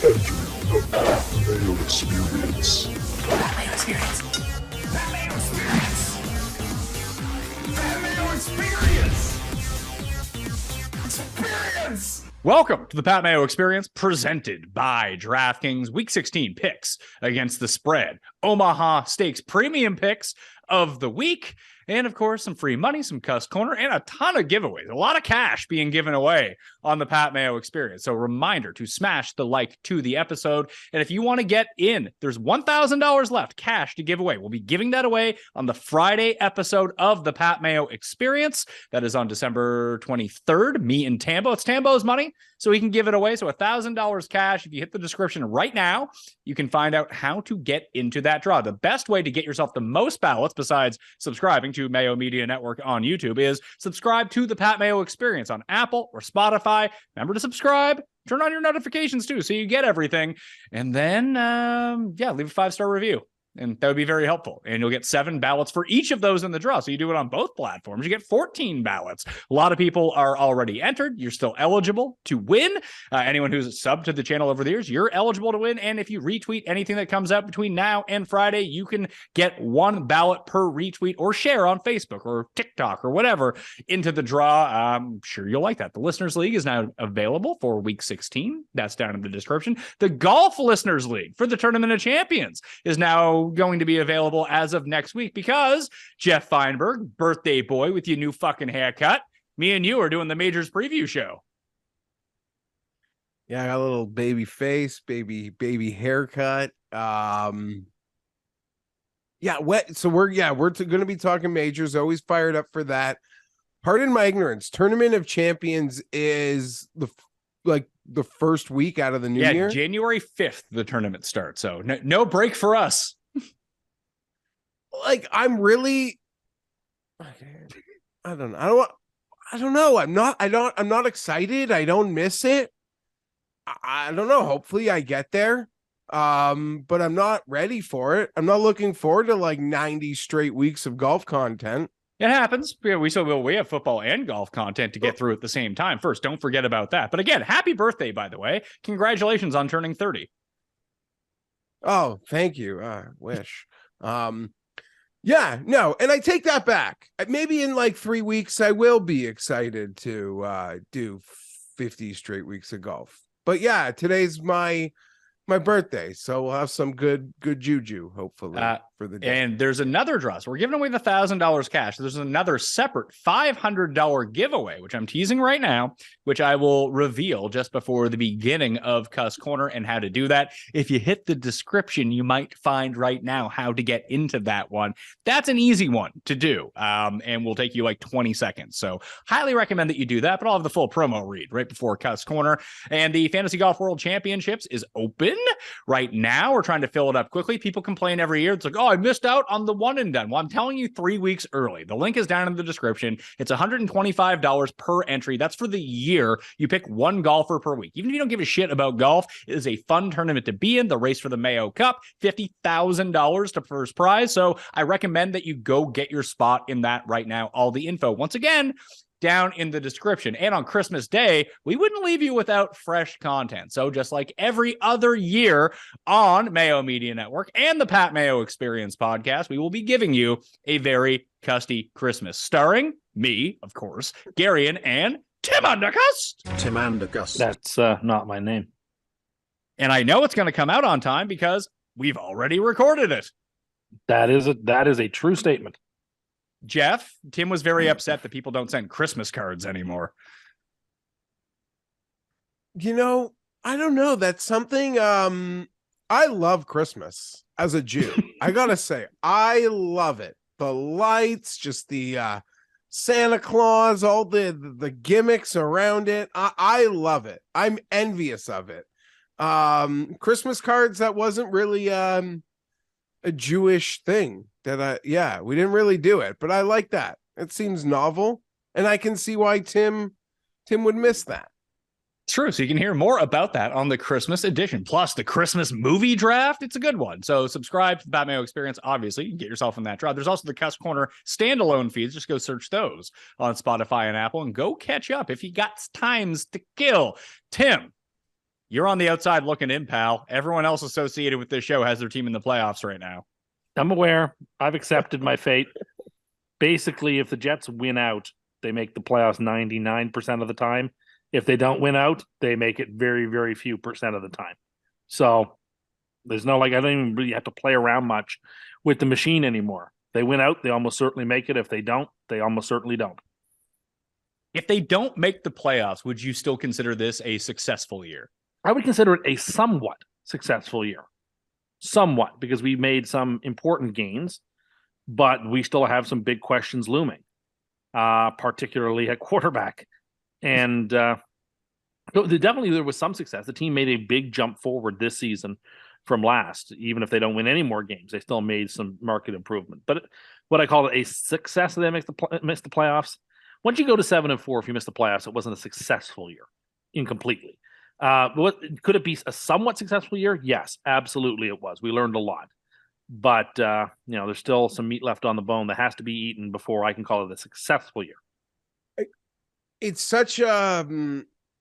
Mayo Experience. That Mayo Experience. That Mayo Experience. That Mayo Experience. Experience. Welcome to the Pat Mayo Experience, presented by DraftKings Week 16 picks against the spread. Omaha Stakes premium picks of the week. And of course, some free money, some Cust Corner, and a ton of giveaways. A lot of cash being given away on the Pat Mayo Experience. So reminder to smash the like to the episode. And if you want to get in, there's $1,000 left cash to give away. We'll be giving that away on the Friday episode of the Pat Mayo Experience. That is on December 23rd. Me and Tambo. It's Tambo's money, so he can give it away. So $1,000 cash. If you hit the description right now, you can find out how to get into that draw. The best way to get yourself the most ballots, besides subscribing to Mayo Media Network on YouTube, is subscribe to the Pat Mayo Experience on Apple or Spotify. Remember to subscribe, turn on your notifications too, so you get everything. And then, leave a 5-star review. And that would be very helpful. And you'll get 7 ballots for each of those in the draw. So you do it on both platforms. You get 14 ballots. A lot of people are already entered. You're still eligible to win. Anyone who's subbed to the channel over the years, you're eligible to win. And if you retweet anything that comes out between now and Friday, you can get 1 ballot per retweet or share on Facebook or TikTok or whatever into the draw. I'm sure you'll like that. The Listeners League is now available for Week 16. That's down in the description. The Golf Listeners League for the Tournament of Champions is now going to be available as of next week because Geoff Fienberg, birthday boy with your new fucking haircut, me and you are doing the Majors preview show. Yeah, I got a little baby face, baby haircut. So we're going to be talking Majors. Always fired up for that. Pardon my ignorance. Tournament of Champions is the first week out of the new year. January 5th the tournament starts. So no break for us. I'm really, I don't know. I'm not excited. I don't miss it. I don't know. Hopefully I get there. But I'm not ready for it. I'm not looking forward to 90 straight weeks of golf content. It happens. We have football and golf content to get through at the same time. First, don't forget about that. But again, happy birthday, by the way. Congratulations on turning 30. Oh, thank you. Wish. Yeah, no, and I take that back. Maybe in 3 weeks, I will be excited to do 50 straight weeks of golf. But yeah, today's my birthday, so we'll have some good juju, hopefully, for the day. And there's another draw. So we're giving away the $1,000 cash. There's another separate $500 giveaway, which I'm teasing right now, which I will reveal just before the beginning of Cust Corner and how to do that. If you hit the description, you might find right now how to get into that one. That's an easy one to do, and will take you 20 seconds. So highly recommend that you do that, but I'll have the full promo read right before Cust Corner. And the Fantasy Golf World Championships is open right now. We're trying to fill it up quickly. People complain every year. It's I missed out on the one and done. Well, I'm telling you 3 weeks early. The link is down in the description. It's $125 per entry. That's for the year. You pick 1 golfer per week. Even if you don't give a shit about golf, it is a fun tournament to be in. The race for the Mayo Cup, $50,000 to first prize. So I recommend that you go get your spot in that right now. All the info, once again, down in the description. And on Christmas Day, we wouldn't leave you without fresh content. So just like every other year on Mayo Media Network and the Pat Mayo Experience podcast, we will be giving you a very custy Christmas, starring me, of course, Garion, and Tim Undercust. Tim Undercust. That's not my name. And I know it's going to come out on time because we've already recorded it. That is a true statement. Geoff, Tim was very upset that people don't send Christmas cards anymore. I don't know. That's something. I love Christmas as a Jew. I gotta say, I love it. The lights, just the Santa Claus, all the gimmicks around it. I love it. I'm envious of it. Christmas cards, that wasn't really a Jewish thing. We didn't really do it, but I like that. It seems novel, and I can see why Tim would miss that. True. So you can hear more about that on the Christmas edition. Plus the Christmas movie draft. It's a good one. So subscribe to the Pat Mayo Experience. Obviously, you can get yourself in that draft. There's also the Cust Corner standalone feeds. Just go search those on Spotify and Apple and go catch up if you got times to kill. Tim, You're on the outside looking in, pal. Everyone else associated with this show has their team in the playoffs right now. I'm aware. I've accepted my fate. Basically, if the Jets win out, they make the playoffs 99% of the time. If they don't win out, they make it very, very few percent of the time. So there's no, I don't even really have to play around much with the machine anymore. They win out, they almost certainly make it. If they don't, they almost certainly don't. If they don't make the playoffs, would you still consider this a successful year? I would consider it a somewhat successful year. Somewhat, because we made some important gains, but we still have some big questions looming, particularly at quarterback. And definitely there was some success. The team made a big jump forward this season from last. Even if they don't win any more games, they still made some market improvement. But what I call it a success, they miss the playoffs. Once you go to 7-4, if you miss the playoffs, it wasn't a successful year, incompletely. Could it be a somewhat successful year? Yes, absolutely it was. We learned a lot. But there's still some meat left on the bone that has to be eaten before I can call it a successful year. It's such a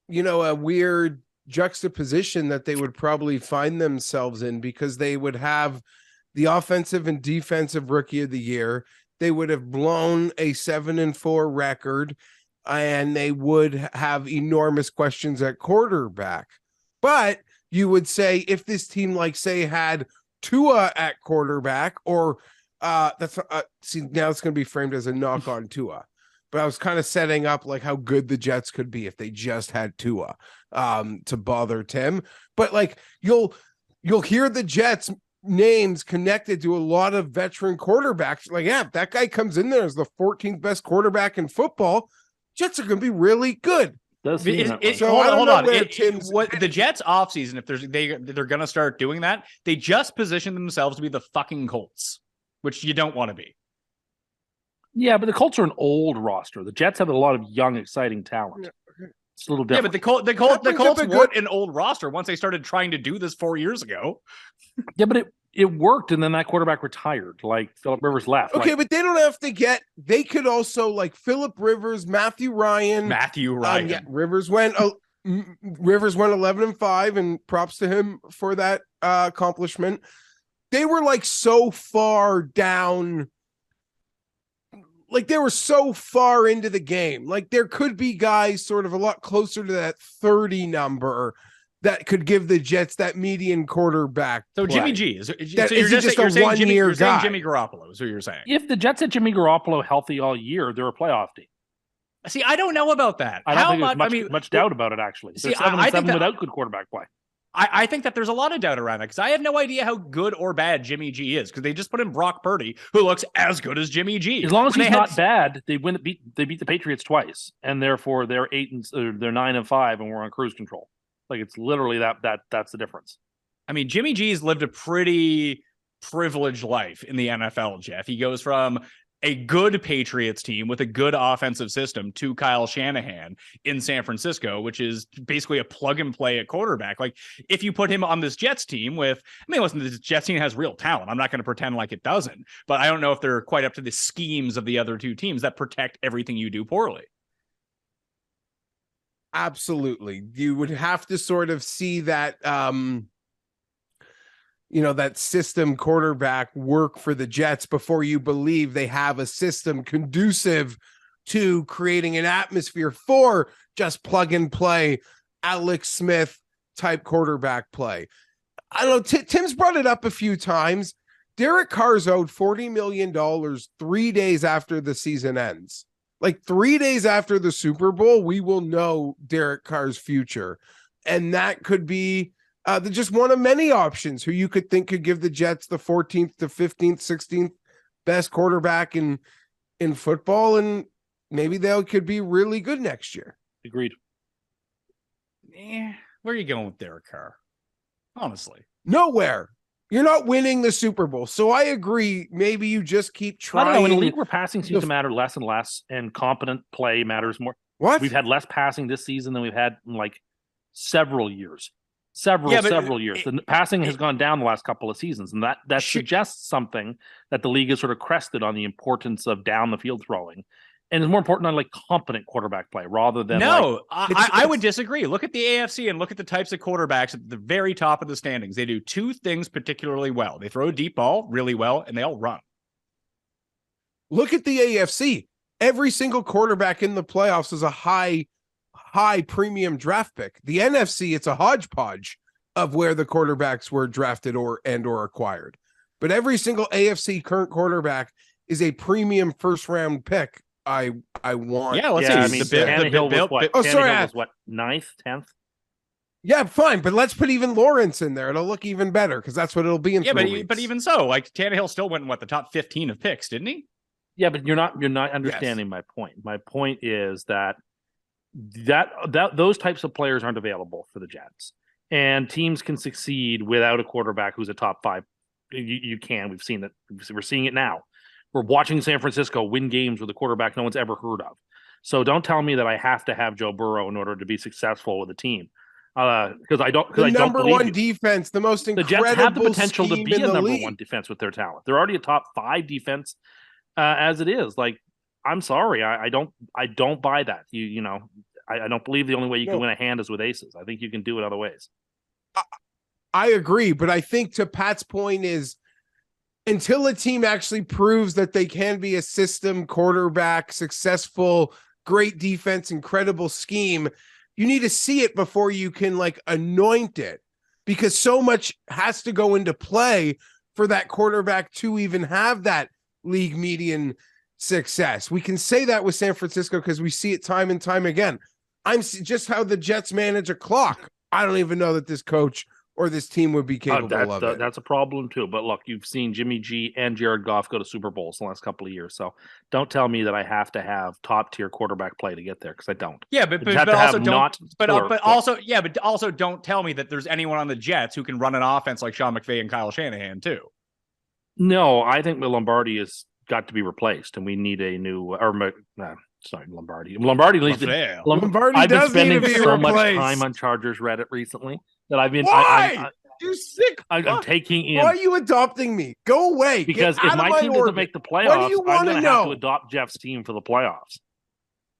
weird juxtaposition that they would probably find themselves in, because they would have the offensive and defensive rookie of the year. They would have blown a 7-4 record, and they would have enormous questions at quarterback. But you would say if this team, say, had Tua at quarterback, or now it's going to be framed as a knock on Tua. But I was kind of setting up how good the Jets could be if they just had Tua to bother Tim. But you'll hear the Jets names connected to a lot of veteran quarterbacks. If that guy comes in there as the 14th best quarterback in football, Jets are going to be really good. Hold on. The Jets offseason, if they're going to start doing that, they just position themselves to be the fucking Colts, which you don't want to be. Yeah, but the Colts are an old roster. The Jets have a lot of young, exciting talent. It's a little different. Yeah, but the Colts weren't an old roster once they started trying to do this 4 years ago. Yeah, but it worked, and then that quarterback retired. Phillip Rivers left. Okay, but they don't have to get. They could also Phillip Rivers, Matthew Ryan. Rivers went 11-5, and props to him for that accomplishment. They were so far down. They were so far into the game. There could be guys sort of a lot closer to that 30 number that could give the Jets that median quarterback. So play. Jimmy G is you're saying Jimmy Garoppolo is who you're saying. If the Jets had Jimmy Garoppolo healthy all year, they're a playoff team. See, I don't know about that. I don't think there's much doubt about it, actually. They're 7-7 without good quarterback play. I think that there's a lot of doubt around that, because I have no idea how good or bad Jimmy G is, because they just put in Brock Purdy, who looks as good as Jimmy G. As long as he's not bad, they beat the Patriots twice, and therefore they're 9-5, and we're on cruise control. It's literally that's the difference. I mean, Jimmy G's lived a pretty privileged life in the NFL, Geoff. He goes from a good Patriots team with a good offensive system to Kyle Shanahan in San Francisco, which is basically a plug and play at quarterback. If you put him on this Jets team listen, this Jets team has real talent. I'm not going to pretend like it doesn't, but I don't know if they're quite up to the schemes of the other two teams that protect everything you do poorly. Absolutely. You would have to sort of see that, that system quarterback work for the Jets before you believe they have a system conducive to creating an atmosphere for just plug and play Alex Smith type quarterback play. I don't know. Tim's brought it up a few times. Derek Carr's owed $40 million 3 days after the season ends. 3 days after the Super Bowl, we will know Derek Carr's future. And that could be just one of many options who you could think could give the Jets the 14th to 15th, 16th best quarterback in football. And maybe they could be really good next year. Agreed. Where are you going with Derek Carr? Honestly. Nowhere. You're not winning the Super Bowl. So I agree. Maybe you just keep trying. I don't know. In a league where passing seems to matter less and less, and competent play matters more. What? We've had less passing this season than we've had in several years. Several years. The passing has gone down the last couple of seasons, and that suggests something that the league has sort of crested on the importance of down the field throwing. And it's more important on like competent quarterback play rather than No, like, I would disagree. Look at the AFC and look at the types of quarterbacks at the very top of the standings. They do two things particularly well. They throw a deep ball really well, and they all run. Look at the AFC. Every single quarterback in the playoffs is a high premium draft pick. The NFC, it's a hodgepodge of where the quarterbacks were drafted or acquired. But every single AFC current quarterback is a premium first round pick. I want. Yeah, let's see. I mean, Tannehill was what? Oh, sorry, Tannehill was what? 9th, 10th? Yeah, fine, but let's put even Lawrence in there. It'll look even better because that's what it'll be in. Yeah, 3 weeks. but even so, like Tannehill still went in the top 15 of picks, didn't he? Yeah, but you're not understanding my point. My point is that those types of players aren't available for the Jets, and teams can succeed without a quarterback who's a top 5. You can. We've seen it. We're seeing it now. We're watching San Francisco win games with a quarterback no one's ever heard of. So don't tell me that I have to have Joe Burrow in order to be successful with a team. Because I don't. The I don't number one you. defense, the most incredible. The Jets have the potential to be a number league. 1 defense with their talent. They're already a top 5 defense as it is. Like, I'm sorry, I don't buy that. I don't believe the only way you can win a hand is with aces. I think you can do it other ways. I agree, but I think to Pat's point is until a team actually proves that they can be a system quarterback, successful, great defense, incredible scheme, you need to see it before you can like anoint it, because so much has to go into play for that quarterback to even have that league median success. We can say that with San Francisco because we see it time and time again. Just how the Jets manage a clock. I don't even know that this coach or this team would be capable of it. That's a problem too. But look, you've seen Jimmy G and Jared Goff go to Super Bowls in the last couple of years. So don't tell me that I have to have top tier quarterback play to get there, because I don't. Yeah, but also don't tell me that there's anyone on the Jets who can run an offense like Sean McVay and Kyle Shanahan too. No, I think Lombardi has got to be replaced, and we need a new sorry, Lombardi. Lombardi needs to. Lombardi I've been does need to spending be so much replaced. time on Chargers Reddit recently that I've been. Why? You sick? I'm taking in. Why are you adopting me? Go away. Because Get if out my of my team orbit. doesn't make the playoffs, What do you I'm want going to to have know? to adopt Jeff's team for the playoffs.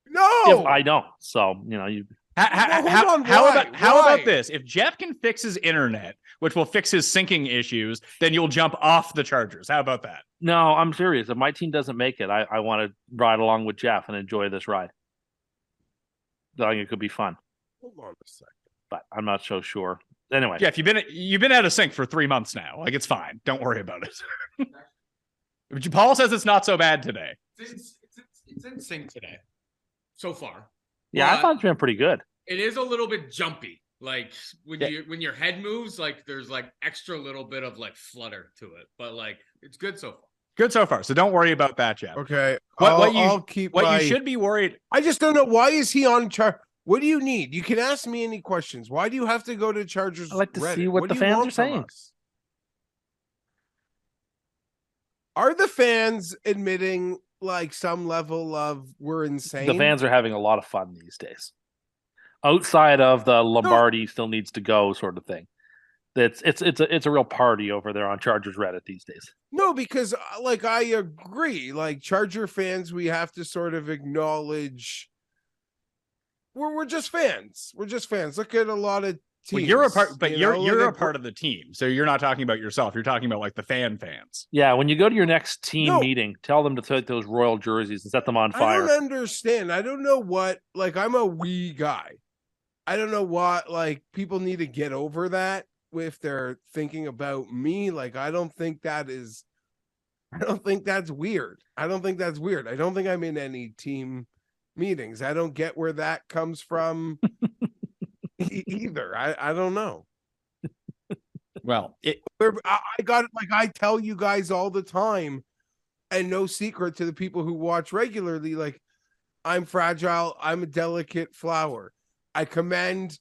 No. If I don't, so you. How about this? If Geoff can fix his internet, which will fix his syncing issues, then you'll jump off the Chargers. How about that? No, I'm serious. If my team doesn't make it, I want to ride along with Geoff and enjoy this ride. I think it could be fun. Hold on a second. But I'm not so sure. Anyway, Geoff, you've been out of sync for 3 months now. Like, it's fine. Don't worry about it. Paul says it's not so bad today. It's in sync today, so far. yeah, I thought it's been pretty good. It is a little bit jumpy. Like when your head moves, like there's like extra little bit of like flutter to it, but like it's good so far. Good so far. So don't worry about that, Geoff. Okay. You should be worried. I just don't know. Why is he on Char? What do you need? You can ask me any questions. Why do you have to go to Chargers? I like to Reddit? see what the do you fans want are from saying. us? Are the fans admitting like some level of we're insane? The fans are having a lot of fun these days. Outside of the Lombardi still needs to go sort of thing. It's a real party over there on Chargers Reddit these days. No, because like I agree. Like Charger fans, we have to sort of acknowledge we're just fans. We're just fans. Look at a lot of teams. Well, you're a part, but you're a part of. of the team. So you're not talking about yourself. You're talking about like the fans. Yeah, when you go to your next team meeting, tell them to take those royal jerseys and set them on fire. I don't understand. I don't know what. Like I'm a wee guy. I don't know what. Like people need to get over that if they're thinking about me. Like I don't think that's weird. I don't think I'm in any team meetings. I don't get where that comes from either. I don't know. Well, I got it. Like I tell you guys all the time, and no secret to the people who watch regularly, like I'm fragile. I'm a delicate flower. I commend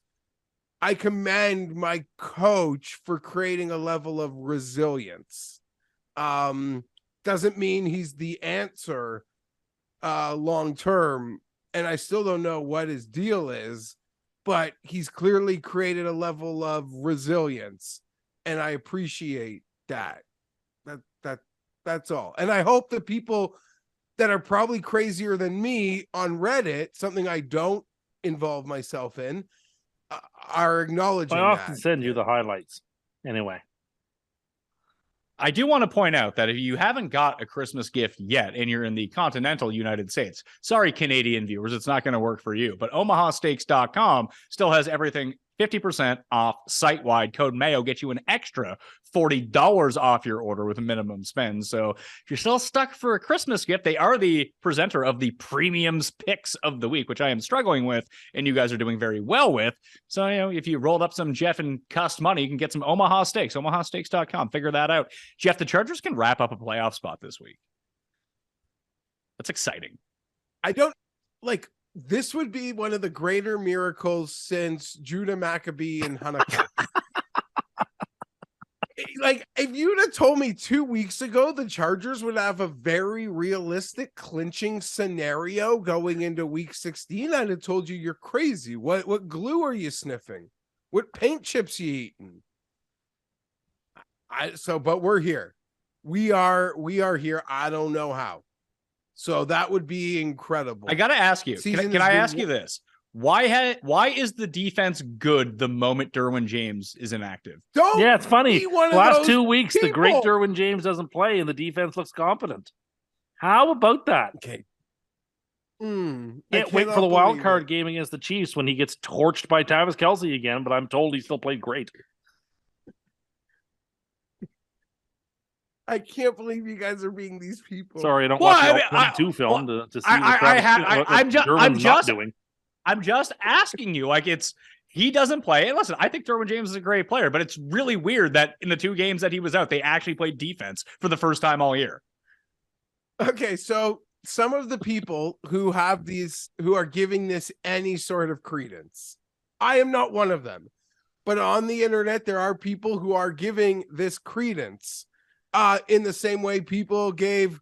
my coach for creating a level of resilience. Doesn't mean he's the answer long term, and I still don't know what his deal is, but he's clearly created a level of resilience, and I appreciate that. That's all. And I hope that people that are probably crazier than me on Reddit, something I don't involve myself in, are acknowledging I often that. send you the highlights. Anyway. I do want to point out that if you haven't got a Christmas gift yet and you're in the continental United States, sorry, Canadian viewers, it's not going to work for you. But omahasteaks.com still has everything 50% off site-wide. Code Mayo gets you an extra $40 off your order with a minimum spend. So if you're still stuck for a Christmas gift, they are the presenter of the premiums picks of the week, which I am struggling with, and you guys are doing very well with. So, if you rolled up some Geoff and Cust money, you can get some Omaha Steaks, omahasteaks.com. Figure that out. Geoff, the Chargers can wrap up a playoff spot this week. That's exciting. I don't like this would be one of the greater miracles since Judah Maccabee and Hanukkah. Like, if you'd have told me 2 weeks ago the Chargers would have a very realistic clinching scenario going into week 16, I'd have told you you're crazy. What glue are you sniffing? What paint chips you eating? But we're here. We are here. I don't know how. So that would be incredible. I got to ask you, can I ask you this? Why is the defense good the moment Derwin James is inactive? Yeah, it's funny. be one The of last those 2 weeks, the people. great Derwin James doesn't play and the defense looks competent. How about that? Okay. Can't wait for the wild card game against the Chiefs when he gets torched by Travis Kelce again, but I'm told he still played great. I can't believe you guys are being these people. Sorry, I don't Well, watch I the mean, All-22 film to see I'm doing. I'm just asking you, like, he doesn't play. And listen, I think Derwin James is a great player, but it's really weird that in the 2 games that he was out, they actually played defense for the first time all year. Okay, so some of the people who are giving this any sort of credence, I am not one of them, but on the internet, there are people who are giving this credence in the same way people gave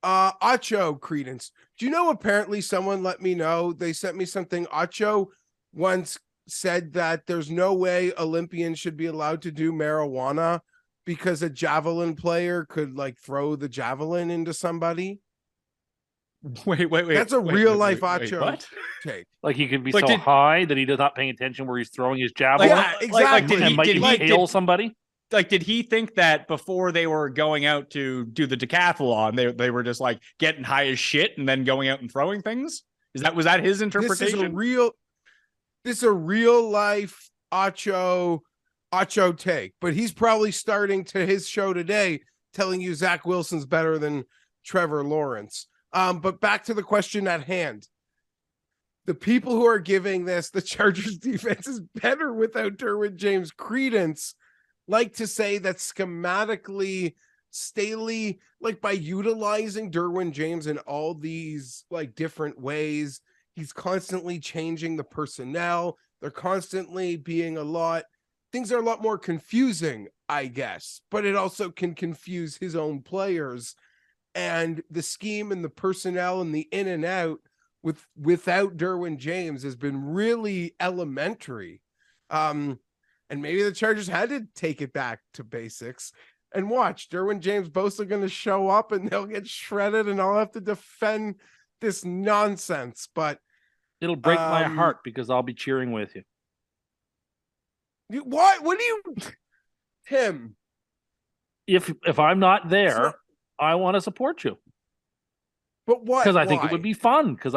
Acho credence. Do you know, apparently someone let me know, they sent me something. Acho once said that there's no way Olympians should be allowed to do marijuana because a javelin player could like throw the javelin into somebody. Wait. That's a real life Acho take. Like he could be Like, so high that he does not paying attention where he's throwing his javelin. Yeah, exactly. And might hail somebody. Like, did he think that before they were going out to do the decathlon, they were just like getting high as shit and then going out and throwing things? Was that his interpretation? This is a real life Acho take, but he's probably starting to his show today telling you Zach Wilson's better than Trevor Lawrence. But back to the question at hand. The people who are giving this, the Chargers defense is better without Derwin James credence, like to say that schematically, Staley, like by utilizing Derwin James in all these like different ways, he's constantly changing the personnel. They're constantly being things are a lot more confusing, I guess, but it also can confuse his own players. And the scheme and the personnel and the in and out without Derwin James has been really elementary. And maybe the Chargers had to take it back to basics. And watch, Derwin James both are going to show up and they'll get shredded and I'll have to defend this nonsense. But it'll break my heart because I'll be cheering with you. What do you, Tim? If I'm not there, I want to support you. But what? Because I think it would be fun. Because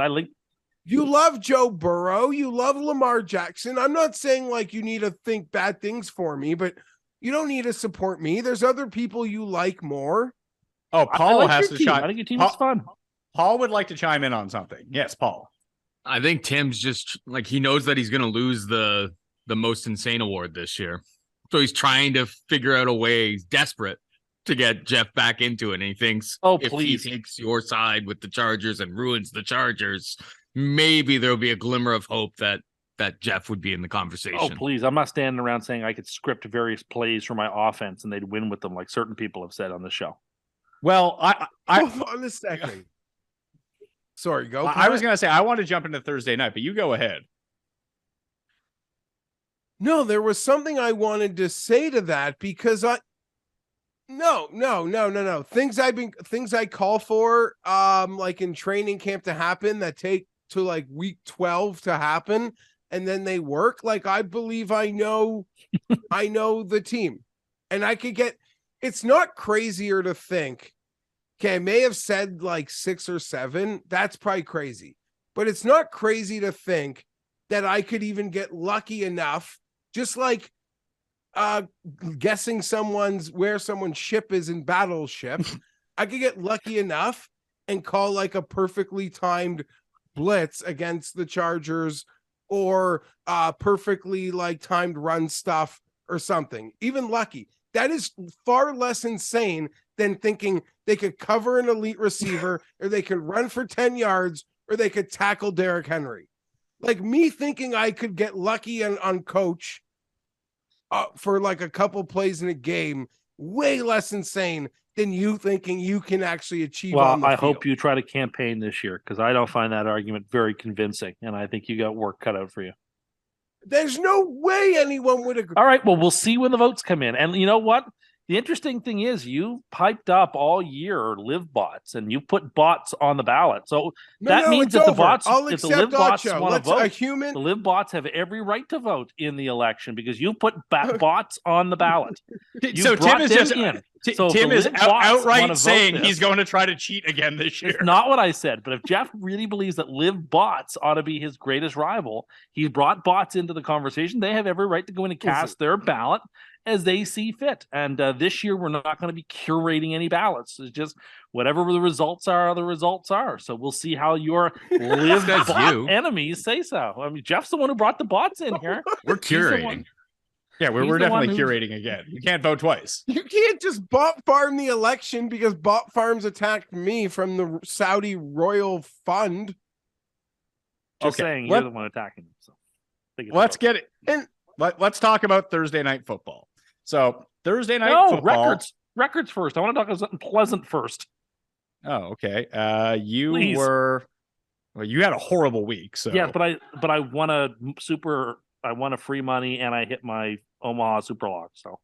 you love Joe Burrow. You love Lamar Jackson. I'm not saying like you need to think bad things for me, but you don't need to support me. There's other people you like more. Oh, Paul has to chime. I think your team is fun. Paul would like to chime in on something. Yes, Paul. I think Tim's just like, he knows that he's going to lose the most insane award this year. So he's trying to figure out a way. He's desperate to get Geoff back into it. And he thinks, if he takes your side with the Chargers and ruins the Chargers, maybe there'll be a glimmer of hope that Geoff would be in the conversation. Oh, please. I'm not standing around saying I could script various plays for my offense and they'd win with them like certain people have said on the show. Well, I hold on a second. Sorry, go. I was going to say, I want to jump into Thursday night, but you go ahead. No, there was something I wanted to say to that because No. Things I call for, like in training camp to happen that take to like week 12 to happen, and then they work. Like I believe I know the team, and I could get. It's not crazier to think. Okay, I may have said like 6 or 7. That's probably crazy, but it's not crazy to think that I could even get lucky enough, just like guessing where someone's ship is in Battleship. I could get lucky enough and call like a perfectly timed blitz against the Chargers, or perfectly like timed run stuff or something. Even lucky. That is far less insane than thinking they could cover an elite receiver, or they could run for 10 yards, or they could tackle Derrick Henry. Like me thinking I could get lucky on coach for like a couple plays in a game, way less insane than you thinking you can actually achieve. Well, I hope you try to campaign this year, because I don't find that argument very convincing, and I think you got work cut out for you. There's no way anyone would agree. All right, well, we'll see when the votes come in. And you know what? The interesting thing is you piped up all year live bots, and you put bots on the ballot. So that means that the bots, if the live bots want to vote, the live bots have every right to vote in the election, because you put bots on the ballot. So Tim is just Tim is outright saying he's going to try to cheat again this year. It's not what I said, but if Geoff really believes that live bots ought to be his greatest rival, he's brought bots into the conversation. They have every right to go in and cast their ballot as they see fit. And this year, we're not going to be curating any ballots. It's just whatever the results are, the results are. So we'll see how your live bot enemies say so. I mean, Jeff's the one who brought the bots in here. We're curating. Yeah, we're definitely curating again. You can't vote twice. You can't just bot farm the election because bot farms attacked me from the Saudi royal fund. Just saying, you're the one attacking them. So let's get it. And let's talk about Thursday night football. So Thursday night football. Records first. I want to talk about something pleasant first. Oh, okay. You had a horrible week. So yeah, but I won a free money, and I hit my Omaha Super Lock. So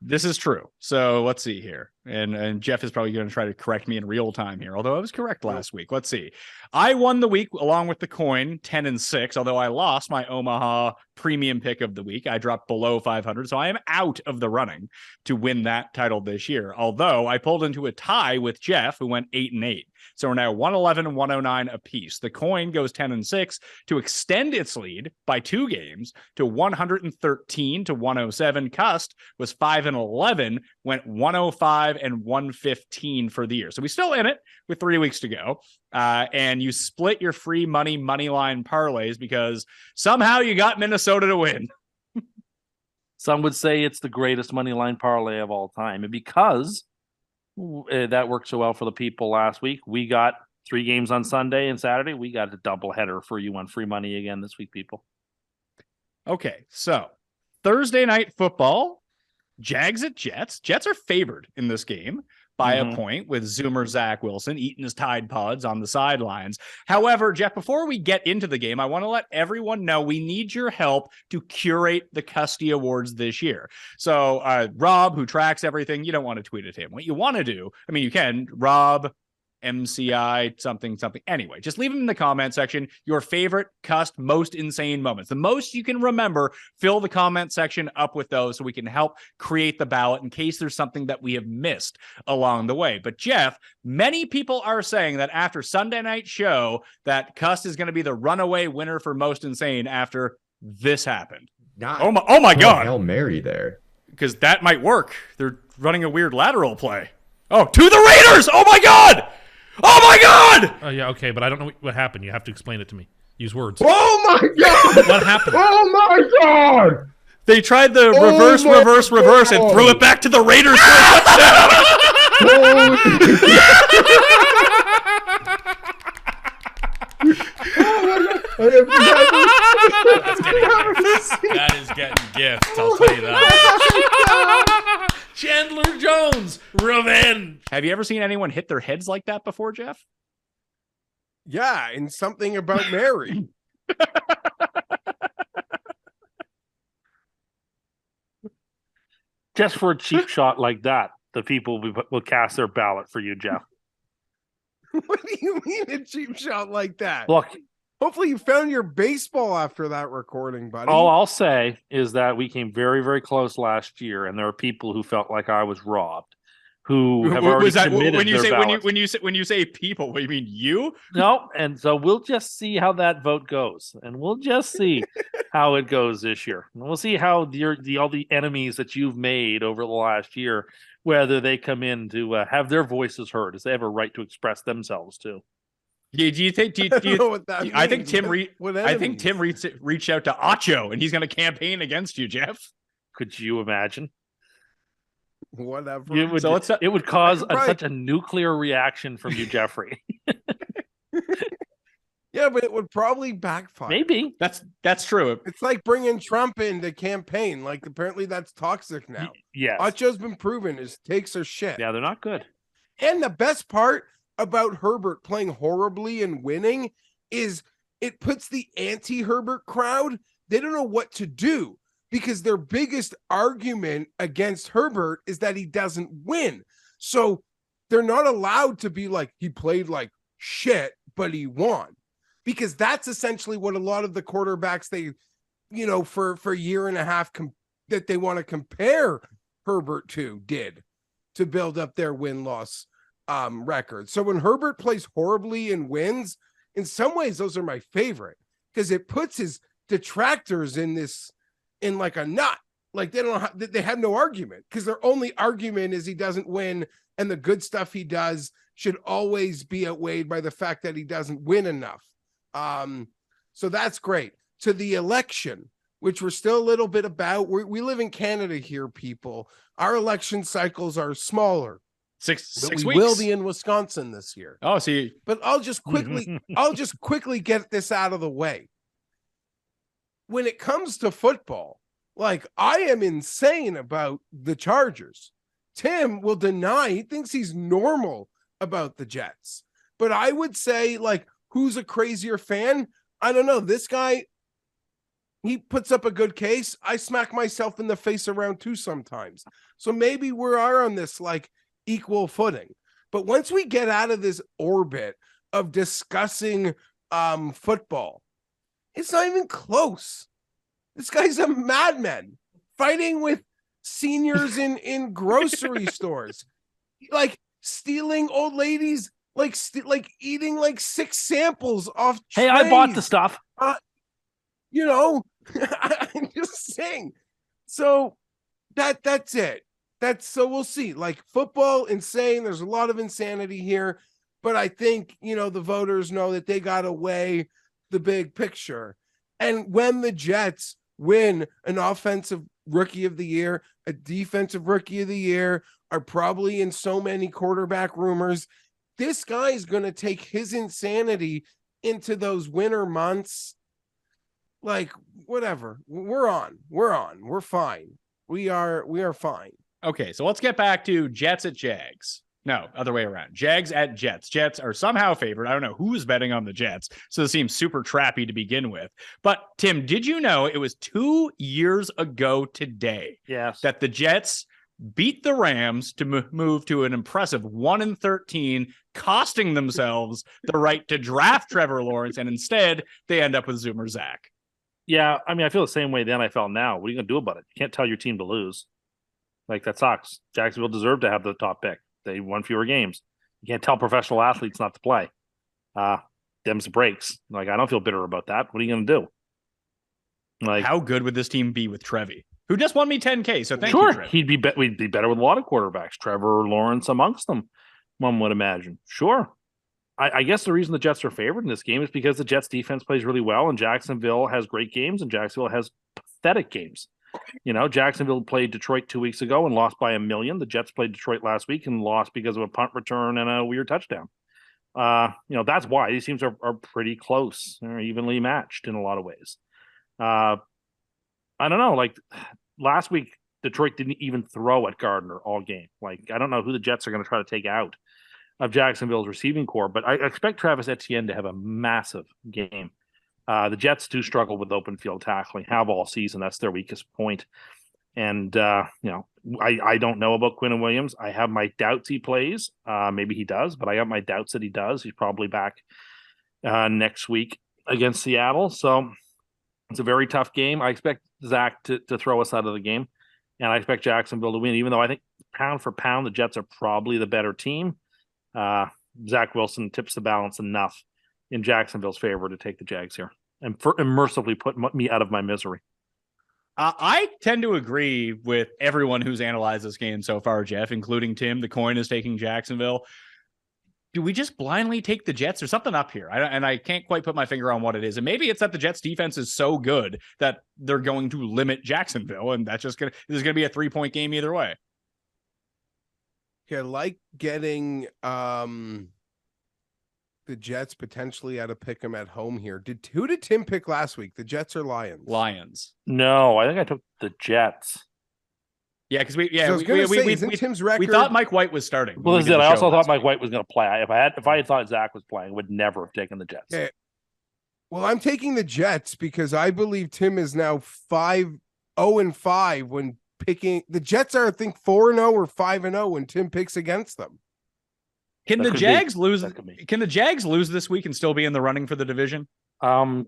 this is true. So let's see here. And Geoff is probably going to try to correct me in real time here, although I was correct last week. Let's see. I won the week along with the coin 10-6, although I lost my Omaha premium pick of the week. I dropped below 500, so I am out of the running to win that title this year. Although I pulled into a tie with Geoff, who went 8-8. So we're now 111 and 109 apiece. The coin goes 10-6 to extend its lead by 2 games to 113 to 107. Cust was 5-11, went 105 and 115 for the year. So we still in it with 3 weeks to go. And you split your free money line parlays because somehow you got Minnesota to win. Some would say it's the greatest money line parlay of all time. And because that worked so well for the people last week, we got 3 games on Sunday and Saturday. We got a double header for you on free money again this week, people. Okay, so Thursday night football, Jags at Jets. Jets are favored in this game by a point, with Zoomer Zach Wilson eating his Tide Pods on the sidelines. However, Geoff, before we get into the game, I want to let everyone know we need your help to curate the Custy Awards this year. So Rob, who tracks everything, you don't want to tweet at him. What you want to do, I mean, you can, Rob, MCI, something. Anyway, just leave them in the comment section. Your favorite Cust most insane moments. The most you can remember, fill the comment section up with those so we can help create the ballot in case there's something that we have missed along the way. But Geoff, many people are saying that after Sunday night show that Cust is going to be the runaway winner for most insane after this happened. Oh my God. Hail Mary there. Because that might work. They're running a weird lateral play. Oh, to the Raiders! Oh my God! Oh my God! Yeah, okay, but I don't know what happened. You have to explain it to me. Use words. Oh my God! What happened? Oh my God! They tried the reverse, and threw it back to the Raiders. That is getting gifts, I'll tell you that. Chandler Jones, revenge. Have you ever seen anyone hit their heads like that before, Geoff? Yeah, and something about Mary. Just for a cheap shot like that, the people will cast their ballot for you, Geoff. What do you mean a cheap shot like that? Look, Hopefully you found your baseball after that recording, buddy. all I'll say is that we came very, very close last year, and there are people who felt like I was robbed, who have already committed when you their say ballots. when you say people? What do you mean you? No, and so we'll just see how that vote goes, and we'll just see how it goes this year. And we'll see how all the enemies that you've made over the last year, whether they come in to have their voices heard, as they have a right to express themselves too. Do you think? Do I don't you, know what that I think means. Tim. I think enemies? Tim reached out to Acho, and he's going to campaign against you, Geoff. Could you imagine? Whatever. It would, So let's- it would cause Right. such a nuclear reaction from you, Jeffrey. Yeah, but it would probably backfire. Maybe. That's true. It's like bringing Trump in to campaign. Like, apparently that's toxic now. Yes. Acho's been proven his takes are shit. Yeah, they're not good. And the best part about Herbert playing horribly and winning is it puts the anti-Herbert crowd, they don't know what to do because their biggest argument against Herbert is that he doesn't win. So they're not allowed to be like, he played like shit, but he won. Because that's essentially what a lot of the quarterbacks they, for a year and a half that they want to compare Herbert to did to build up their win-loss record. So when Herbert plays horribly and wins, in some ways those are my favorite because it puts his detractors in like a nut. Like they have no argument because their only argument is he doesn't win, and the good stuff he does should always be outweighed by the fact that he doesn't win enough. So that's great. To the election, which we're still a little bit about. We live in Canada here, people. Our election cycles are smaller. Six We weeks. will be in Wisconsin this year. Oh, see, But I'll just quickly get this out of the way. When it comes to football, like I am insane about the Chargers. Tim will deny, he thinks he's normal about the Jets. But I would say, like, who's a crazier fan? I don't know. This guy, he puts up a good case. I smack myself in the face around too sometimes. So maybe we are on this like equal footing. But once we get out of this orbit of discussing football, it's not even close. This guy's a madman fighting with seniors in grocery stores, like stealing old ladies, like eating like 6 samples off. Hey, I bought the stuff. I'm just saying. So that's it. So we'll see. Like football, insane. There's a lot of insanity here, but I think the voters know that they got to weigh the big picture. And when the Jets win an offensive rookie of the year, a defensive rookie of the year, are probably in so many quarterback rumors. This guy is going to take his insanity into those winter months. Like, whatever. We're fine. We are fine. okay, so let's get back to Jets at Jags. No, other way around. Jags at Jets. Jets are somehow favored. I don't know who's betting on the Jets, so this seems super trappy to begin with. But Tim, did you know it was 2 years ago today Yes. that the Jets beat the Rams to move to an impressive 1-13, costing themselves the right to draft Trevor Lawrence, and instead they end up with Zoomer Zach. Yeah, I mean, I feel the same way then I felt now. What are you going to do about it? You can't tell your team to lose. Like, that sucks. Jacksonville deserved to have the top pick. They won fewer games. You can't tell professional athletes not to play. Them's the breaks. Like, I don't feel bitter about that. What are you going to do? Like, How good would this team be with Trevi, who just won me 10K? So thank sure, you, Trevi. we'd be better with a lot of quarterbacks. Trevor Lawrence amongst them, one would imagine. Sure. I guess the reason the Jets are favored in this game is because the Jets defense plays really well, and Jacksonville has great games, and Jacksonville has pathetic games. Jacksonville played Detroit 2 weeks ago and lost by 1 million. The Jets played Detroit last week and lost because of a punt return and a weird touchdown. That's why these teams are pretty close. They're evenly matched in a lot of ways. I don't know. Like last week, Detroit didn't even throw at Gardner all game. Like, I don't know who the Jets are going to try to take out of Jacksonville's receiving core, but I expect Travis Etienne to have a massive game. The Jets do struggle with open field tackling, have all season. That's their weakest point. And, I don't know about Quinn Williams. I have my doubts he plays. Maybe he does, but I have my doubts that he does. He's probably back next week against Seattle. So it's a very tough game. I expect Zach to throw us out of the game, and I expect Jacksonville to win, even though I think pound for pound, the Jets are probably the better team. Zach Wilson tips the balance enough in Jacksonville's favor to take the Jags here and mercifully put me out of my misery. I tend to agree with everyone who's analyzed this game so far, Geoff, including Tim. The coin is taking Jacksonville. Do we just blindly take the Jets? There's something up here, and I can't quite put my finger on what it is. And maybe it's that the Jets defense is so good that they're going to limit Jacksonville, and that's just this is going to be a 3-point game either way. Yeah, like getting the Jets potentially out of Pick'em at home here. Who did Tim pick last week? The Jets or Lions? Lions. No, I think I took the Jets. Yeah, because Tim's record. we thought Mike White was starting. Well, I also thought Mike White was going to play. If I had thought Zach was playing, I would never have taken the Jets. Okay. Well, I'm taking the Jets because I believe Tim is now 5-0-5 when picking. The Jets are, I think, 4-0 or 5-0 when Tim picks against them. Can the Jags lose? Can the Jags lose this week and still be in the running for the division?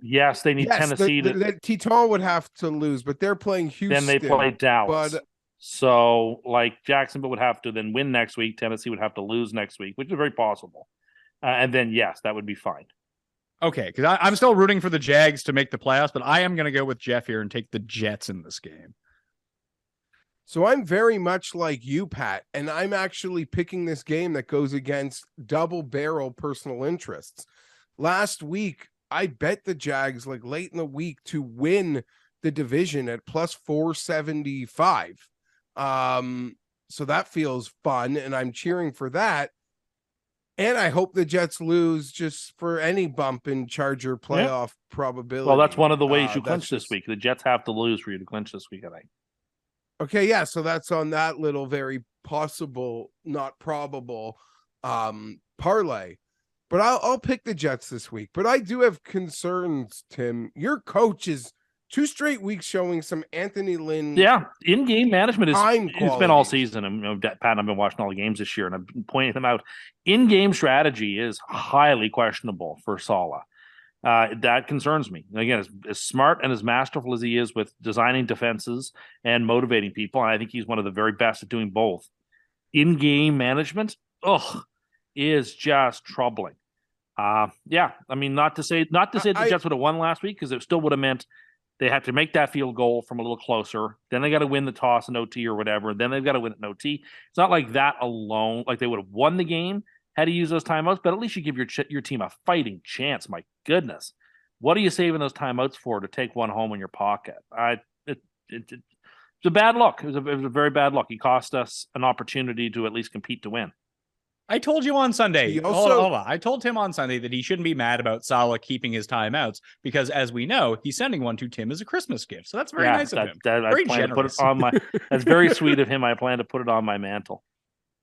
Yes, they need Tennessee. Teton would have to lose, but they're playing Houston. Then they play Dallas. But so, like, Jacksonville would have to then win next week. Tennessee would have to lose next week, which is very possible. And then, yes, that would be fine. Okay, because I'm still rooting for the Jags to make the playoffs, but I am going to go with Geoff here and take the Jets in this game. So I'm very much like you, Pat, and I'm actually picking this game that goes against double barrel personal interests. Last week, I bet the Jags like late in the week to win the division at plus 475. So that feels fun, and I'm cheering for that. And I hope the Jets lose just for any bump in Charger playoff probability. Well, that's one of the ways you clinch this week. The Jets have to lose for you to clinch this week, I think. Okay, yeah, so that's on that little very possible, not probable parlay. But I'll pick the Jets this week. But I do have concerns, Tim. Your coach is 2 straight weeks showing some Anthony Lynn. Yeah, in-game management it's been all season. And Pat and I've been watching all the games this year, and I've been pointing them out. In-game strategy is highly questionable for Saleh. That concerns me. And again, as smart and as masterful as he is with designing defenses and motivating people, and I think he's one of the very best at doing both. In-game management, is just troubling. Yeah, I mean, not to say the Jets would have won last week, because it still would have meant they have to make that field goal from a little closer. Then they got to win the toss in OT or whatever. Then they've got to win it in OT. It's not like that alone. Like they would have won the game had to use those timeouts, but at least you give your team a fighting chance. My goodness, what are you saving those timeouts for? To take one home in your pocket? It's a bad look. It was a very bad look. He cost us an opportunity to at least compete to win. I told you on Sunday. Hold on. I told Tim on Sunday that he shouldn't be mad about Saleh keeping his timeouts, because, as we know, he's sending one to Tim as a Christmas gift. So that's very nice of him. Very generous. That's very sweet of him. I plan to put it on my mantle.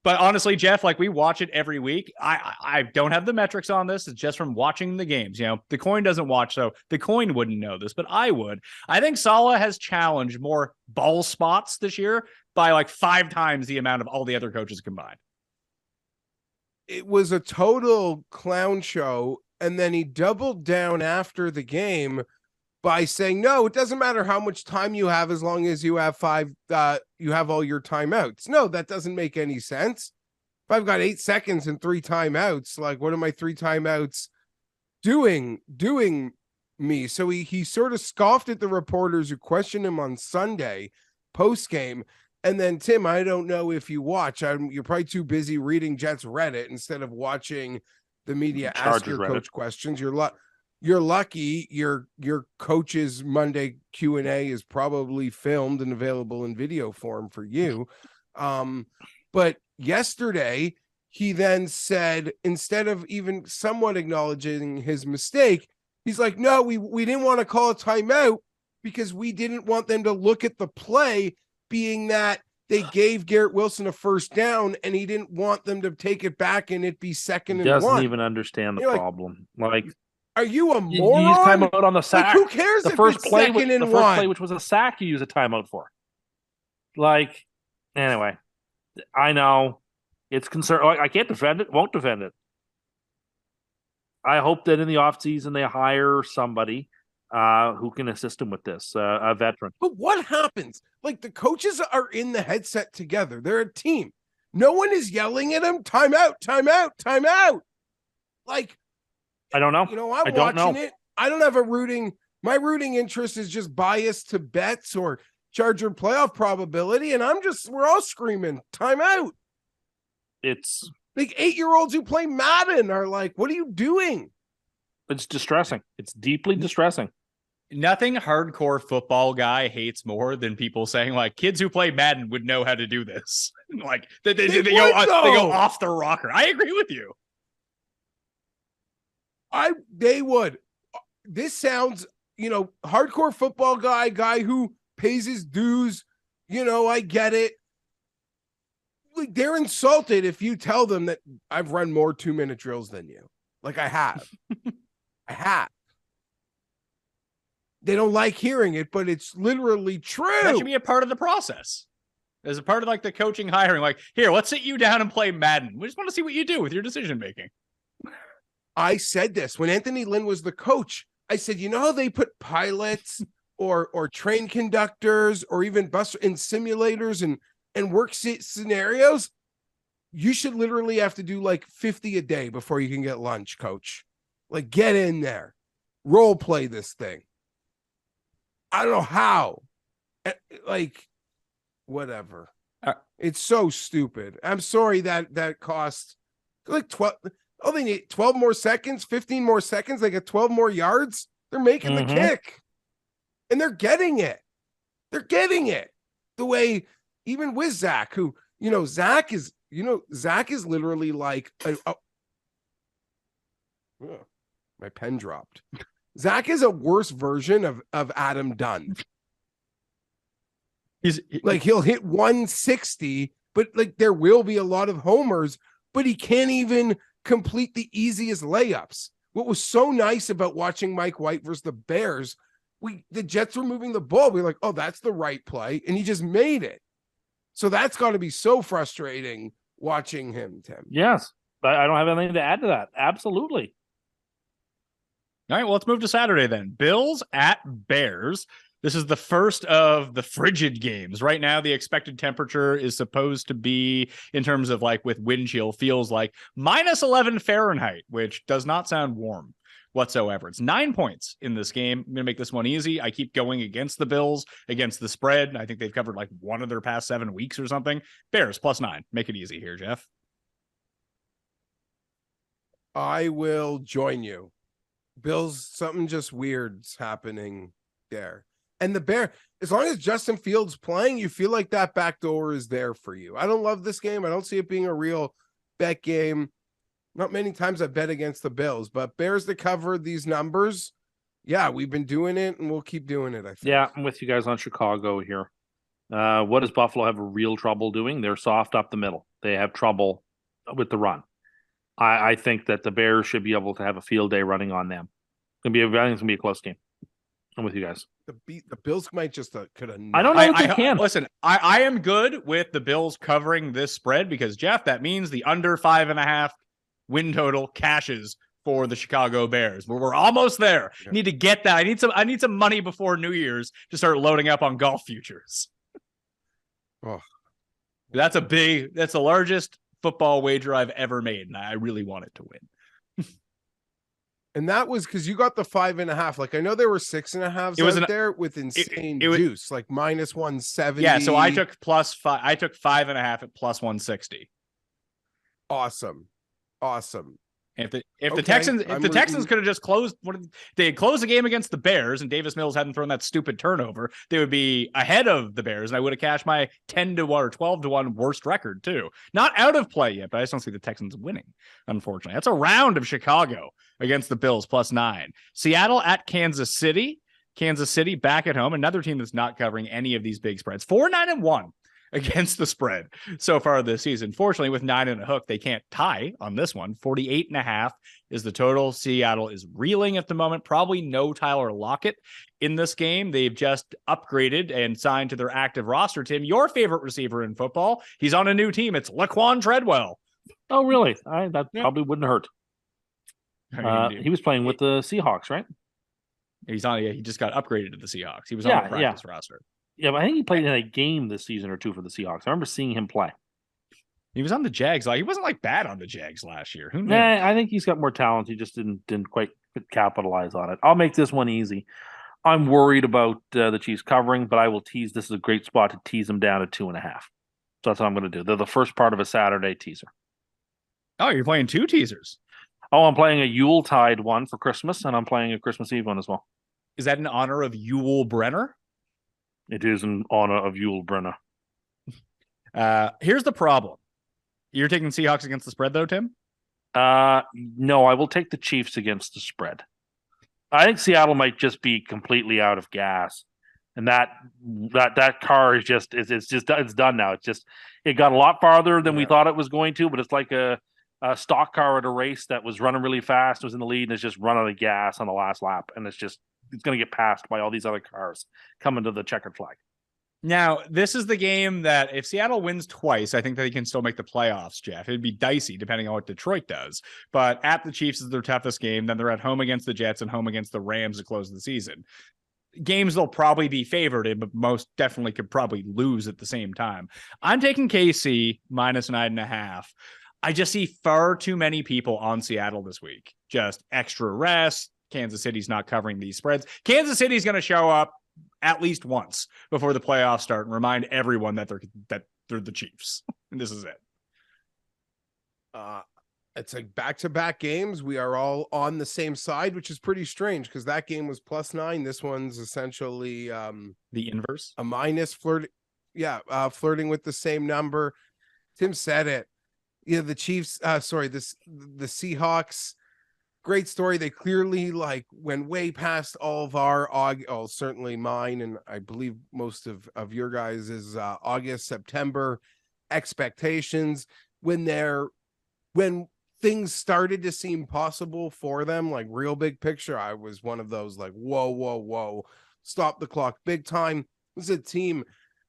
But honestly, Geoff, like, we watch it every week. I don't have the metrics on this. It's just from watching the games. You know, the coin doesn't watch, so the coin wouldn't know this, but I would. I think Saleh has challenged more ball spots this year by like 5 times the amount of all the other coaches combined. It was a total clown show, and then he doubled down after the game by saying, no, it doesn't matter how much time you have as long as you have you have all your timeouts. No, that doesn't make any sense. If I've got 8 seconds and 3 timeouts, like, what are my 3 timeouts doing me? So he sort of scoffed at the reporters who questioned him on Sunday post-game. And then, Tim, I don't know if you watch. You're probably too busy reading Jets Reddit instead of watching the media ask your coach questions. You're lucky your coach's Monday Q&A is probably filmed and available in video form for you. But yesterday, he then said, instead of even somewhat acknowledging his mistake, he's like, no, we didn't want to call a timeout because we didn't want them to look at the play, being that they gave Garrett Wilson a first down and he didn't want them to take it back and it be 2nd and 1. Doesn't even understand the problem. Like, are you a moron? You use timeout on the sack. Like, who cares the if first it's play, 2nd and 1? The first play, which was a sack, you use a timeout for. Like, Anyway, I know it's concern. I can't defend it. Won't defend it. I hope that in the offseason they hire somebody who can assist them with this, a veteran. But what happens? Like, the coaches are in the headset together. They're a team. No one is yelling at them. Time out, time out, time out. Like, I don't know. you know, I'm I don't watching know. it. I don't have a rooting. My rooting interest is just biased to bets or Charger playoff probability. And we're all screaming, time out. It's Like 8-year-olds who play Madden are like, what are you doing? distressing. It's deeply distressing. Nothing hardcore football guy hates more than people saying like kids who play Madden would know how to do this. Like they go off the rocker. I agree with you. They would. This sounds, hardcore football guy who pays his dues. I get it. Like, they're insulted if you tell them that I've run more 2-minute drills than you. Like, I have. I have. They don't like hearing it, but it's literally true. That should be a part of the process. As a part of like the coaching hiring, like, here, let's sit you down and play Madden. We just want to see what you do with your decision making. I said this when Anthony Lynn was the coach. I said, you know how they put pilots or train conductors or even bus in simulators and work scenarios? You should literally have to do like 50 a day before you can get lunch, coach. Like, get in there, role play this thing. I don't know how. Like, whatever. It's so stupid. I'm sorry that cost like 12. Oh, they need 12 more seconds, 15 more seconds. They get 12 more yards. They're making the kick. And they're getting it. They're getting it. The way, even with Zach, who, Zach is literally like, my pen dropped. Zach is a worse version of Adam Dunn. He'll hit 160, but like there will be a lot of homers, but he can't even complete the easiest layups. What was so nice about watching Mike White versus the Bears, the Jets were moving the ball. We were like, oh, that's the right play. And he just made it. So that's got to be so frustrating watching him, Tim. Yes. I don't have anything to add to that. Absolutely. All right, well, let's move to Saturday then. Bills at Bears. This is the first of the frigid games. Right now, the expected temperature is supposed to be, in terms of like with wind chill, feels like minus 11 Fahrenheit, which does not sound warm whatsoever. It's 9 points in this game. I'm going to make this one easy. I keep going against the Bills, against the spread. I think they've covered like one of their past 7 weeks or something. Bears +9. Make it easy here, Geoff. I will join you. Bills, something just weird's happening there. And the Bear, as long as Justin Fields playing, you feel like that back door is there for you. I don't love this game. I don't see it being a real bet game. Not many times I bet against the Bills, but Bears to cover these numbers. Yeah, we've been doing it and we'll keep doing it, I think. Yeah, I'm with you guys on Chicago here. What does Buffalo have real trouble doing? They're soft up the middle. They have trouble with the run. I think that the Bears should be able to have a field day running on them. I think it's going to be a close game. I'm with you guys. The Bills might just could have. I don't know if they can. Listen, I am good with the Bills covering this spread because, Geoff, that means the under 5.5 win total cashes for the Chicago Bears. We're almost there. Yeah. Need to get that. I need some money before New Year's to start loading up on golf futures. Oh. That's the largest football wager I've ever made, and I really want it to win. And that was because you got the 5.5. Like, I know there were 6.5s out there with insane juice, like minus 170. Yeah, so I took +5. I took 5.5 at +160. Awesome. If the Texans could have just closed, they had closed the game against the Bears and Davis Mills hadn't thrown that stupid turnover, they would be ahead of the Bears, and I would have cashed my 10-1 or 12-1 worst record too. Not out of play yet, but I just don't see the Texans winning. Unfortunately, that's a round of Chicago against the Bills +9. Seattle at Kansas City. Kansas City back at home, another team that's not covering any of these big spreads. 4-9-1 against the spread so far this season. Fortunately, with 9 and a hook, they can't tie on this one. 48.5 is the total. Seattle is reeling at the moment. Probably no Tyler Lockett in this game. They've just upgraded and signed to their active roster. Tim, your favorite receiver in football, he's on a new team. It's Laquan Treadwell. Oh, really? That probably wouldn't hurt. He was playing with the Seahawks, right? He's on. Yeah, he just got upgraded to the Seahawks. He was on the practice roster. Yeah, but I think he played in a game this season or two for the Seahawks. I remember seeing him play. He was on the Jags. He wasn't like bad on the Jags last year. Who knew? I think he's got more talent. He just didn't quite capitalize on it. I'll make this one easy. I'm worried about the Chiefs covering, but I will tease. This is a great spot to tease them down to 2.5. So that's what I'm going to do. They're the first part of a Saturday teaser. Oh, you're playing 2 teasers. Oh, I'm playing a Yuletide one for Christmas, and I'm playing a Christmas Eve one as well. Is that in honor of Yul Brenner? It is in honor of Yul Brenner. Here's the problem. You're taking Seahawks against the spread, though, Tim? No, I will take the Chiefs against the spread. I think Seattle might just be completely out of gas, and that car is it's done now. It got a lot farther than we thought it was going to, but it's like a stock car at a race that was running really fast, was in the lead, and it's just run out of gas on the last lap, and it's going to get passed by all these other cars coming to the checkered flag. Now, this is the game that if Seattle wins twice, I think that they can still make the playoffs, Geoff. It'd be dicey depending on what Detroit does. But at the Chiefs is their toughest game. Then they're at home against the Jets and home against the Rams to close the season. Games they'll probably be favored in, but most definitely could probably lose at the same time. I'm taking KC minus 9.5. I just see far too many people on Seattle this week. Just extra rest. Kansas City's not covering these spreads. Kansas City's going to show up at least once before the playoffs start and remind everyone that they're the Chiefs. And this is it. It's like back-to-back games. We are all on the same side, which is pretty strange because that game was +9. This one's essentially the inverse. A minus flirting with the same number. Tim said it. Yeah, the Chiefs, the Seahawks. Great story. They clearly went way past all of our certainly mine, and I believe most of your guys is August, September expectations. When things started to seem possible for them, like real big picture, I was one of those whoa, stop the clock, big time. This is a team.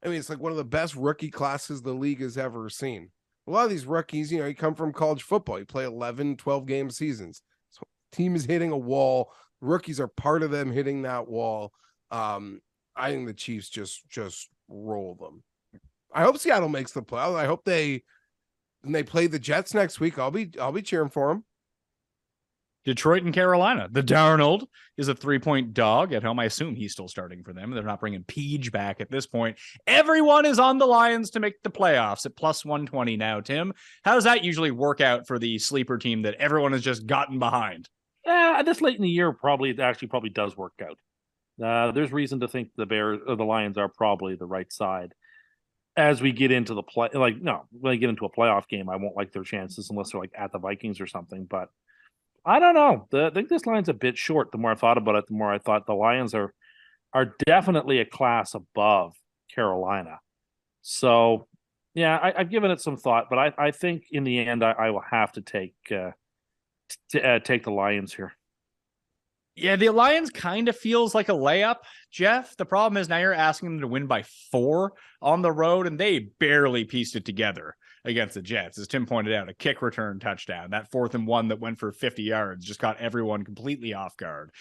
I mean, it's like one of the best rookie classes the league has ever seen. A lot of these rookies, you come from college football. You play 11, 12 game seasons. Team is hitting a wall. Rookies are part of them hitting that wall. I think the Chiefs just roll them. I hope Seattle makes the playoffs. I hope when they play the Jets next week, I'll be cheering for them. Detroit and Carolina. The Darnold is a 3-point dog at home. I assume he's still starting for them. They're not bringing Peach back at this point. Everyone is on the Lions to make the playoffs at +120 now, Tim. How does that usually work out for the sleeper team that everyone has just gotten behind? This late in the year, probably does work out. There's reason to think the Lions are probably the right side. As we get into when I get into a playoff game, I won't like their chances unless they're at the Vikings or something. But I don't know. I think this line's a bit short. The more I thought about it, the more I thought the Lions are definitely a class above Carolina. So, yeah, I've given it some thought, but I think in the end I will have to take the Lions here. Yeah, the Lions kind of feels like a layup, Geoff. The problem is now you're asking them to win by 4 on the road, and they barely pieced it together against the Jets. As Tim pointed out, a kick return touchdown. That 4th and 1 that went for 50 yards just caught everyone completely off guard.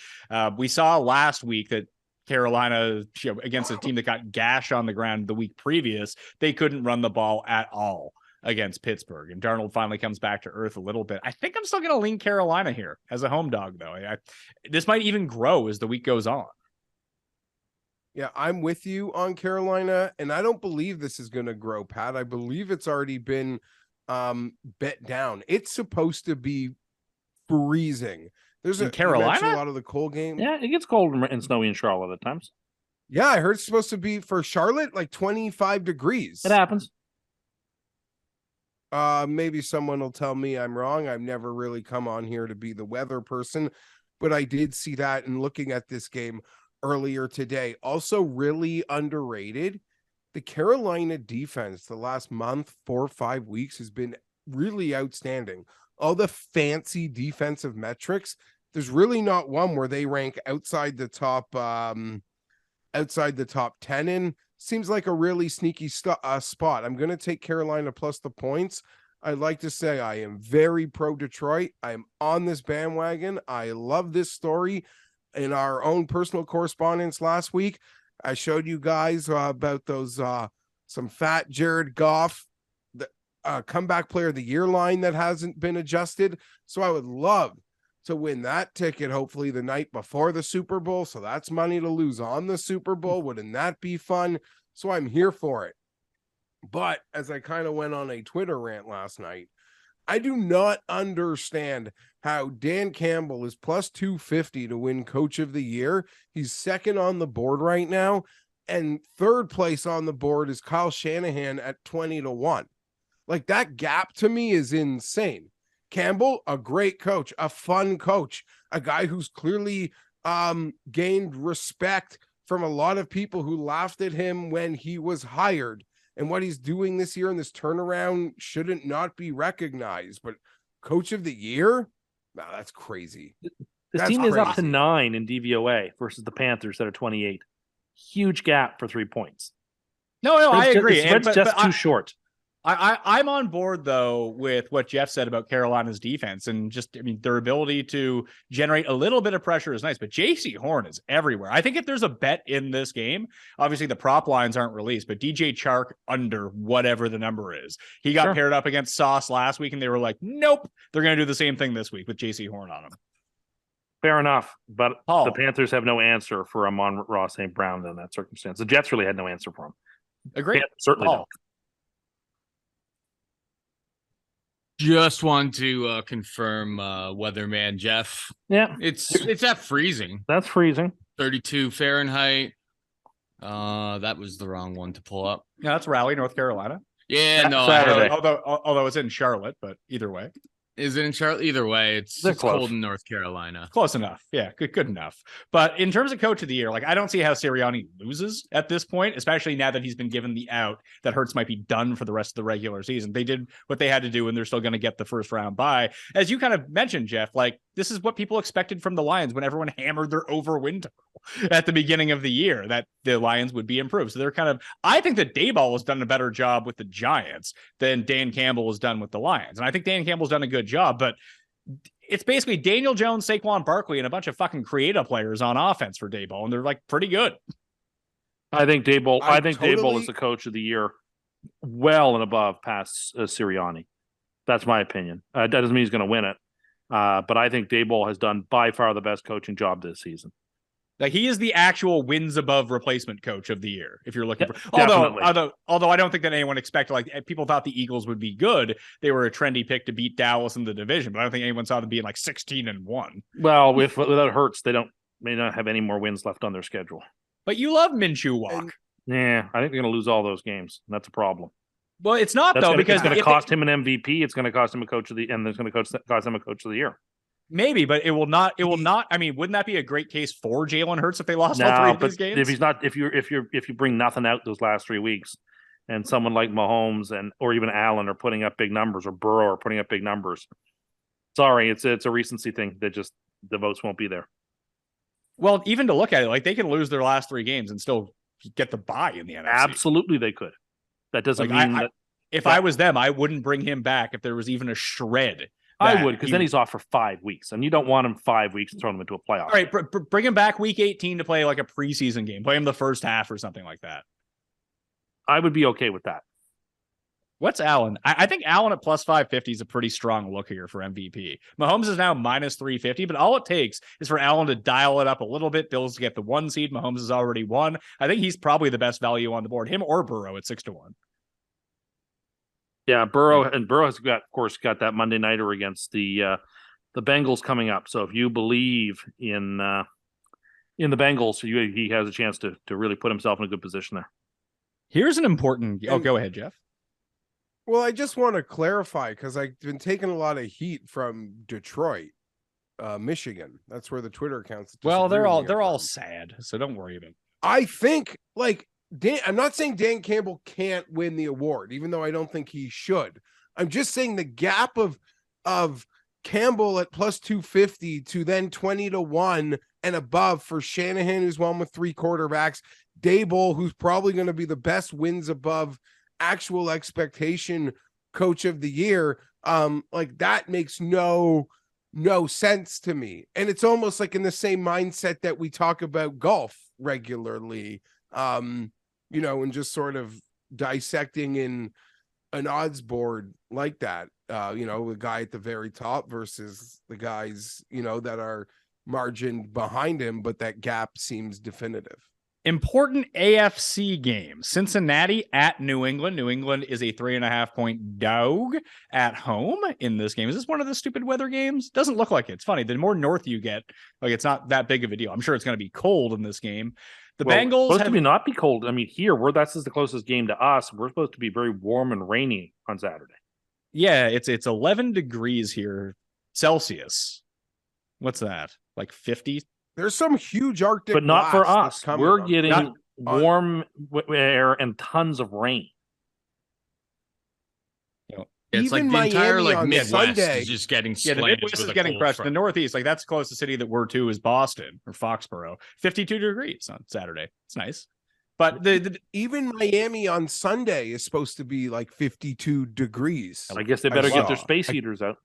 We saw last week that Carolina, against a team that got gashed on the ground the week previous, they couldn't run the ball at all against Pittsburgh, and Darnold finally comes back to earth a little bit. I think I'm still going to lean Carolina here as a home dog, though. This might even grow as the week goes on. Yeah, I'm with you on Carolina, and I don't believe this is going to grow, Pat. I believe it's already been bet down. It's supposed to be freezing. There's in Carolina a lot of the cold game. Yeah, it gets cold and snowy in Charlotte at times. Yeah, I heard it's supposed to be for Charlotte 25 degrees. It happens. Maybe someone will tell me I'm wrong. I've never really come on here to be the weather person, but I did see that in looking at this game earlier today. Also really underrated the Carolina defense the last month, 4 or 5 weeks has been really outstanding. All the fancy defensive metrics, there's really not one where they rank outside the top 10 in. Seems like a really sneaky spot. I'm going to take Carolina plus the points. I'd like to say I am very pro Detroit. I'm on this bandwagon. I love this story. In our own personal correspondence last week, I showed you guys about those some fat Jared Goff, the comeback player of the year line that hasn't been adjusted. So I would love to win that ticket, hopefully the night before the Super Bowl. So that's money to lose on the Super Bowl. Wouldn't that be fun? So I'm here for it. But as I kind of went on a Twitter rant last night, I do not understand how Dan Campbell is plus 250 to win Coach of the Year. He's second on the board right now. And third place on the board is Kyle Shanahan at 20-1. Like, that gap to me is insane. Campbell, a great coach, a fun coach, a guy who's clearly gained respect from a lot of people who laughed at him when he was hired. And what he's doing this year in this turnaround shouldn't not be recognized. But Coach of the Year? Wow, that's crazy. This team is up to 9 in DVOA versus the Panthers that are 28. Huge gap for 3 points. No, I agree. It's just too short. I'm on board, though, with what Geoff said about Carolina's defense and just, I mean, their ability to generate a little bit of pressure is nice, but JC Horn is everywhere. I think if there's a bet in this game, obviously the prop lines aren't released, but DJ Chark under whatever the number is. He got paired up against Sauce last week, and they were like, nope, they're going to do the same thing this week with JC Horn on him. Fair enough, but the Panthers have no answer for Amon-Ra St. Brown in that circumstance. The Jets really had no answer for him. Agreed. Certainly don't. Just want to confirm, weatherman Geoff. Yeah, it's at freezing. That's freezing. 32 Fahrenheit. That was the wrong one to pull up. Yeah, that's Raleigh, North Carolina. Yeah, no. Although it's in Charlotte, but either way. Is it in Charlotte? Either way, it's cold in North Carolina. Close enough. Yeah, good enough. But in terms of Coach of the Year, like, I don't see how Sirianni loses at this point, especially now that he's been given the out that Hurts might be done for the rest of the regular season. They did what they had to do, and they're still going to get the first round bye. As you kind of mentioned, Geoff, like, this is what people expected from the Lions when everyone hammered their over win total at the beginning of the year, that the Lions would be improved. So they're kind of, I think that Daboll has done a better job with the Giants than Dan Campbell has done with the Lions. And I think Dan Campbell's done a good job, but it's basically Daniel Jones, Saquon Barkley, and a bunch of fucking creative players on offense for Daboll, and they're like pretty good. I think Daboll is the Coach of the Year, well and above past Sirianni. That's my opinion. That doesn't mean he's going to win it, but I think Daboll has done by far the best coaching job this season. Like, he is the actual wins above replacement coach of the year, if you're looking for. Although I don't think that anyone expected, like, people thought the Eagles would be good. They were a trendy pick to beat Dallas in the division, but I don't think anyone saw them being like 16-1. Well, without Hurts, may not have any more wins left on their schedule. But you love Minshew Walk. Yeah, I think they're going to lose all those games. That's a problem. Well, it's not because it's going to cost him an MVP. It's going to cost him a coach of the, and it's going to cost him a Coach of the Year. Maybe, but it will not. I mean, wouldn't that be a great case for Jalen Hurts if they lost all 3 of these games? If he's not, if you bring nothing out those last 3 weeks, and someone like Mahomes or even Allen are putting up big numbers, or Burrow are putting up big numbers, sorry, it's a recency thing. That just the votes won't be there. Well, even to look at it, like, they can lose their last 3 games and still get the bye in the NFC. Absolutely, they could. That doesn't mean that. If I was them, I wouldn't bring him back if there was even a shred. I would, because then he's off for 5 weeks, and you don't want him 5 weeks and throw him into a playoff. All right, bring him back week 18 to play like a preseason game. Play him the first half or something like that. I would be okay with that. What's Allen? I think Allen at plus 550 is a pretty strong look here for MVP. Mahomes is now minus 350, but all it takes is for Allen to dial it up a little bit. Bills to get the 1 seed. Mahomes is already 1. I think he's probably the best value on the board. Him or Burrow at 6-1. Yeah, Burrow has got that Monday nighter against the Bengals coming up. So if you believe in the Bengals, he has a chance to really put himself in a good position there. Here's an important. Go ahead, Geoff. Well, I just want to clarify, because I've been taking a lot of heat from Detroit, Michigan. That's where the Twitter accounts. Well, they're all sad, so don't worry about it. I think, like, I'm not saying Dan Campbell can't win the award, even though I don't think he should. I'm just saying the gap of Campbell at plus 250 to then 20-1 and above for Shanahan, who's won with 3 quarterbacks, Daboll, who's probably going to be the best wins above actual expectation coach of the year. Like that makes no sense to me. And it's almost like in the same mindset that we talk about golf regularly, you know, and just sort of dissecting in an odds board like that, you know, the guy at the very top versus the guys, you know, that are margined behind him, but that gap seems definitive. Important AFC game. Cincinnati at New England. New England is a 3.5-point dog at home in this game. Is this one of the stupid weather games? Doesn't look like it. It's funny. The more north you get, like it's not that big of a deal. I'm sure it's going to be cold in this game. The Bengals supposed to be not be cold. I mean, here that's the closest game to us. We're supposed to be very warm and rainy on Saturday. Yeah, it's 11 degrees here Celsius. What's that? Like 50? There's some huge Arctic, but not for blast us. We're getting warm air and tons of rain. You know, It's like even the entire Miami like on Midwest Sunday is just getting the slammed Midwest with is a getting cold crushed. front. The Northeast, like that's the closest city that we're to is Boston or Foxborough. 52 degrees on Saturday. It's nice. But even Miami on Sunday is supposed to be like 52 degrees. I guess they better get their space heaters out.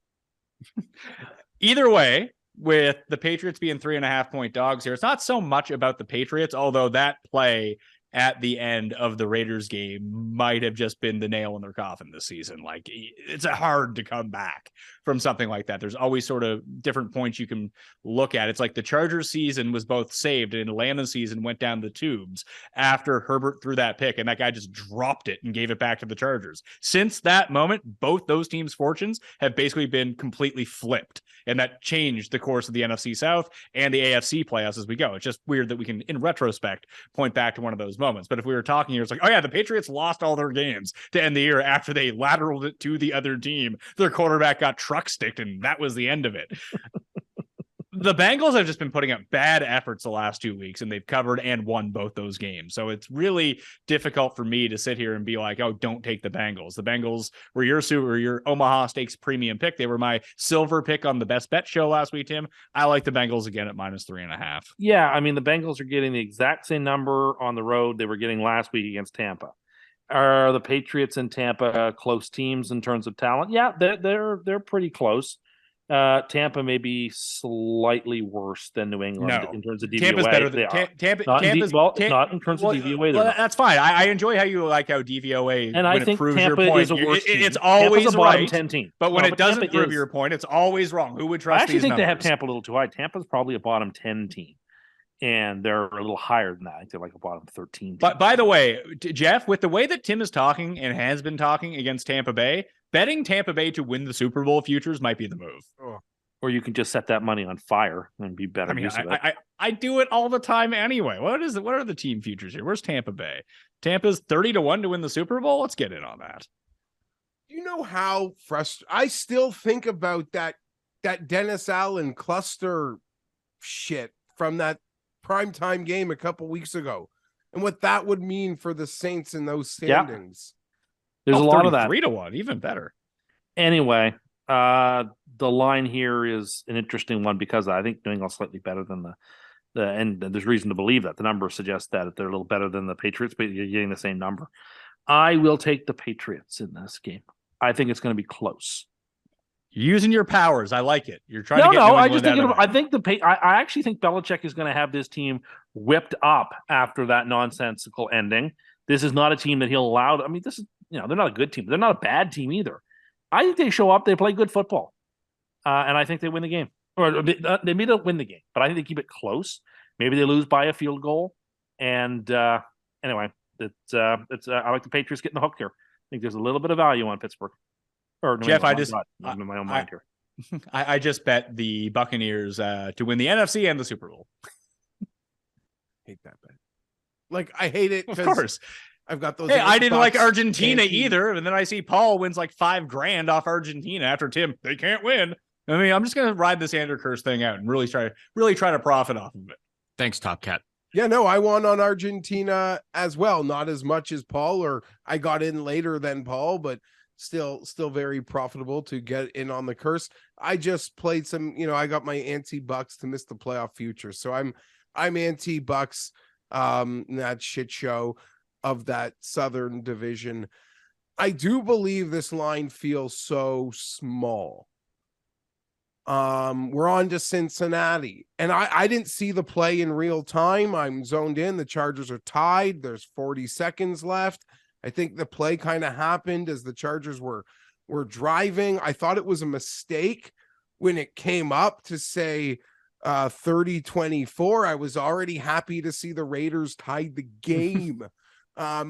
Either way, with the Patriots being 3.5-point dogs here, it's not so much about the Patriots, although that play at the end of the Raiders game might have just been the nail in their coffin this season. Like it's hard to come back from something like that. There's always sort of different points you can look at. It's like the Chargers season was both saved and Atlanta's season went down the tubes after Herbert threw that pick and that guy just dropped it and gave it back to the Chargers. Since that moment, both those teams' fortunes have basically been completely flipped, and that changed the course of the NFC South and the AFC playoffs as we go. It's just weird that we can, in retrospect, point back to one of those moments. But if we were talking here, it's like, oh yeah, the Patriots lost all their games to end the year after they lateraled it to the other team. Their quarterback got truck sticked and that was the end of it. The Bengals have just been putting up bad efforts the last 2 weeks, and they've covered and won both those games. So it's really difficult for me to sit here and be like, oh, don't take the Bengals. The Bengals were your Omaha Stakes premium pick. They were my silver pick on the Best Bet show last week, Tim. I like the Bengals again at -3.5. Yeah, I mean, the Bengals are getting the exact same number on the road they were getting last week against Tampa. Are the Patriots and Tampa close teams in terms of talent? Yeah, they're pretty close. Tampa may be slightly worse than New England in terms of DVOA. Tampa's better than Tampa's not in terms of DVOA. Well, that's fine. I enjoy how you like how DVOA and I think proves Tampa your point. is a worse team. It's always Tampa's a right, 10 team. But when it doesn't Tampa prove your point, it's always wrong. Who would trust? I actually these think numbers? they have Tampa a little too high. Tampa's probably a bottom 10 team, and they're a little higher than that. I think they're like a bottom 13 team. But by the way, Geoff, with the way that Tim is talking and has been talking against Tampa Bay, betting Tampa Bay to win the Super Bowl futures might be the move. Or you can just set that money on fire and be better. I mean, I do it all the time anyway. What are the team futures here? Where's Tampa Bay? Tampa's 30-1 to win the Super Bowl. Let's get in on that. You know how frustrating I still think about that Dennis Allen cluster shit from that primetime game a couple weeks ago, and what that would mean for the Saints in those standings. There's a lot of that. 3-1, even better. Anyway, the line here is an interesting one because I think New England's slightly better than and there's reason to believe that. The numbers suggest that they're a little better than the Patriots, but you're getting the same number. I will take the Patriots in this game. I think it's going to be close. Using your powers, I like it. You're trying to get New I England just think out of I think I actually think Belichick is going to have this team whipped up after that nonsensical ending. This is not a team that he'll allow. I mean, this is they're not a good team. They're not a bad team either. I think they show up, they play good football, and I think they win the game. Or they may not win the game, but I think they keep it close. Maybe they lose by a field goal. And anyway, I like the Patriots getting the hook here. I think there's a little bit of value on Pittsburgh. Or Geoff, in my own mind here. I just bet the Buccaneers to win the NFC and the Super Bowl. Hate that bet. Like I hate it. Of course. I've got those. Hey, I didn't like Bucks Argentina can't either. And then I see Paul wins like $5,000 off Argentina after Tim. They can't win. I mean, I'm just going to ride this Andrew Curse thing out and really try to profit off of it. Thanks, Top Cat. Yeah, no, I won on Argentina as well. Not as much as Paul, or I got in later than Paul, but still very profitable to get in on the curse. I just played some, I got my anti-Bucks to miss the playoff future. So I'm anti-Bucks, that shit show of that Southern division. I do believe this line feels so small. We're on to Cincinnati, and I didn't see the play in real time. I'm zoned in. The Chargers are tied. There's 40 seconds left. I think the play kind of happened as the Chargers were driving. I thought it was a mistake when it came up to say 30-24. I was already happy to see the Raiders tied the game.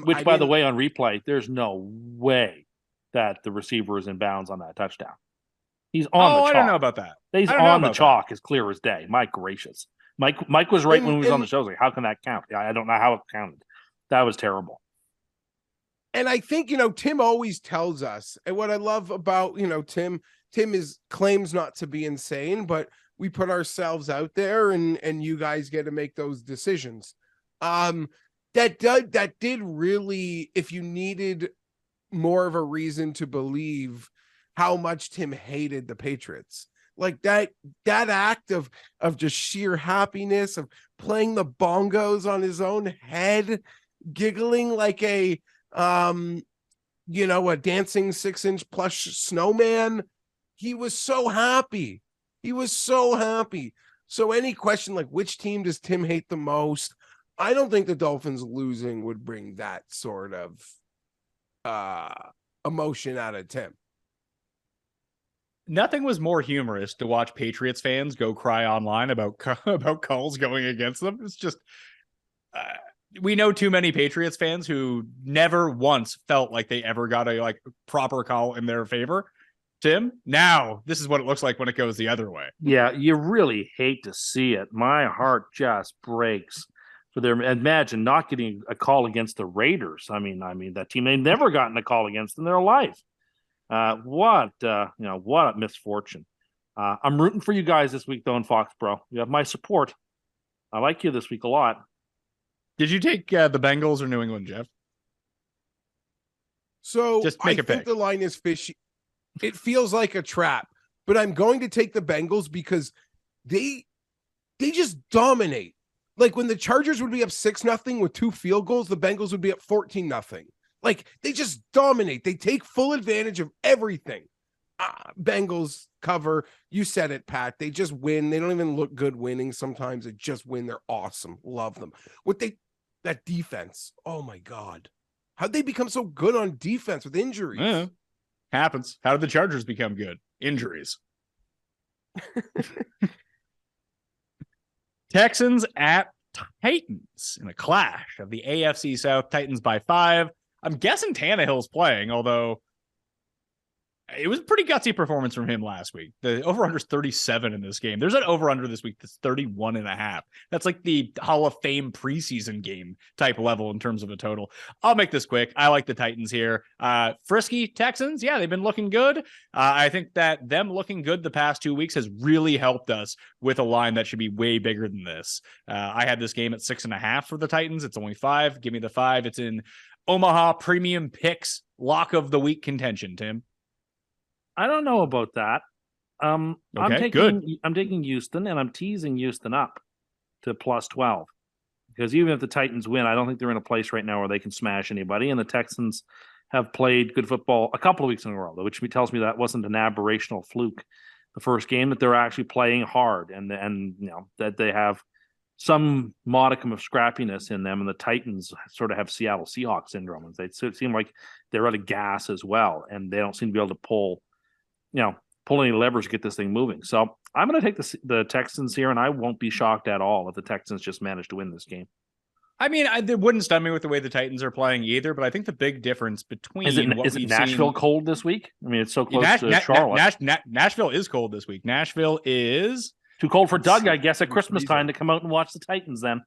Which, by the way, on replay, there's no way that the receiver is in bounds on that touchdown. He's on the chalk. I don't know about that. He's on the chalk as clear as day. My gracious. Mike was right when he was on the show. Like, how can that count? I don't know how it counted. That was terrible. And I think, Tim always tells us, and what I love about, Tim claims not to be insane, but we put ourselves out there and you guys get to make those decisions. That did really, if you needed more of a reason to believe how much Tim hated the Patriots, like that act of just sheer happiness, of playing the bongos on his own head, giggling like a dancing 6-inch plush snowman. He was so happy. So any question like, which team does Tim hate the most? I don't think the Dolphins losing would bring that sort of emotion out of Tim. Nothing was more humorous to watch Patriots fans go cry online about calls going against them. It's just, we know too many Patriots fans who never once felt like they ever got a proper call in their favor. Tim, now this is what it looks like when it goes the other way. Yeah, you really hate to see it. My heart just breaks for them. Imagine not getting a call against the Raiders. I mean that team, they've never gotten a call against in their life. What a misfortune. I'm rooting for you guys this week, though, in Foxborough. You have my support. I like you this week a lot. Did you take the Bengals or New England, Geoff? So just make I think the line is fishy. It feels like a trap, but I'm going to take the Bengals because they just dominate. Like when the Chargers would be up 6-0 with 2 field goals, the Bengals would be up 14-0. Like they just dominate. They take full advantage of everything. Bengals cover. You said it, Pat. They just win. They don't even look good winning. Sometimes they just win. They're awesome. Love them. That defense. Oh my God. How'd they become so good on defense with injuries? Yeah. Happens. How did the Chargers become good? Injuries. Texans at Titans in a clash of the AFC South. Titans by 5. I'm guessing Tannehill's playing, although it was a pretty gutsy performance from him last week. The over-under is 37 in this game. There's an over-under this week that's 31.5. That's like the Hall of Fame preseason game type level in terms of a total. I'll make this quick. I like the Titans here. Frisky Texans, yeah, they've been looking good. I think that them looking good the past 2 weeks has really helped us with a line that should be way bigger than this. I had this game at 6.5 for the Titans. It's only 5. Give me the 5. It's in Omaha Premium Picks lock of the week contention, Tim. I don't know about that. Okay, I'm taking Houston, and I'm teasing Houston up to plus 12 because even if the Titans win, I don't think they're in a place right now where they can smash anybody. And the Texans have played good football a couple of weeks in a row, which tells me that wasn't an aberrational fluke. The first game that they're actually playing hard, and that they have some modicum of scrappiness in them. And the Titans sort of have Seattle Seahawks syndrome, and they seem like they're out of gas as well, and they don't seem to be able to pull any levers to get this thing moving. So I'm going to take the Texans here, and I won't be shocked at all if the Texans just manage to win this game. I mean, it wouldn't stun me with the way the Titans are playing either, but I think the big difference between is it Nashville cold this week? I mean, it's so close to Charlotte. Nashville is cold this week. Nashville is too cold for Doug, I guess, at Christmas time to come out and watch the Titans then.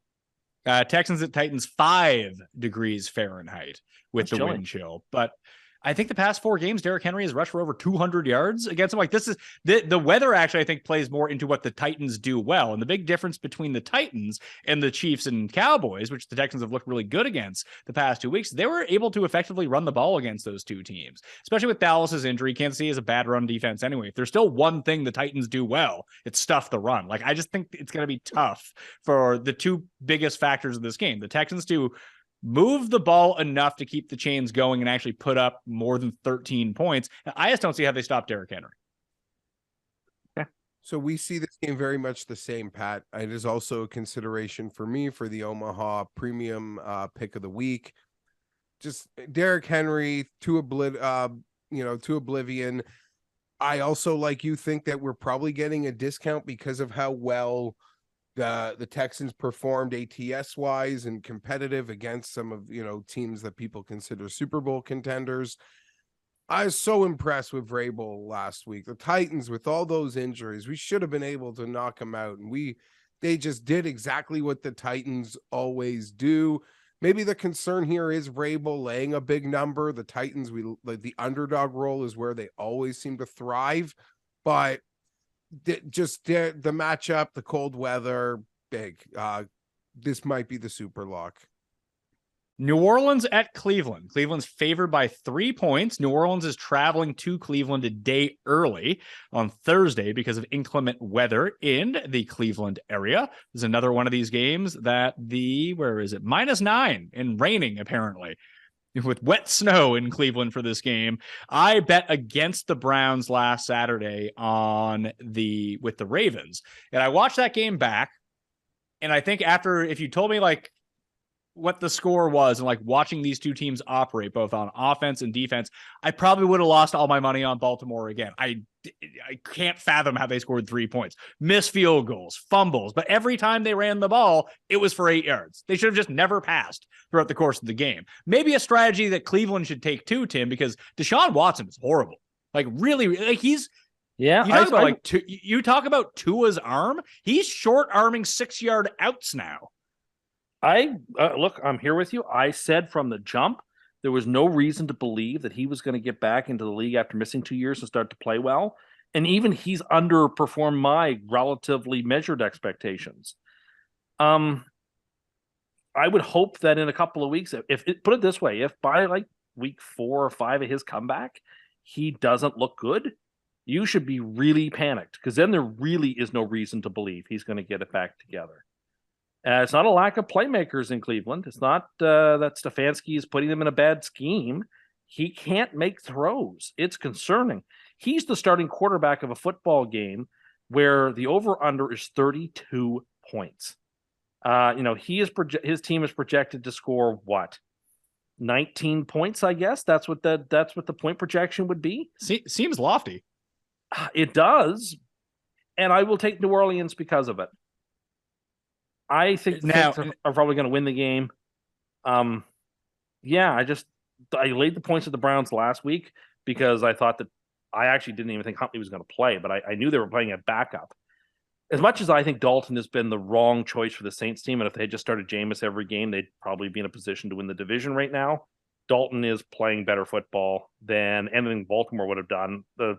Texans at Titans 5 degrees Fahrenheit with the wind chill. But I think the past 4 games, Derrick Henry has rushed for over 200 yards against him. Like, this is the weather actually, I think, plays more into what the Titans do well. And the big difference between the Titans and the Chiefs and Cowboys, which the Texans have looked really good against the past 2 weeks, they were able to effectively run the ball against those two teams, especially with Dallas's injury. Kansas City is a bad run defense anyway. If there's still one thing the Titans do well, it's stuff the run. Like, I just think it's going to be tough for the two biggest factors of this game. The Texans to move the ball enough to keep the chains going and actually put up more than 13 points. I just don't see how they stop Derrick Henry. So we see this game very much the same, Pat. It is also a consideration for me for the Omaha premium pick of the week. Just Derrick Henry to oblivion. I also, like you, think that we're probably getting a discount because of how well the Texans performed ATS wise and competitive against some of, teams that people consider Super Bowl contenders. I was so impressed with Vrabel last week. The Titans, with all those injuries, we should have been able to knock them out. And they just did exactly what the Titans always do. Maybe the concern here is Vrabel laying a big number. The Titans, the underdog role is where they always seem to thrive, but the matchup, the cold weather, big. This might be the super lock. New Orleans at Cleveland. Cleveland's favored by 3 points. New Orleans is traveling to Cleveland a day early on Thursday because of inclement weather in the Cleveland area. There's another one of these games that -9 and raining apparently, with wet snow in Cleveland for this game. I bet against the Browns last Saturday with the Ravens, and I watched that game back. And I think if you told me like what the score was and like watching these two teams operate both on offense and defense, I probably would have lost all my money on Baltimore again. I can't fathom how they scored 3 points, missed field goals, fumbles, but every time they ran the ball, it was for 8 yards. They should have just never passed throughout the course of the game. Maybe a strategy that Cleveland should take too, Tim, because Deshaun Watson is horrible. Like, really, like you talk about Tua's arm. He's short arming 6-yard outs now. Look, I'm here with you. I said from the jump, there was no reason to believe that he was going to get back into the league after missing 2 years and start to play well. And even he's underperformed my relatively measured expectations. I would hope that in a couple of weeks, put it this way, if by like week 4 or 5 of his comeback, he doesn't look good, you should be really panicked, because then there really is no reason to believe he's going to get it back together. It's not a lack of playmakers in Cleveland. It's not that Stefanski is putting them in a bad scheme. He can't make throws. It's concerning. He's the starting quarterback of a football game where the over-under is 32 points. His team is projected to score what? 19 points, I guess. That's what the point projection would be. Seems lofty. It does, and I will take New Orleans because of it. I think the Saints are probably going to win the game. I laid the points at the Browns last week because I thought that I actually didn't even think Huntley was going to play, but I knew they were playing at backup. As much as I think Dalton has been the wrong choice for the Saints team, and if they had just started Jameis every game, they'd probably be in a position to win the division right now. Dalton is playing better football than anything Baltimore would have done. The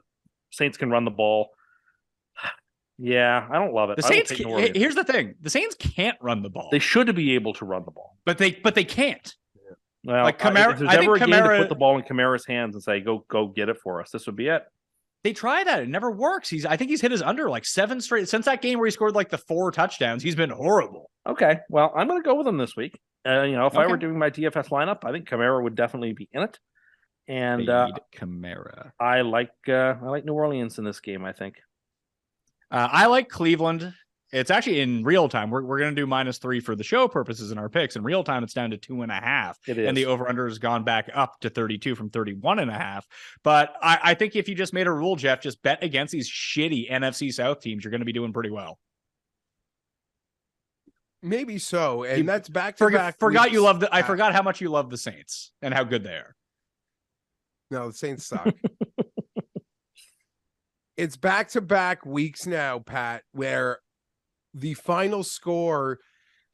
Saints can run the ball. Yeah, I don't love it. The Saints. Here's the thing: the Saints can't run the ball. They should be able to run the ball, but they can't. Well, like Kamara, if there's ever a game to put the ball in Kamara's hands and say, "Go get it for us," this would be it. They try that; it never works. I think he's hit his under like 7 straight since that game where he scored like the 4 touchdowns. He's been horrible. Okay, well, I'm going to go with him this week. If I were doing my DFS lineup, I think Kamara would definitely be in it. And Kamara, I like New Orleans in this game. I think. I like Cleveland. It's actually in real time. We're going to do -3 for the show purposes in our picks. In real time, it's down to 2.5. It is. And the over-under has gone back up to 32 from 31.5. But I think if you just made a rule, Geoff, just bet against these shitty NFC South teams, you're going to be doing pretty well. Maybe so. And that's back to back. I forgot how much you love the Saints and how good they are. No, the Saints suck. It's back-to-back weeks now, Pat, where the final score,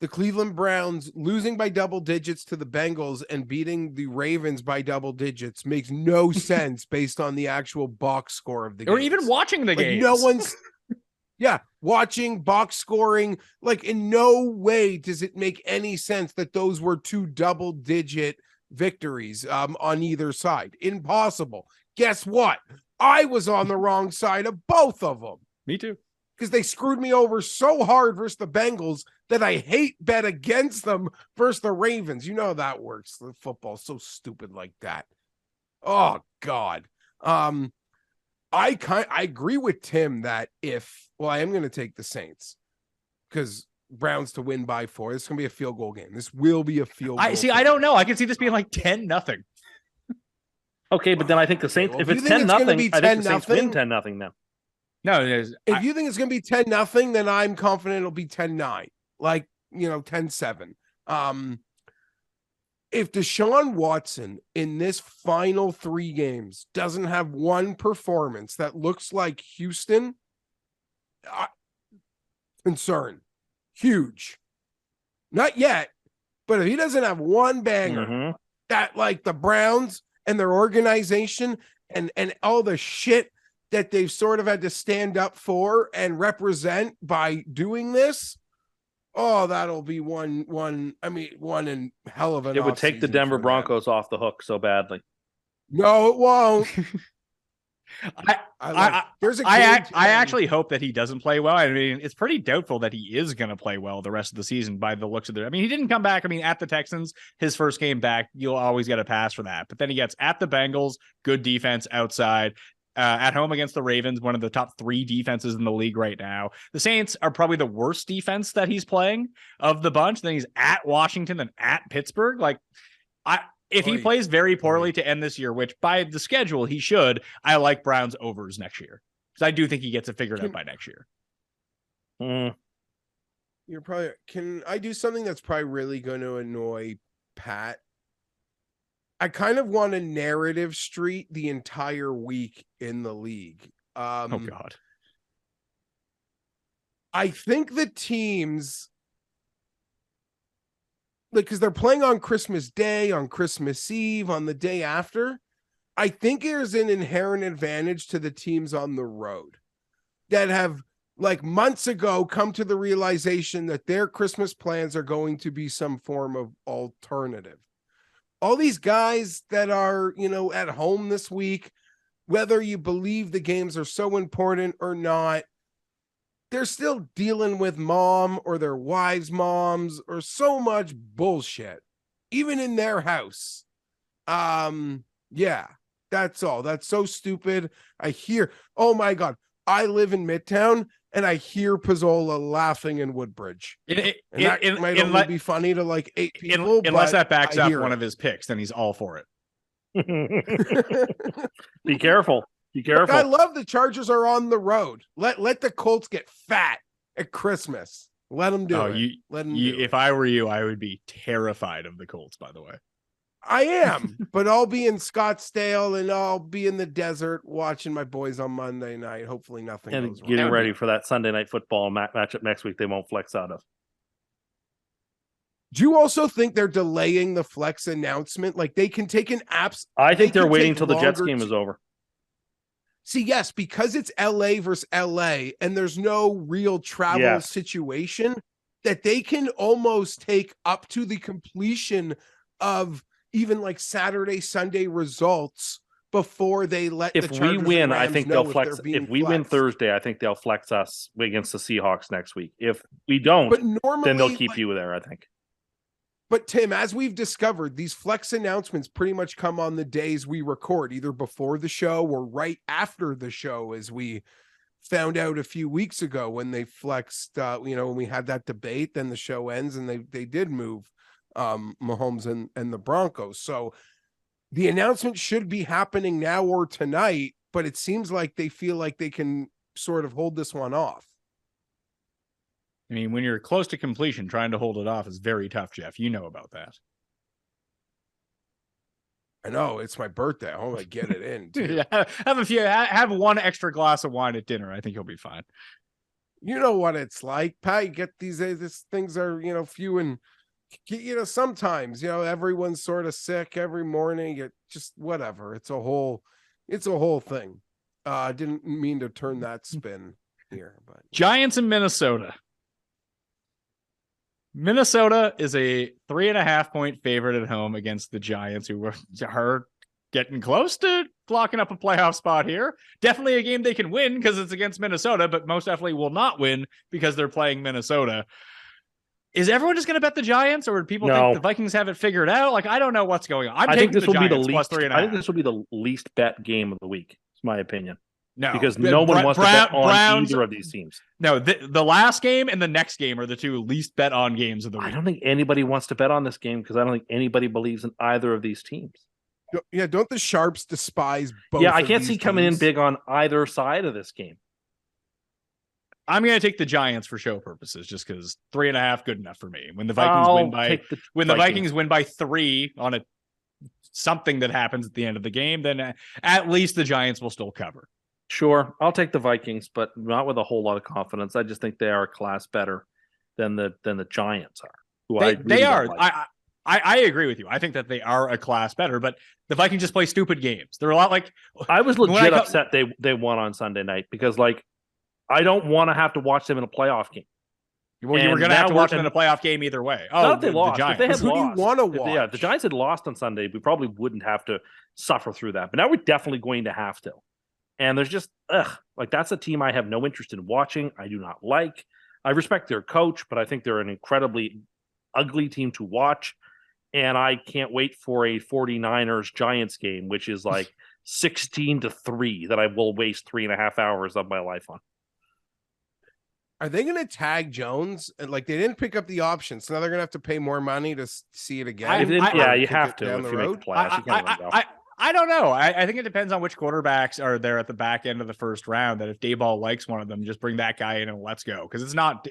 the Cleveland Browns losing by double digits to the Bengals and beating the Ravens by double digits makes no sense based on the actual box score of the game. Or even watching the game. No one's watching box scoring. Like, in no way does it make any sense that those were 2 double-digit victories on either side. Impossible. Guess what? I was on the wrong side of both of them. Me too. Because they screwed me over so hard versus the Bengals that I hate bet against them versus the Ravens. You know how that works. The football's so stupid like that. Oh, God. I agree with Tim that I am going to take the Saints because Browns to win by 4. This is going to be a field goal game. This will be a field goal. I don't know. I can see this being like 10-0. Okay, but then I think the Saints, well, if if it's you think 10-0, it's gonna be I think the Saints 10-0, win 10-0 now. No, it is. If you think it's going to be 10-0, then I'm confident it'll be 10-9, like, 10-7. If Deshaun Watson in this final 3 games doesn't have one performance that looks like Houston, concern. Huge. Not yet, but if he doesn't have one banger that, like, the Browns and their organization and all the shit that they've sort of had to stand up for and represent by doing this, that'll be one in hell of an It would take the Denver Broncos off the hook so badly. No, it won't. I actually hope that he doesn't play well. I mean, it's pretty doubtful that he is going to play well the rest of the season by the looks of it. I mean, he didn't come back. I mean, at the Texans, his first game back, you'll always get a pass for that. But then he gets at the Bengals, good defense outside. At home against the Ravens, one of the top 3 defenses in the league right now. The Saints are probably the worst defense that he's playing of the bunch. Then he's at Washington and at Pittsburgh. Like, if he plays very poorly to end this year, which by the schedule he should, I like Browns overs next year because I do think he gets it figured out by next year. Can I do something that's probably really going to annoy Pat? I kind of want a narrative street the entire week in the league. Oh, God. I think the teams, because they're playing on Christmas Day, on Christmas Eve, on the day after, I think there's an inherent advantage to the teams on the road that have, like, months ago come to the realization that their Christmas plans are going to be some form of alternative. All these guys that are, at home this week, whether you believe the games are so important or not, they're still dealing with mom or their wives' moms or so much bullshit, even in their house. Yeah, that's all. That's so stupid. I hear, oh my God, I live in Midtown and I hear Pizzola laughing in Woodbridge. That might only be funny to like 8 people. Unless that backs up one of his picks, then he's all for it. Be careful. Be careful. Look, I love the Chargers are on the road. Let the Colts get fat at Christmas. Let them do it. If I were you, I would be terrified of the Colts, by the way. I am, but I'll be in Scottsdale and I'll be in the desert watching my boys on Monday night. Hopefully nothing goes wrong. Getting ready for that Sunday night football matchup next week they won't flex out of. Do you also think they're delaying the flex announcement? Like, they can take an apps. I think they're waiting until the Jets game is over. See, yes, because it's LA versus LA and there's no real travel situation, that they can almost take up to the completion of even like Saturday, Sunday results before they let if the Chargers we win, and Rams I think know they'll flex. If we win flexed. Thursday, I think they'll flex us against the Seahawks next week. If we don't, But normally, then they'll keep you there, I think. But Tim, as we've discovered, these flex announcements pretty much come on the days we record, either before the show or right after the show, as we found out a few weeks ago when they flexed, when we had that debate, then the show ends and they did move Mahomes and the Broncos. So the announcement should be happening now or tonight, but it seems like they feel like they can sort of hold this one off. I mean, when you're close to completion, trying to hold it off is very tough, Geoff. You know about that. I know, it's my birthday. I want to get it in, too. Have one extra glass of wine at dinner. I think you'll be fine. You know what it's like, Pat. You get these things are, few and, sometimes, everyone's sort of sick every morning. It just whatever. It's a whole thing. I didn't mean to turn that spin here, but Giants in Minnesota. Minnesota is a 3.5-point favorite at home against the Giants, who are getting close to locking up a playoff spot here. Definitely a game they can win because it's against Minnesota, but most definitely will not win because they're playing Minnesota. Is everyone just going to bet the Giants, or do people think the Vikings have it figured out? Like, I don't know what's going on. I think this will be the least. I think this will be the least bet game of the week. It's my opinion. No, because no one wants to bet on either of these teams. No, the last game and the next game are the two least bet on games of the week. I don't think anybody wants to bet on this game because I don't think anybody believes in either of these teams. Yeah, don't the Sharps despise both? Yeah, I can't see coming in big on either side of this game. I'm going to take the Giants for show purposes, just because 3.5 good enough for me. When the Vikings the Vikings win by 3 on something that happens at the end of the game, then at least the Giants will still cover. Sure, I'll take the Vikings, but not with a whole lot of confidence. I just think they are a class better than the Giants are. They are. Like. I agree with you. I think that they are a class better, but the Vikings just play stupid games. They're a lot like. I was legit upset they won on Sunday night because I don't want to have to watch them in a playoff game. Well, you were going to have to watch them in a playoff game either way. Oh, not if they lost. Giants. If they had Who lost, do you want to watch? Yeah, if the Giants had lost on Sunday, we probably wouldn't have to suffer through that. But now we're definitely going to have to. And there's just, that's a team I have no interest in watching. I do not like. I respect their coach, but I think they're an incredibly ugly team to watch. And I can't wait for a 49ers Giants game, which is like 16-3 that I will waste 3.5 hours of my life on. Are they going to tag Jones? Like, they didn't pick up the option, so now they're going to have to pay more money to see it again. You have to if you make the playoffs. I don't know. I think it depends on which quarterbacks are there at the back end of the first round. That if Dayball likes one of them, just bring that guy in and let's go. Because it's not.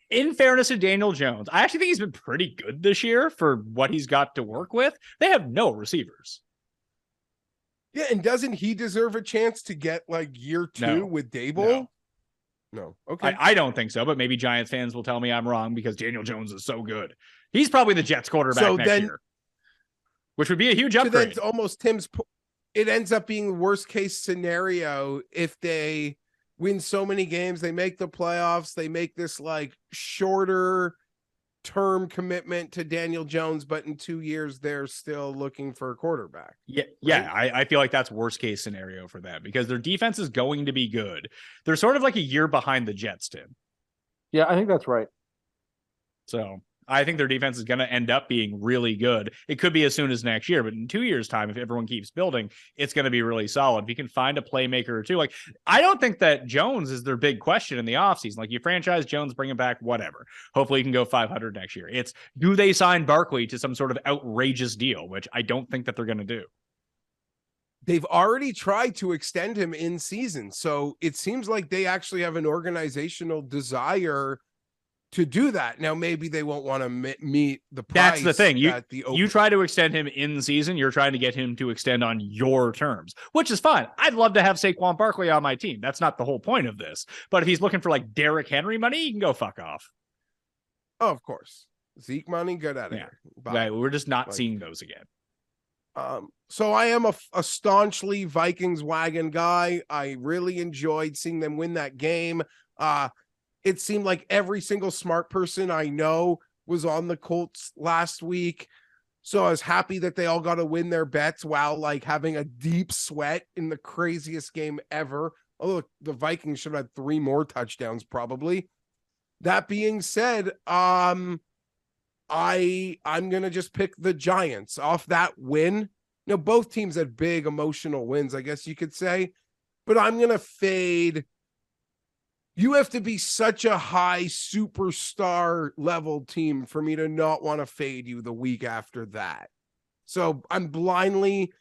In fairness to Daniel Jones, I actually think he's been pretty good this year for what he's got to work with. They have no receivers. Yeah, and doesn't he deserve a chance to get like year 2 with Dayball? No. Okay. I don't think so, but maybe Giants fans will tell me I'm wrong because Daniel Jones is so good. He's probably the Jets quarterback next year, which would be a huge upgrade. So that's almost Tim's. It ends up being the worst case scenario if they win so many games, they make the playoffs, they make this like shorter term commitment to Daniel Jones, but in 2 years they're still looking for a quarterback. Yeah. I feel like that's worst case scenario for them because their defense is going to be good. They're sort of like a year behind the Jets, Tim. Yeah, I think that's right. So I think their defense is going to end up being really good. It could be as soon as next year, but in 2 years' time, if everyone keeps building, it's going to be really solid. If you can find a playmaker or two, like I don't think that Jones is their big question in the offseason. Like you franchise Jones, bring him back, whatever. Hopefully he can go 500 next year. It's do they sign Barkley to some sort of outrageous deal, which I don't think that they're going to do. They've already tried to extend him in season. So it seems like they actually have an organizational desire to do that. Now, maybe they won't want to meet the price. That's the thing. You try to extend him in season. You're trying to get him to extend on your terms, which is fine. I'd love to have Saquon Barkley on my team. That's not the whole point of this. But if he's looking for like Derrick Henry money, he can go fuck off. Oh, of course. Zeke money, good at it. Right. We're just not seeing those again. So I am a staunchly Vikings wagon guy. I really enjoyed seeing them win that game. It seemed like every single smart person I know was on the Colts last week. So I was happy that they all got to win their bets while like having a deep sweat in the craziest game ever. Oh, the Vikings should have had 3 more touchdowns probably. That being said, I'm going to just pick the Giants off that win. You know, both teams had big emotional wins, I guess you could say, but I'm going to fade. You have to be such a high superstar level team for me to not want to fade you the week after that. So I'm blindly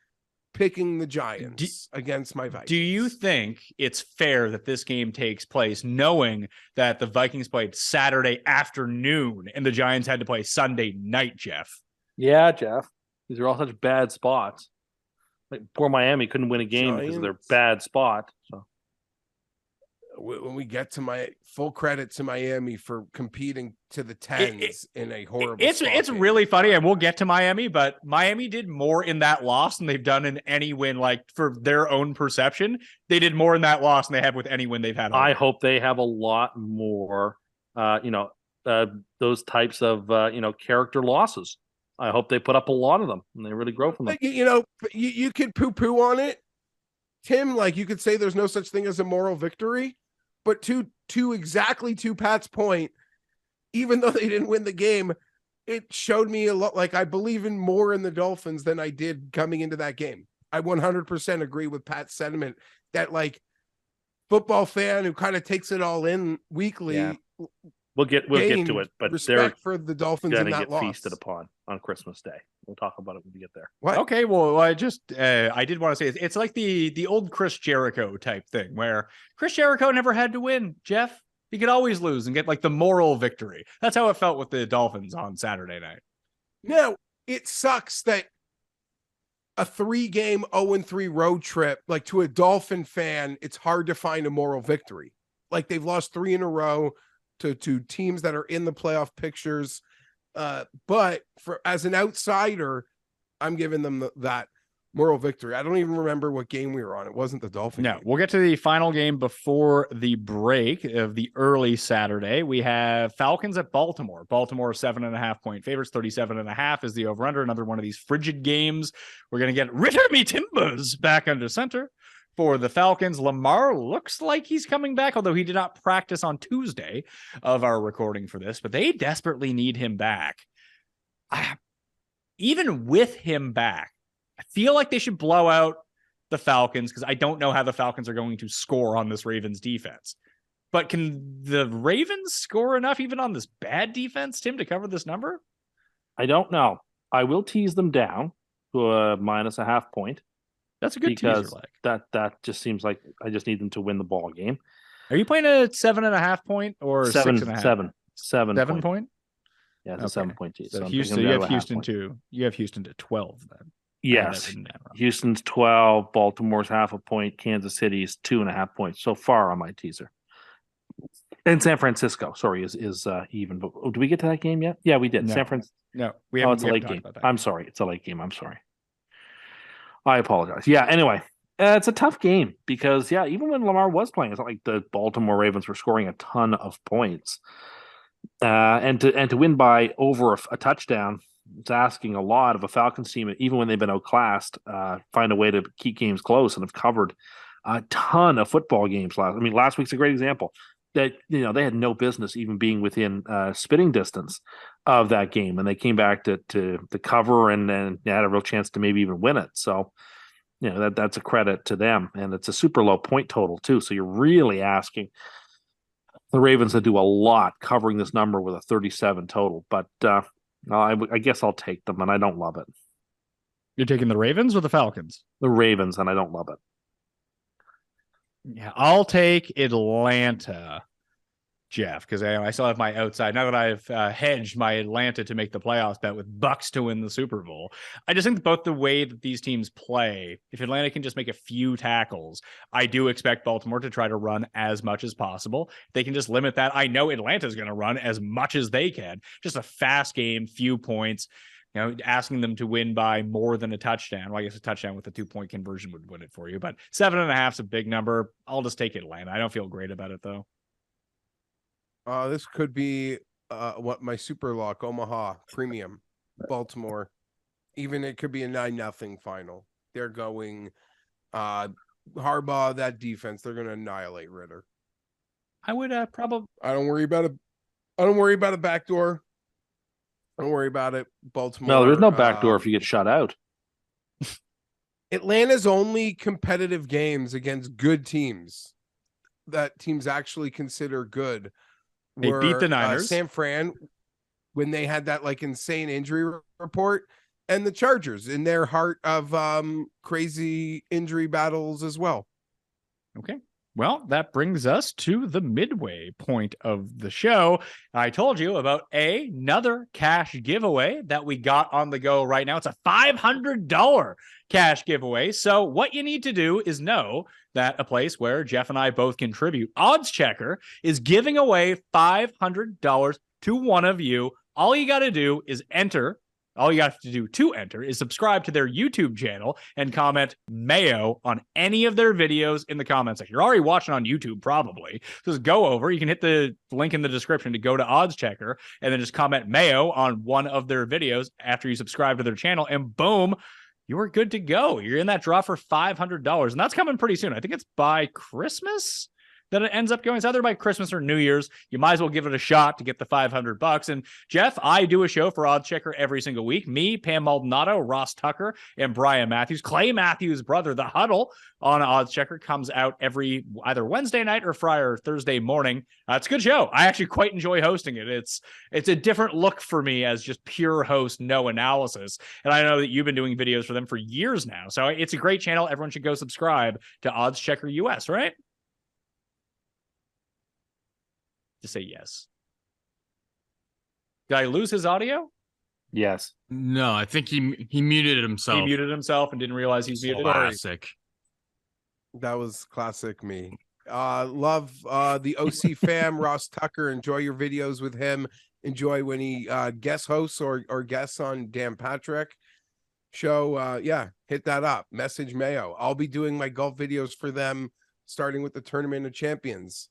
picking the Giants against my Vikings. Do you think it's fair that this game takes place knowing that the Vikings played Saturday afternoon and the Giants had to play Sunday night, Geoff? Yeah, Geoff. These are all such bad spots. Like poor Miami couldn't win a game because of their bad spot. So when we get to my full credit to Miami for competing to the tens in a horrible. It's really funny, and we'll get to Miami, but Miami did more in that loss than they've done in any win. Like for their own perception, they did more in that loss than they have with any win they've had. I hope they have a lot more, those types of character losses. I hope they put up a lot of them and they really grow from them. You could poo-poo on it, Tim. Like you could say there's no such thing as a moral victory, but to Pat's point, even though they didn't win the game, it showed me a lot. Like I believe in more in the Dolphins than I did coming into that game. I 100% agree with Pat's sentiment that like football fan who kind of takes it all in weekly. Yeah. We'll get to it, but respect for the Dolphins going in to that get loss. Feasted upon on Christmas Day. We'll talk about it when we get there. What? Okay, well, I did want to say it's like the old Chris Jericho type thing where Chris Jericho never had to win. Geoff, he could always lose and get like the moral victory. That's how it felt with the Dolphins on Saturday night. Now it sucks that a 3-game 0-3 road trip, like to a Dolphin fan, it's hard to find a moral victory. Like they've lost 3 in a row to teams that are in the playoff pictures. But as an outsider, I'm giving them that moral victory. I don't even remember what game we were on. It wasn't the Dolphins. No, game. we'll get to the final game before the break of the early Saturday. We have Falcons at Baltimore. Baltimore 7.5-point favorites. 37.5 is the over-under. Another one of these frigid games. We're going to get Ritter Me Timbers back under center. For the Falcons, Lamar looks like he's coming back, although he did not practice on Tuesday of our recording for this, but they desperately need him back. Even with him back, I feel like they should blow out the Falcons because I don't know how the Falcons are going to score on this Ravens defense. But can the Ravens score enough even on this bad defense, Tim, to cover this number? I don't know. I will tease them down to a -0.5 point. That's a good teaser. Like that just seems like I just need them to win the ball game. Are you playing a 7.5 point or 6.5? 7 point? Yeah, it's a 7-point teaser. So Houston, you have Houston to 12 then. Yes, Houston's 12, Baltimore's 0.5 point, Kansas City's 2.5 points so far on my teaser. And San Francisco, sorry, is even. But did we get to that game yet? Yeah, we did. No. San Francisco. No, we haven't. It's a late game. I'm sorry, it's a late game. I'm sorry. I apologize. Yeah. Anyway, it's a tough game because even when Lamar was playing, it's not like the Baltimore Ravens were scoring a ton of points, and to win by over a touchdown. It's asking a lot of a Falcons team, even when they've been outclassed, find a way to keep games close and have covered a ton of football games. Last week's a great example that, they had no business even being within spitting distance of that game. And they came back to cover and had a real chance to maybe even win it. So, that's a credit to them. And it's a super low point total too. So you're really asking the Ravens to do a lot covering this number with a 37 total. But, I guess I'll take them, and I don't love it. You're taking the Ravens or the Falcons? The Ravens, and I don't love it. Yeah, I'll take Atlanta, Geoff, because I still have my outside. Now that I've hedged my Atlanta to make the playoffs bet with Bucks to win the Super Bowl, I just think both the way that these teams play, if Atlanta can just make a few tackles, I do expect Baltimore to try to run as much as possible. They can just limit that. I know Atlanta's going to run as much as they can. Just a fast game, few points. Asking them to win by more than a touchdown. Well, I guess a touchdown with a 2-point conversion would win it for you, but 7.5 is a big number. I'll just take Atlanta. I don't feel great about it though. This could be what my super lock, Omaha premium, Baltimore. Even it could be a 9-0 final. They're going Harbaugh, that defense, they're going to annihilate Ritter. I would probably. I don't worry about it. I don't worry about a backdoor. Don't worry about it. Baltimore. No, there's no backdoor if you get shut out. Atlanta's only competitive games against good teams that teams actually consider good. They beat the Niners. San Fran, when they had that insane injury report, and the Chargers in their heart of crazy injury battles as well. Okay. Well, that brings us to the midway point of the show. I told you about another cash giveaway that we got on the go right now. It's a $500 cash giveaway. So what you need to do is know that a place where Geoff and I both contribute, Odds Checker, is giving away $500 to one of you. All you got to do is enter. All you have to do to enter is subscribe to their YouTube channel and comment Mayo on any of their videos in the comments section. You're already watching on YouTube, probably. Just go over. You can hit the link in the description to go to Odds Checker and then just comment Mayo on one of their videos after you subscribe to their channel. And boom, you are good to go. You're in that draw for $500. And that's coming pretty soon. I think it's by Christmas that it ends up going. It's either by Christmas or New Year's. You might as well give it a shot to get the $500. And Geoff, I do a show for Odds Checker every single week. Me, Pam Maldonado, Ross Tucker, and Brian Matthews. Clay Matthews' brother, The Huddle, on Odds Checker comes out every either Wednesday night or Friday or Thursday morning. It's a good show. I actually quite enjoy hosting it. It's a different look for me as just pure host, no analysis. And I know that you've been doing videos for them for years now. So it's a great channel. Everyone should go subscribe to Odds Checker US, right? To say yes. Did I lose his audio? Yes. No, I think he muted himself. He muted himself and didn't realize he's muted. Classic. That was classic me. Love the OC fam, Ross Tucker. Enjoy your videos with him. Enjoy when he guest hosts or guests on Dan Patrick show. Hit that up. Message Mayo. I'll be doing my golf videos for them, starting with the Tournament of Champions.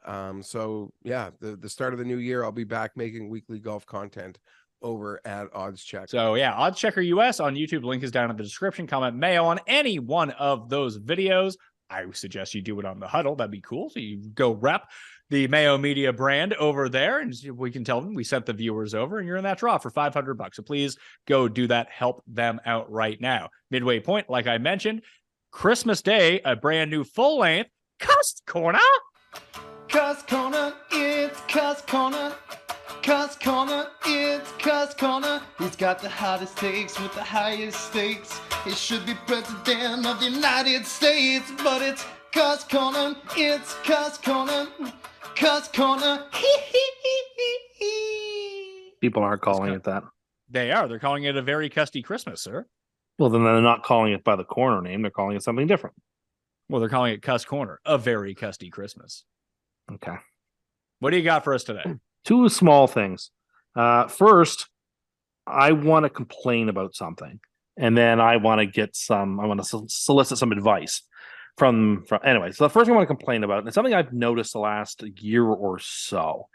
The start of the new year, I'll be back making weekly golf content over at Odds Checker. So yeah, Odds Checker US on YouTube. Link is down in the description. Comment Mayo on any one of those videos. I suggest you do it on The Huddle. That'd be cool. So you go rep the Mayo Media brand over there, and we can tell them we sent the viewers over, and you're in that draw for $500. So please go do that. Help them out right now. Midway point, like I mentioned, Christmas Day, a brand new full length Cust Corner. Cust Corner, it's Cust Corner. Cust Corner, it's Cust Corner. He's got the hottest takes with the highest stakes. He should be president of the United States, but it's Cust Corner, it's Cust Corner. Cust Corner, People aren't calling it that. They are. They're calling it a very custy Christmas, sir. Well, then they're not calling it by the corner name. They're calling it something different. Well, they're calling it Cust Corner, a very custy Christmas. Okay. What do you got for us today? Two small things. First, I want to complain about something, and then I want to solicit some advice from anyway. So the first thing I want to complain about, and it's something I've noticed the last year or so.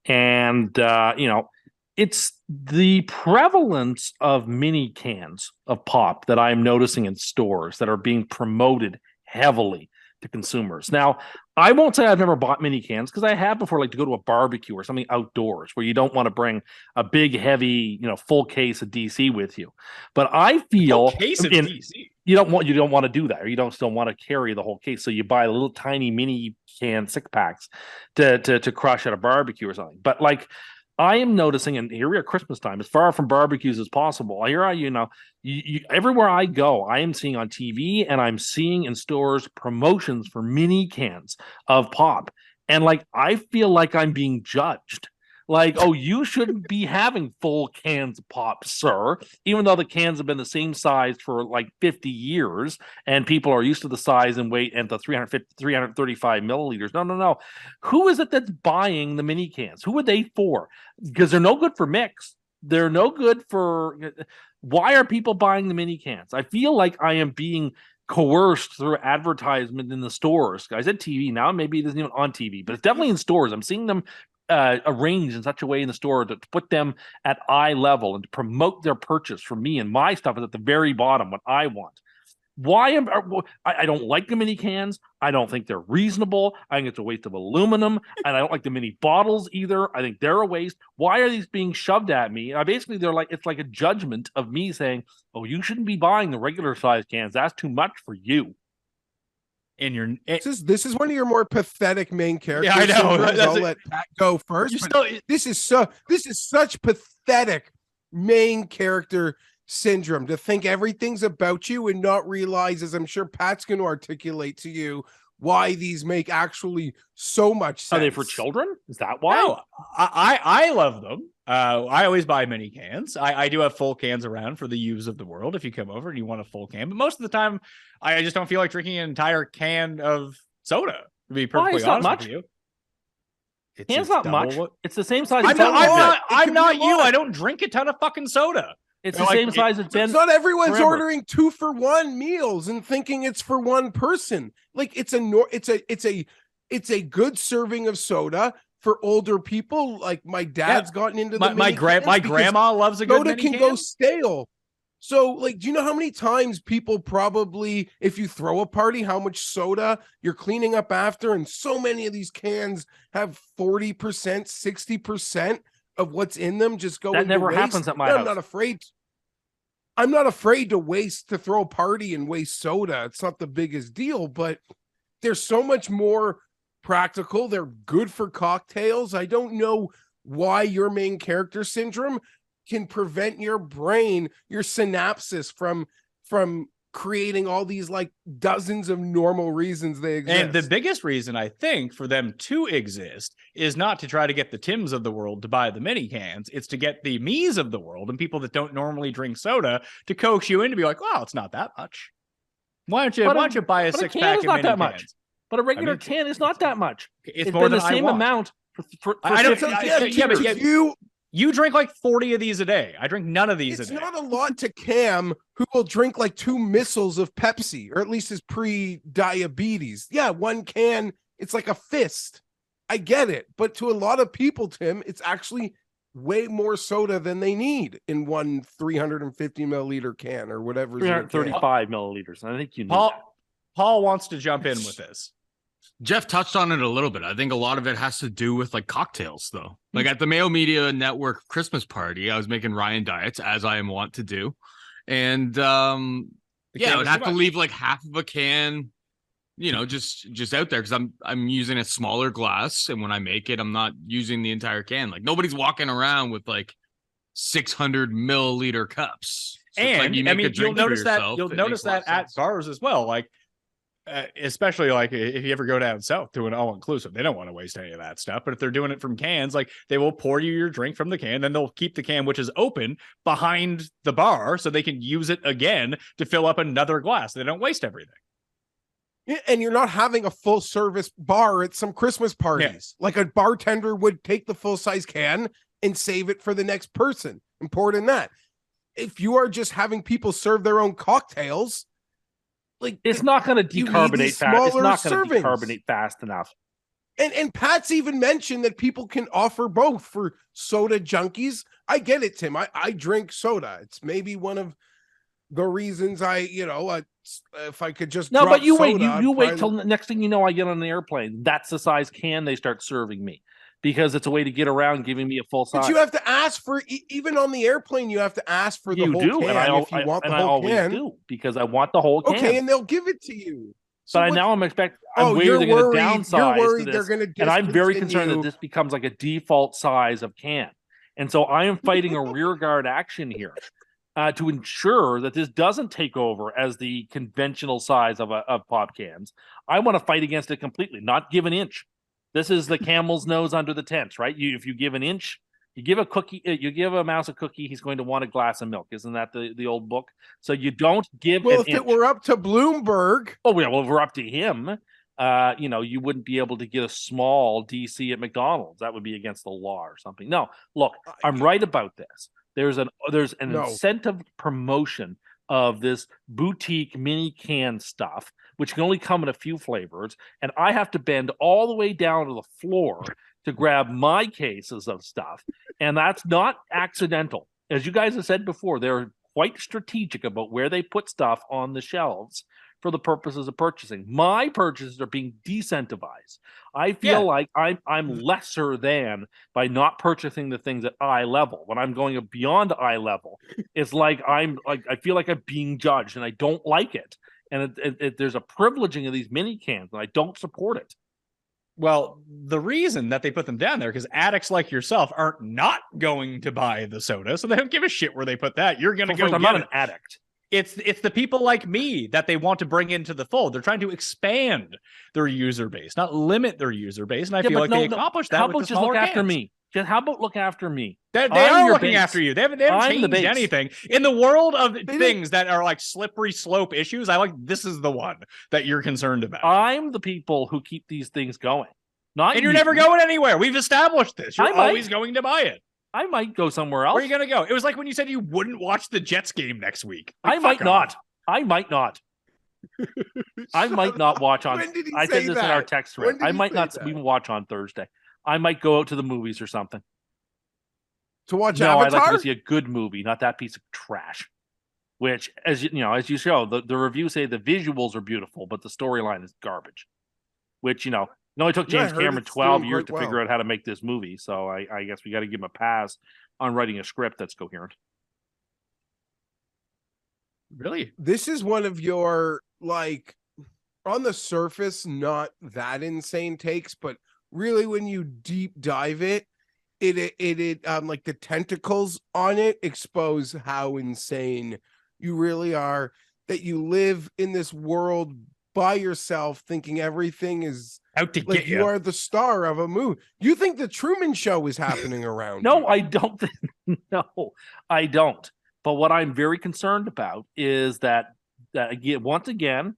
And it's the prevalence of mini cans of pop that I'm noticing in stores that are being promoted heavily to consumers. Now, I won't say I've never bought mini cans, because I have before, like to go to a barbecue or something outdoors where you don't want to bring a big, heavy, full case of DC with you. But I feel DC. You don't want to do that, or you don't still want to carry the whole case. So you buy little tiny mini can 6-packs to crush at a barbecue or something. But like, I am noticing, and here we are Christmas time, as far from barbecues as possible. Everywhere I go, I am seeing on TV and I'm seeing in stores promotions for mini cans of pop. And like, I feel like I'm being judged. Like, oh, you shouldn't be having full cans of pop, sir, even though the cans have been the same size for like 50 years and people are used to the size and weight and the 335 milliliters. No. Who is it that's buying the mini cans? Who are they for? Because they're no good for mix. They're no good for... Why are people buying the mini cans? I feel like I am being coerced through advertisement in the stores. I said TV, now maybe it isn't even on TV, but it's definitely in stores. I'm seeing them arranged in such a way in the store to put them at eye level and to promote their purchase for me, and my stuff is at the very bottom, what I want. I don't like the mini cans. I don't think they're reasonable. I think it's a waste of aluminum, and I don't like the mini bottles either. I think they're a waste. Why are these being shoved at me? Basically, it's like a judgment of me saying, "Oh, you shouldn't be buying the regular size cans. That's too much for you." This is one of your more pathetic main characters. Yeah, I know. I'll let Pat go first. This is such pathetic main character syndrome, to think everything's about you and not realize, as I'm sure Pat's going to articulate to you, why these make actually so much sense. Are they for children? Is that why? No, I love them. I always buy mini cans. I do have full cans around for the youths of the world if you come over and you want a full can. But most of the time, I just don't feel like drinking an entire can of soda, to be perfectly it's not honest much. with you. Can's not much. It's the same size. I'm not you. I don't drink a ton of fucking soda. It's the same size as Ben. Not everyone's forever. ordering 2-for-1 meals and thinking it's for one person. Like it's a good serving of soda for older people. Like my dad's gotten into the my grandma loves a good soda mini can can. go stale. So, like, do you know how many times people probably, if you throw a party, how much soda you're cleaning up after? And so many of these cans have 40%, 60% of what's in them just go That into never waste. happens at my I'm house. not afraid to waste, to throw a party and waste soda. It's not the biggest deal, but they're so much more practical. They're good for cocktails. I don't know why your main character syndrome can prevent your brain, your synapses from creating all these like dozens of normal reasons they exist. And the biggest reason I think for them to exist is not to try to get the Tims of the world to buy the mini cans. It's to get the me's of the world and people that don't normally drink soda to coax you in to be like, wow, it's not that much. Why don't you buy a six pack of mini that cans? much. But a regular can is not that much. It's more been than the same amount for I don't. 50 But you drink like 40 of these a day. I drink none of these a day. It's not a lot to Cam, who will drink like 2 missiles of Pepsi, or at least his pre-diabetes. Yeah, one can, it's like a fist. I get it. But to a lot of people, Tim, it's actually way more soda than they need in one 350 milliliter can or whatever. 335 milliliters. I think you know. Paul wants to jump in with this. Geoff touched on it a little bit. I think a lot of it has to do with like cocktails, though. Like at the Mayo Media Network Christmas party, I was making Ryan diets, as I am want to do. And I would have to leave like half of a can, just out there because I'm using a smaller glass. And when I make it, I'm not using the entire can. Like nobody's walking around with like 600 milliliter cups. So And you'll notice that at bars as well. Like, especially like if you ever go down south to an all-inclusive, they don't want to waste any of that stuff. But if they're doing it from cans, like they will pour you your drink from the can, then they'll keep the can, which is open, behind the bar so they can use it again to fill up another glass. They don't waste everything. Yeah, and you're not having a full service bar at some Christmas parties. Like a bartender would take the full-size can and save it for the next person and pour it in that. If you are just having people serve their own cocktails, like it's not going to decarbonate fast. It's not going to decarbonate fast enough. And Pat's even mentioned that people can offer both for soda junkies. I get it, Tim. I drink soda. It's maybe one of the reasons if I could just but you wait. You wait till the next thing you know, I get on an airplane. That's the size can they start serving me. Because it's a way to get around giving me a full size. But you have to ask for, even on the airplane, you have to ask for the whole can if you want the whole can. I always do, because I want the whole can. Okay, and they'll give it to you. So I'm worried they're going to downsize to this, and I'm very concerned that this becomes like a default size of can. And so I am fighting a rearguard action here to ensure that this doesn't take over as the conventional size of pop cans. I want to fight against it completely, not give an inch. This is the camel's nose under the tent, right? If you give an inch, you give a mouse a cookie, he's going to want a glass of milk. Isn't that the old book? So you don't give an inch. If it were up to Bloomberg. Oh, yeah, well, if we're up to him, you wouldn't be able to get a small DC at McDonald's. That would be against the law or something. No, look, I'm right about this. There's an incentive promotion of this boutique mini can stuff, which can only come in a few flavors, and I have to bend all the way down to the floor to grab my cases of stuff, and that's not accidental. As you guys have said before, they're quite strategic about where they put stuff on the shelves for the purposes of purchasing. My purchases are being decentivized. I feel like I'm lesser than by not purchasing the things at eye level. When I'm going beyond eye level, it's like I feel like I'm being judged, and I don't like it. And there's a privileging of these mini cans, and I don't support it. Well, the reason that they put them down there because addicts like yourself aren't not going to buy the soda, so they don't give a shit where they put that. You're going to go. I'm not an addict. It's the people like me that they want to bring into the fold. They're trying to expand their user base, not limit their user base. And I feel like they accomplished that How with about the just smaller look after cans. me? How about look after me? They I'm are your looking base. after you. They haven't I'm the changed base. anything. In the world of things that are like slippery slope issues, this is the one that you're concerned about. I'm the people who keep these things going. Not and you're you. never going anywhere. We've established this. You're always going to buy it. I might go somewhere else. Where are you going to go? It was like when you said you wouldn't watch the Jets game next week. I might not. I might not. I might not watch on. When did he I say said this that? in our text thread. When did I he might say not that? even watch on Thursday. I might go out to the movies or something. To watch No, I'd Avatar? like to go see a good movie, not that piece of trash. Which, as you show, the reviews say the visuals are beautiful, but the storyline is garbage. Which it only took Yeah, I James heard Cameron it's 12 doing years quite to well. figure out how to make this movie. So I guess we got to give him a pass on writing a script that's coherent. Really? This is one of your, like, on the surface, not that insane takes, but really when you deep dive it like the tentacles on it expose how insane you really are, that you live in this world by yourself thinking everything is out to like get you are the star of a movie. You think the Truman Show is happening around No, you. I don't. No, I don't. But what I'm very concerned about is that again, once again,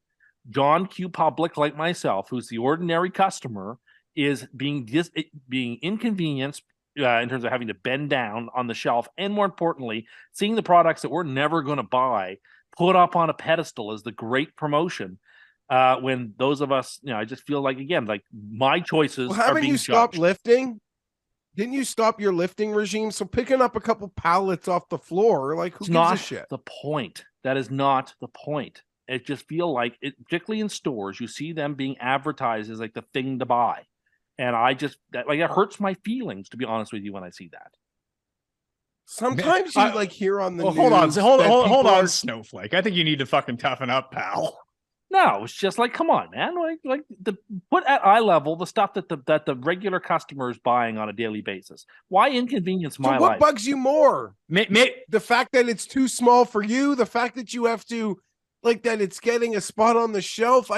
John Q. Public, like myself, who's the ordinary customer, is being inconvenienced in terms of having to bend down on the shelf, and more importantly, seeing the products that we're never going to buy put up on a pedestal as the great promotion. When those of us, I just feel like, again, like my choices Well, are haven't being you stopped judged. lifting? Didn't you stop your lifting regime? So picking up a couple pallets off the floor, like, who It's gives not a shit? the point. That is not the point. It just feel like it, particularly in stores, you see them being advertised as like the thing to buy, and it hurts my feelings, to be honest with you, when I see that. Sometimes you like hear on the news. Hold on, that hold people on, are- Snowflake. I think you need to fucking toughen up, pal. No, it's just like, come on, man. Like put at eye level the stuff that the regular customer is buying on a daily basis. Why inconvenience my So what life? bugs you more? The fact that it's too small for you, the fact that you have to, like, that it's getting a spot on the shelf.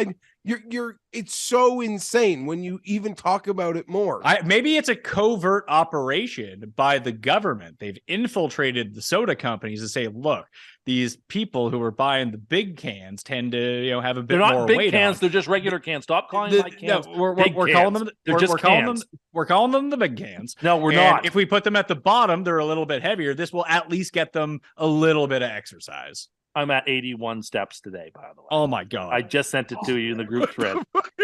It's so insane when you even talk about it more. Maybe it's a covert operation by the government. They've infiltrated the soda companies to say, look, these people who are buying the big cans tend to, have a bit They're more not big weight cans. on. They're just regular cans. Stop calling my cans. We're big calling cans. them. They're just cans. We're calling them the big cans. No, we're And not. If we put them at the bottom, they're a little bit heavier. This will at least get them a little bit of exercise. I'm at 81 steps today, by the way. Oh my god! I just sent it to you in the group thread.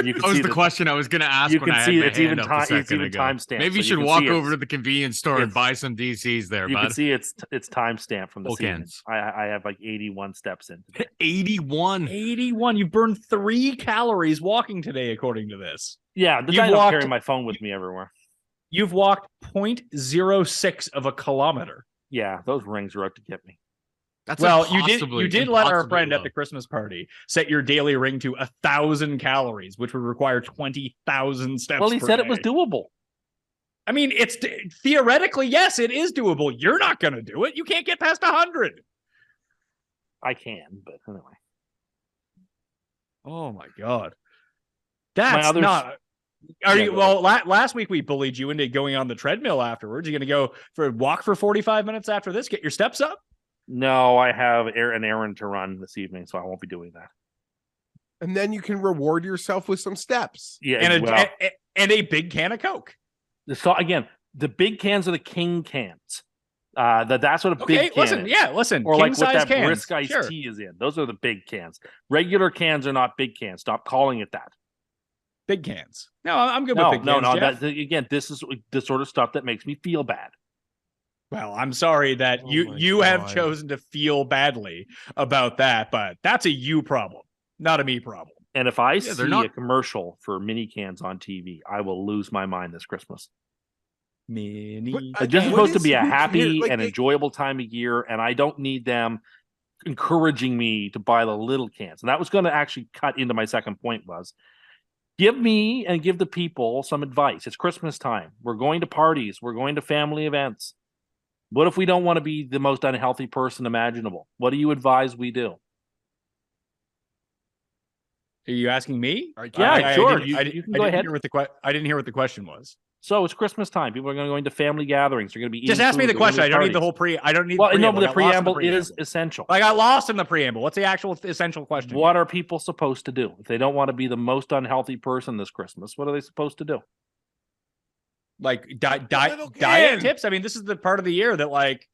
You can That was see the question I was going to ask you when can I see had my it's even hand up a time. It's second even ago. timestamped. Maybe you so should can walk see over to the convenience store and buy some DCs there, You bud. can see it's timestamped from the Full scene. cans. I have like 81 steps in. Today. 81. 81. You've burned 3 calories walking today, according to this. Yeah, the You've guy don't walked- carry my phone with me everywhere. You've walked 0.06 of a kilometer. Yeah, those rings are out to get me. That's Well, impossibly- you did let our impossibly friend low. at the Christmas party set your daily ring to 1,000 calories, which would require 20,000 steps. Well, he per said it was day. doable. I mean, it's theoretically, yes, it is doable. You're not going to do it. You can't get past 100. I can, but anyway. Oh my god, that's others- not. Are Yeah, you? go Well, last week we bullied you into going on the treadmill afterwards. You're going to go for a walk for 45 minutes after this. Get your steps up. No, I have an errand to run this evening, so I won't be doing that. And then you can reward yourself with some steps. Yeah, And a big can of Coke. So again, the big cans are the king cans. That's what a Okay, big can listen, is. yeah, listen. Or like what king-size that cans. brisk iced Sure. tea is in. Those are the big cans. Regular cans are not big cans. Stop calling it that. Big cans. No, I'm good No, with big cans. no. Jeff. Again, this is the sort of stuff that makes me feel bad. Well, I'm sorry that Oh my you have God. chosen to feel badly about that, but that's a you problem, not a me problem. And if I they're see not- a commercial for mini cans on TV, I will lose my mind this Christmas. Mini. But This is What supposed to is- be a who happy cares? Like, and they- enjoyable time of year, and I don't need them encouraging me to buy the little cans. And that was going to actually cut into my second point was give me and give the people some advice. It's Christmas time. We're going to parties. We're going to family events. What if we don't want to be the most unhealthy person imaginable? What do you advise we do? Are you asking me? Yeah, sure. I You can go ahead. I didn't hear what the question was. So it's Christmas time. People are going to go into family gatherings. They're going to be Just eating ask me food. the They're gonna question. be I don't need the parties. whole I don't need. Well, the no, preamble. but the I got lost in preamble is essential. I got lost in the preamble. What's the actual essential question? What are people supposed to do if they don't want to be the most unhealthy person this Christmas? What are they supposed to do? Like Little diet can. tips? I mean, this is the part of the year that like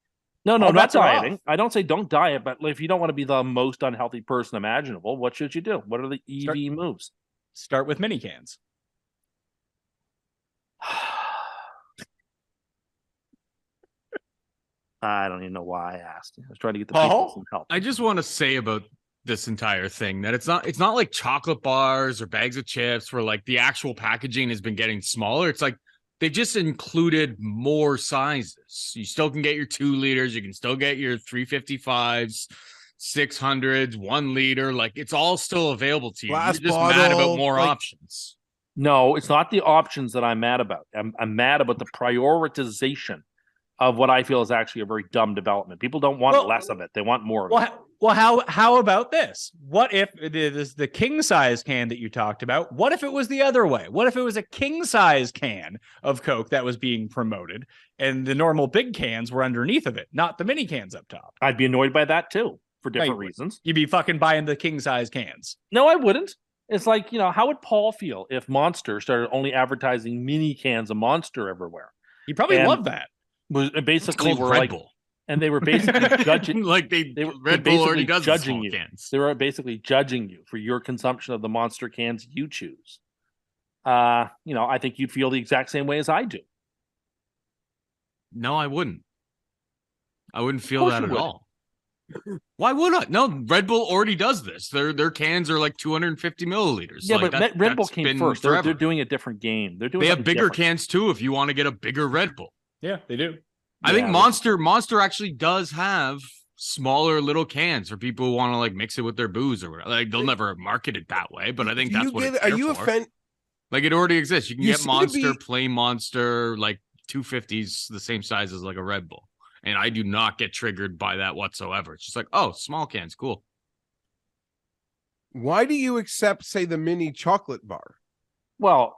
No, all not bets are off. dieting. I don't say don't diet, but if you don't want to be the most unhealthy person imaginable, what should you do? What are the EV moves? Start with mini cans. I don't even know why I asked. I was trying to get the Paul? people some help. I just want to say about this entire thing that it's not like chocolate bars or bags of chips where like the actual packaging has been getting smaller. It's like they've just included more sizes. You still can get your 2 liters, you can still get your 355s, 600s, 1 liter. Like it's all still available to you. Glass You're just mad about bottle, more like- options. No, it's not the options that I'm mad about. I'm mad about the prioritization of what I feel is actually a very dumb development. People don't want less of it; they want more of it. Well, how about this? What if the king size can that you talked about? What if it was the other way? What if it was a king size can of Coke that was being promoted, and the normal big cans were underneath of it, not the mini cans up top? I'd be annoyed by that too, for different Right. reasons. You'd be fucking buying the king size cans. No, I wouldn't. It's like, how would Paul feel if Monster started only advertising mini cans of Monster everywhere? You probably And- love that. Was It's basically called were Red like, Bull. and they were basically judging. Like They were Red Bull already basically does the judging small you. cans. They were basically judging you for your consumption of the Monster cans you choose. I think you'd feel the exact same way as I do. No, I wouldn't. I wouldn't feel course that you at would. all. Why would I? No, Red Bull already does this. Their cans are like 250 milliliters. Yeah, Like, but Red Bull that's came been first. forever. They're doing a different game. They're doing. They have something bigger different. cans too if you want to get a bigger Red Bull. Yeah, they do. I think Yeah, Monster actually does have smaller little cans for people who want to like mix it with their booze or whatever. Like they'll never market it that way, but I think that's what it's Are there you for. offended? Like it already exists. You can You get seem to Monster, be- plain Monster, like 250s, the same size as like a Red Bull. And I do not get triggered by that whatsoever. It's just like, oh, small cans, cool. Why do you accept, say, the mini chocolate bar? Well,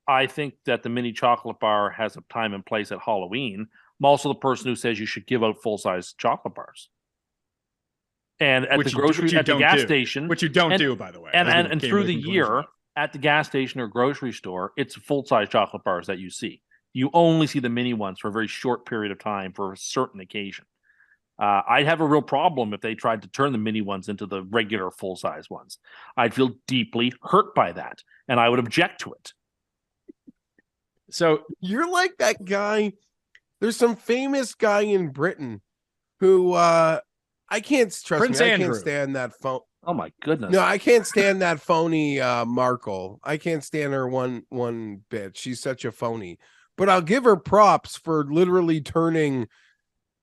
I think that the mini chocolate bar has a time and place at Halloween. I'm also the person who says you should give out full size chocolate bars. And at the grocery, at the gas station, which you don't and- do, by the way. and That's what and came through to the conclusion year of. at the gas station or grocery store, it's full size chocolate bars that you see. You only see the mini ones for a very short period of time for a certain occasion. I'd have a real problem if they tried to turn the mini ones into the regular full size ones. I'd feel deeply hurt by that, and I would object to it. So You're like that guy. There's some famous guy in Britain who I can't trust Prince me. I Andrew. can't stand that phone. Oh my goodness! No, I can't stand that phony Markle. I can't stand her one bit. She's such a phony. But I'll give her props for literally turning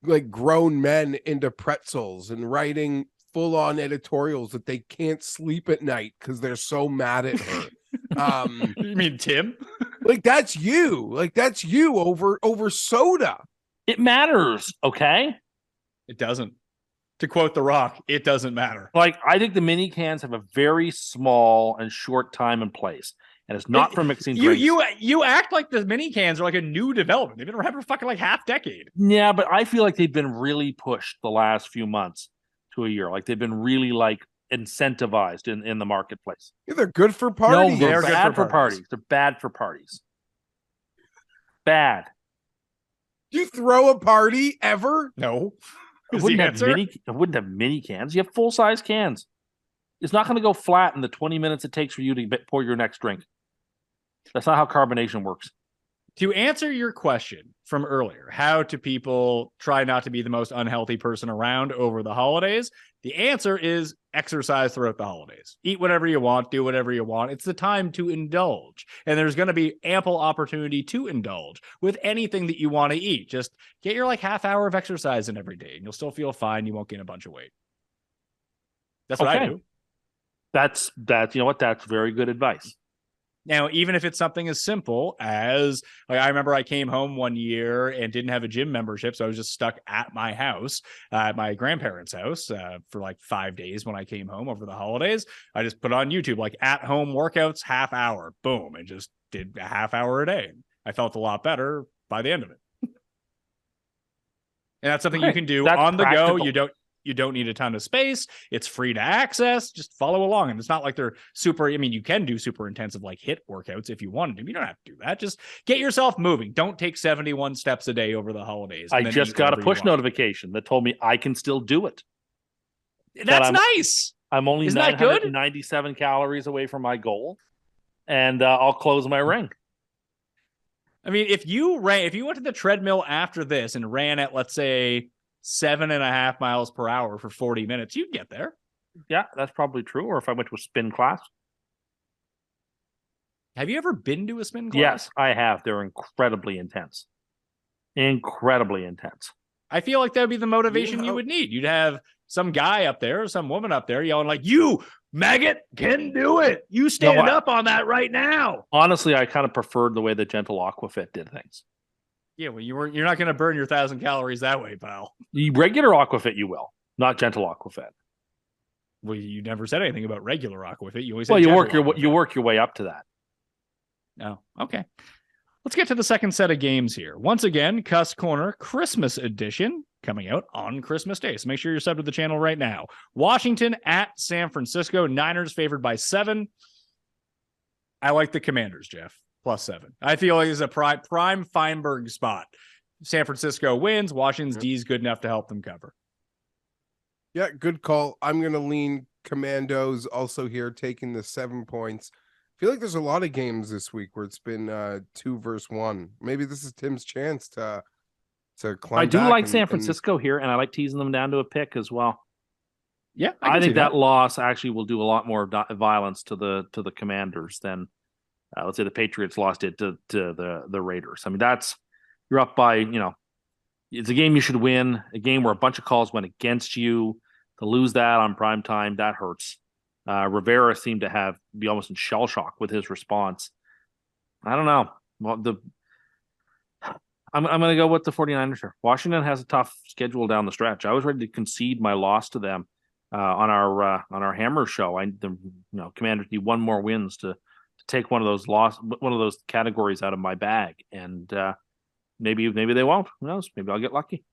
like grown men into pretzels and writing full-on editorials that they can't sleep at night because they're so mad at her. you mean Tim? Like that's you. Like that's you over soda. It matters, okay? It doesn't. To quote The Rock, it doesn't matter. Like I think the mini cans have a very small and short time and place, and it's not for mixing drinks. You act like the mini cans are like a new development. They've been around for fucking like half decade. Yeah, but I feel like they've been really pushed the last few months to a year. Like they've been really like incentivized in the marketplace. Yeah, they're good for parties. No, they're They're good bad for for parties. They're bad for parties. Bad. Do you throw a party ever? No. I Is wouldn't the have answer? mini cans. You have full size cans. It's not going to go flat in the 20 minutes it takes for you to pour your next drink. That's not how carbonation works. To answer your question from earlier, how do people try not to be the most unhealthy person around over the holidays? The answer is exercise throughout the holidays. Eat whatever you want, do whatever you want. It's the time to indulge. And there's going to be ample opportunity to indulge with anything that you want to eat. Just get your like half hour of exercise in every day and you'll still feel fine. You won't gain a bunch of weight. That's what I Okay. do. That's you know what? That's very good advice. Now, even if it's something as simple as, like, I remember I came home one year and didn't have a gym membership, so I was just stuck at my house, at my grandparents' house, for like 5 days when I came home over the holidays. I just put on YouTube, like, at-home workouts, half hour, boom, and just did a half hour a day. I felt a lot better by the end of it. And that's something you can do That's on the go. practical. You don't need a ton of space. It's free to access. Just follow along. And it's not like they're super, I mean, you can do super intensive like HIIT workouts if you wanted to. You don't have to do that. Just get yourself moving. Don't take 71 steps a day over the holidays. I just got a push notification that told me I can still do it. That's nice. I'm only Isn't that good? 997 calories away from my goal, and I'll close my ring. I mean, if you went to the treadmill after this and ran at, let's say, 7.5 miles per hour for 40 minutes, you'd get there. Yeah, that's probably true. Or if I went to a spin class. Have you ever been to a spin class? Yes, I have. They're incredibly intense. Incredibly intense. I feel like that would be the motivation you would need. You'd have some guy up there or some woman up there yelling like, "You maggot can do it. You stand up on that right now." Honestly, I kind of preferred the way the Gentle Aquafit did things. Yeah, well, you're not going to burn your 1,000 calories that way, pal. The regular Aquafit, you will, not Gentle Aquafit. Well, you never said anything about regular Aquafit. You always well, said you work your way up to that. No, okay. Let's get to the second set of games here. Once again, Cust Corner Christmas edition coming out on Christmas Day. So make sure you're subbed to the channel right now. Washington at San Francisco. Niners favored by 7. I like the Commanders, Geoff. +7. I feel like it's a prime Fienberg spot. San Francisco wins. Washington's D is good enough to help them cover. Yeah, good call. I'm going to lean Commandos also here, taking the 7 points. I feel like there's a lot of games this week where it's been 2 versus 1. Maybe this is Tim's chance to climb. I do like San Francisco here, and I like teasing them down to a pick as well. Yeah, I think that loss actually will do a lot more violence to the Commanders than let's say the Patriots lost it to the Raiders. I mean, you're up by, it's a game you should win, a game where a bunch of calls went against you. To lose that on prime time, that hurts. Rivera seemed to be almost in shell shock with his response. I don't know. Well, I'm going to go with the 49ers here. Washington has a tough schedule down the stretch. I was ready to concede my loss to them on our Hammer show. Commanders need one more wins to take one of those categories out of my bag, and maybe they won't. Who knows? Maybe I'll get lucky.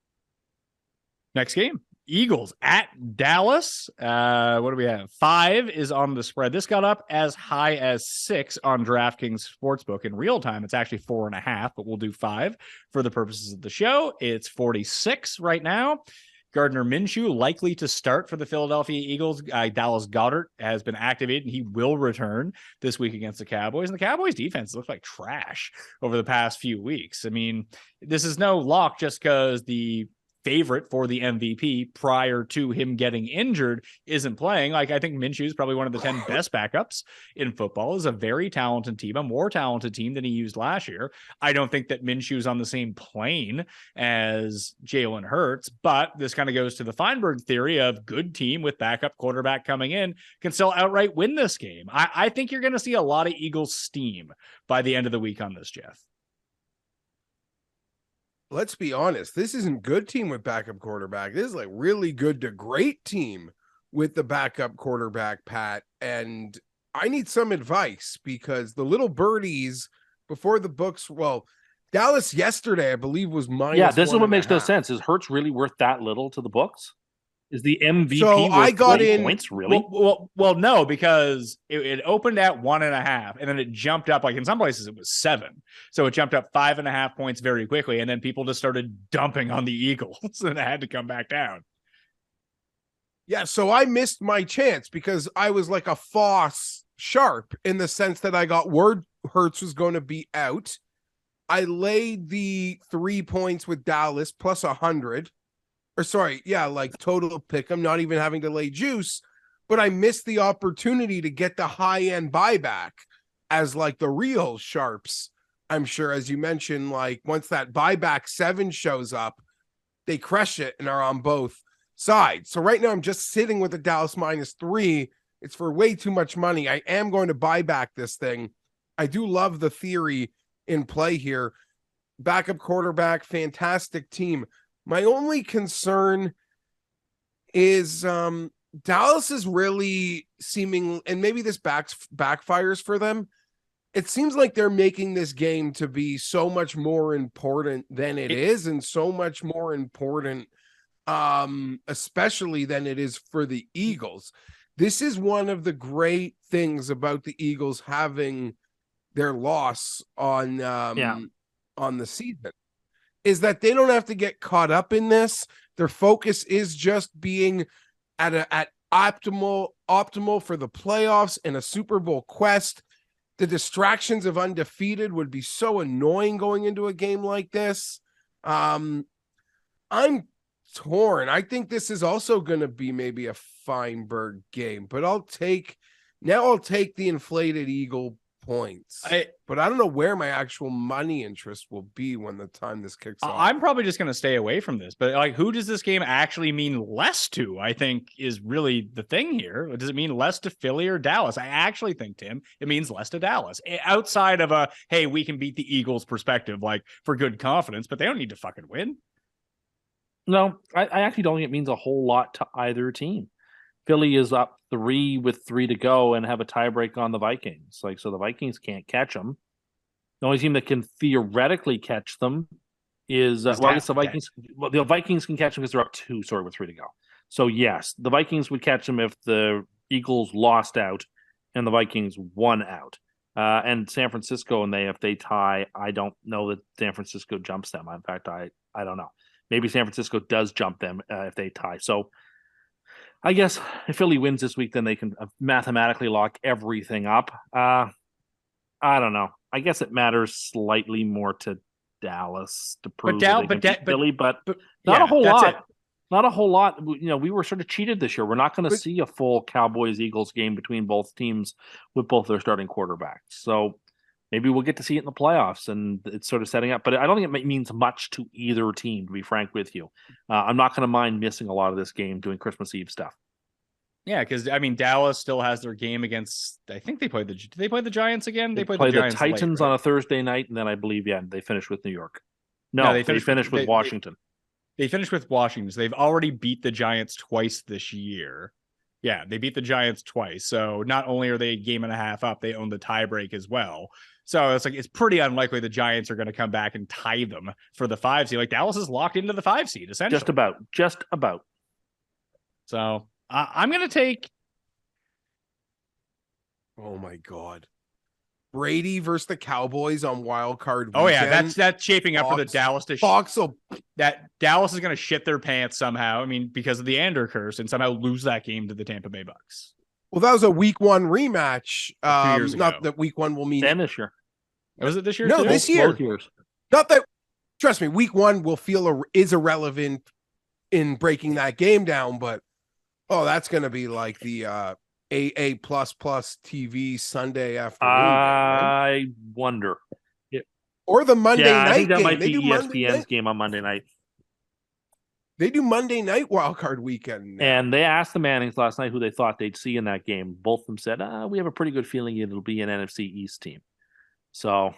Next game. Eagles at Dallas. What do we have? 5 is on the spread. This got up as high as 6 on DraftKings Sportsbook. In real time, it's actually 4.5, but we'll do 5 for the purposes of the show. It's 46 right now. Gardner Minshew likely to start for the Philadelphia Eagles. Dallas Goedert has been activated, and he will return this week against the Cowboys. And the Cowboys defense looks like trash over the past few weeks. I mean, this is no lock just because the favorite for the MVP prior to him getting injured isn't playing. Like, I think Minshew is probably one of the 10 best backups in football. Is a very talented team, a more talented team than he used last year. I don't think that Minshew's on the same plane as Jalen Hurts, but this kind of goes to the Fienberg theory of good team with backup quarterback coming in can still outright win this game. I think you're going to see a lot of Eagles steam by the end of the week on this, Geoff. Let's be honest, this isn't good team with backup quarterback. This is like really good to great team with the backup quarterback, Pat. And I need some advice because the little birdies before the books, Dallas yesterday, I believe, was minus. Yeah, this is what makes no 1.5. sense. Is Hurts really worth that little to the books? Is the MVP So I got 20 in points, really? Well, no, because it opened at 1.5, and then it jumped up. Like in some places, it was 7, so it jumped up 5.5 points very quickly, and then people just started dumping on the Eagles, and it had to come back down. Yeah, so I missed my chance because I was like a Foss sharp in the sense that I got word Hurts was going to be out. I laid the 3 points with Dallas plus 100. Or sorry, yeah, like total pick. I'm not even having to lay juice, but I missed the opportunity to get the high-end buyback as like the real sharps. I'm sure, as you mentioned, like once that buyback 7 shows up, they crush it and are on both sides. So right now I'm just sitting with the Dallas -3. It's for way too much money. I am going to buy back this thing I do love the theory in play here. Backup quarterback, fantastic team. My only concern is Dallas is really seeming, and maybe this backfires for them. It seems like they're making this game to be so much more important than it is, and so much more important, especially than it is for the Eagles. This is one of the great things about the Eagles having their loss on the season, is that they don't have to get caught up in this. Their focus is just being at optimal for the playoffs and a Super Bowl quest. The distractions of undefeated would be so annoying going into a game like this. I'm torn. I think this is also going to be maybe a Fienberg game, but I'll take the inflated Eagle points. But I don't know where my actual money interest will be when the time this kicks off. I'm probably just going to stay away from this, but like, who does this game actually mean less to? I think is really the thing here. Does it mean less to Philly or Dallas? I actually think, Tim, it means less to Dallas, outside of a, hey, we can beat the Eagles perspective, like for good confidence, but they don't need to fucking win. No, I actually don't think it means a whole lot to either team. Philly is up 3 with 3 to go and have a tiebreak on the Vikings. So the Vikings can't catch them. The only team that can theoretically catch them is I guess the Vikings. Well, the Vikings can catch them because they're up 2. With 3 to go. So yes, the Vikings would catch them if the Eagles lost out and the Vikings won out. And San Francisco if they tie, I don't know that San Francisco jumps them. In fact, I don't know. Maybe San Francisco does jump them if they tie. So I guess if Philly wins this week, then they can mathematically lock everything up. I don't know. I guess it matters slightly more to Dallas to prove Philly, but not a whole lot. Not a whole lot. We were sort of cheated this year. We're not going to see a full Cowboys-Eagles game between both teams with both their starting quarterbacks. So maybe we'll get to see it in the playoffs, and it's sort of setting up. But I don't think it means much to either team, to be frank with you. I'm not going to mind missing a lot of this game doing Christmas Eve stuff. Yeah, because Dallas still has their game against. I think they played did they play the Giants again? They play the Titans on a Thursday night, and then I believe they finish with New York. No, they finished with Washington. They finished with Washington. So they've already beat the Giants twice this year. Yeah, they beat the Giants twice. So not only are they a game and a half up, they own the tiebreak as well. So it's pretty unlikely the Giants are going to come back and tie them for the 5 seed. Like Dallas is locked into the 5 seed, essentially. Just about. So I'm going to take. Oh my God. Brady versus the Cowboys on wild card weekend. Oh yeah, that's shaping up for the Dallas to that Dallas is going to shit their pants somehow. Because of the Ander curse, and somehow lose that game to the Tampa Bay Bucks. Well, that was a week 1 rematch. 2 years ago. Not that week 1 will mean. And this year. Was it this year? No, too? this year. Both years. Not that. Trust me, week 1 will feel is irrelevant in breaking that game down, but that's going to be like the AA++ TV Sunday afternoon. I wonder. Or the Monday night game. I think that might be ESPN's game on Monday night. They do Monday night wildcard weekend. And they asked the Mannings last night who they thought they'd see in that game. Both of them said, we have a pretty good feeling it'll be an NFC East team. So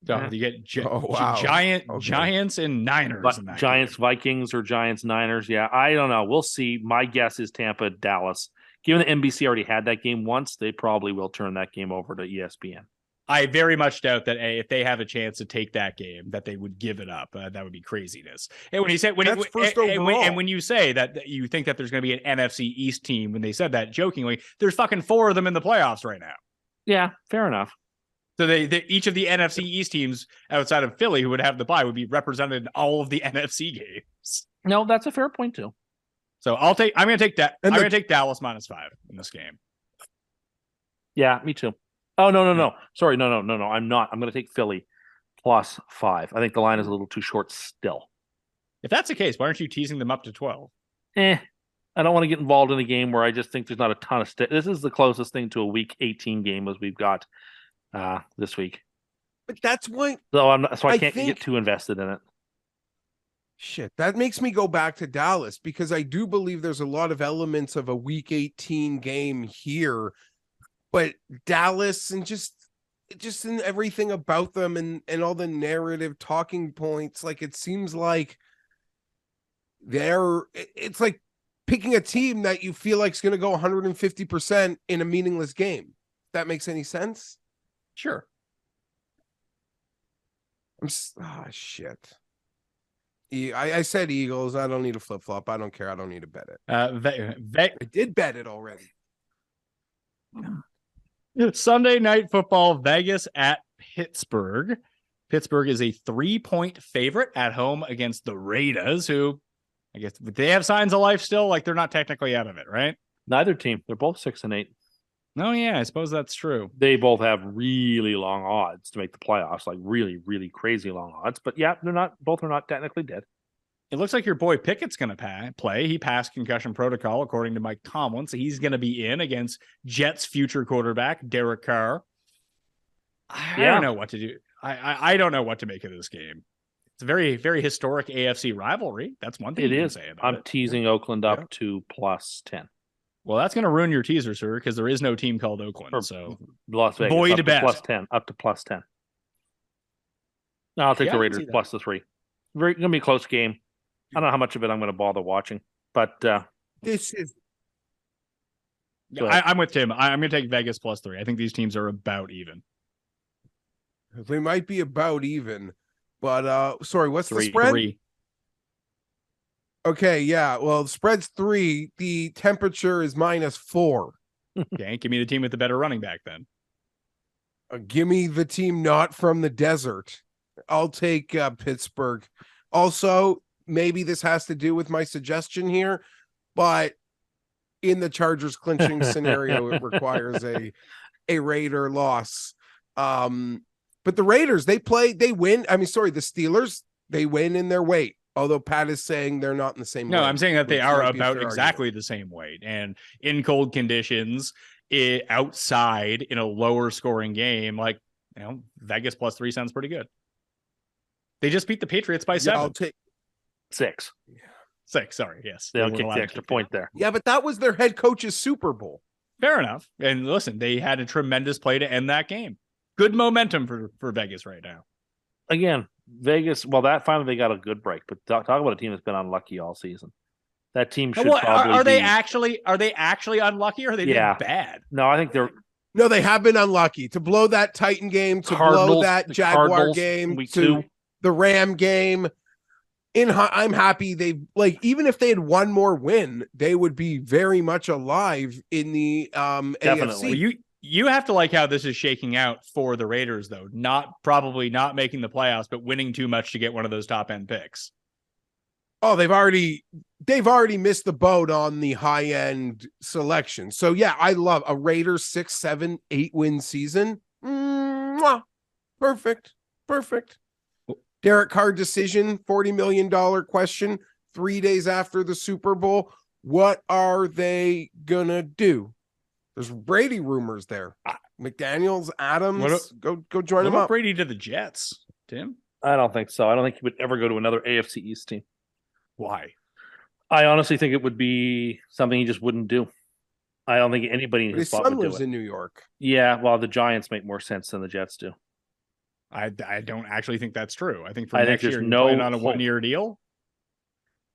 you get Giants and Niners. In that Giants, game. Vikings, or Giants, Niners. Yeah, I don't know. We'll see. My guess is Tampa, Dallas. Given that NBC already had that game once, they probably will turn that game over to ESPN. I very much doubt that if they have a chance to take that game, that they would give it up. That would be craziness. And when you say when you say that you think that there's going to be an NFC East team, when they said that jokingly, there's fucking 4 of them in the playoffs right now. Yeah, fair enough. So they each of the NFC East teams outside of Philly who would have the bye would be represented in all of the NFC games. No, that's a fair point too. So I'm going to take that. I'm going to take Dallas -5 in this game. Yeah, me too. Oh, no. Sorry, no. I'm not. I'm going to take Philly +5. I think the line is a little too short still. If that's the case, why aren't you teasing them up to 12? I don't want to get involved in a game where I just think there's not a ton of this is the closest thing to a week 18 game as we've got this week. But that's why. I can't get too invested in it. Shit, that makes me go back to Dallas because I do believe there's a lot of elements of a week 18 game here. But Dallas and just just in everything about them and all the narrative talking points, like it seems like it's like picking a team that you feel like is going to go 150% in a meaningless game. If that makes any sense? Sure. Shit. I said Eagles. I don't need a flip flop. I don't care. I don't need to bet it. I did bet it already. Sunday Night Football, Vegas at Pittsburgh. Pittsburgh is a 3-point favorite at home against the Raiders, who I guess they have signs of life still. Like they're not technically out of it, right? Neither team. They're both 6-8. Oh yeah, I suppose that's true. They both have really long odds to make the playoffs, like really, really crazy long odds. But yeah, both are not technically dead. It looks like your boy Pickett's going to play. He passed concussion protocol, according to Mike Tomlin. So he's going to be in against Jets' future quarterback, Derek Carr. I don't know what to do. I don't know what to make of this game. It's a very, very historic AFC rivalry. That's one thing it you is. can say about I'm it. teasing Oakland up to +10. Well, that's going to ruin your teaser, sir, because there is no team called Oakland. Or so Las Vegas, void up to bet. +10, up to +10. No, I'll take Yeah, the I can Raiders see that. plus the 3. Going to be a close game. I don't know how much of it I'm going to bother watching, but This is Yeah, I'm with Tim. I'm going to take Vegas +3. I think these teams are about even. they might be about even, but sorry, what's the 3. spread? 3. Okay, yeah. Well, the spread's 3. The temperature is -4. Okay, give me the team with the better running back then. Give me the team not from the desert. I'll take Pittsburgh. Also, maybe this has to do with my suggestion here, but in the Chargers clinching scenario, it requires a Raider loss. But the Raiders, they win. I mean, sorry, the Steelers, they win in their weight. Although Pat is saying they're not in the same weight. No, I'm saying that they which are might be a about fair exactly the same weight. And in cold conditions, outside in a lower scoring game, like, Vegas +3 sounds pretty good. They just beat the Patriots by 7. I'll take 6. 6, sorry, yes. They'll weren't kick allowed the to extra kick point there. Yeah, but that was their head coach's Super Bowl. Fair enough. And listen, they had a tremendous play to end that game. Good momentum for Vegas right now. Again, Vegas, well, that finally they got a good break, but talk about a team that's been unlucky all season. That team should probably are they be... actually unlucky, or are they being bad? No, I think they're No, they have been unlucky to blow that Titan game, to blow Cardinals, that the Jaguar Cardinals, game, week to 2. the Ram game. I'm happy they even if they had one more win, they would be very much alive in the Definitely. AFC. Well, you have to like how this is shaking out for the Raiders, though. Probably not making the playoffs, but winning too much to get one of those top end picks. Oh, they've already missed the boat on the high end selection. So yeah, I love a Raiders 6, 7, 8 win season. Perfect. Derek Carr decision, $40 million question 3 days after the Super Bowl. What are they gonna do? There's Brady rumors there. McDaniels, Adams, go join them up. Brady to the Jets, Tim? I don't think so. I don't think he would ever go to another AFC East team. Why? I honestly think it would be something he just wouldn't do. I don't think anybody in But his his spot son would do lives it. in New York. Yeah, well, the Giants make more sense than the Jets do. I don't actually think that's true. I think for I think next there's year, no playing on a hope. 1-year deal.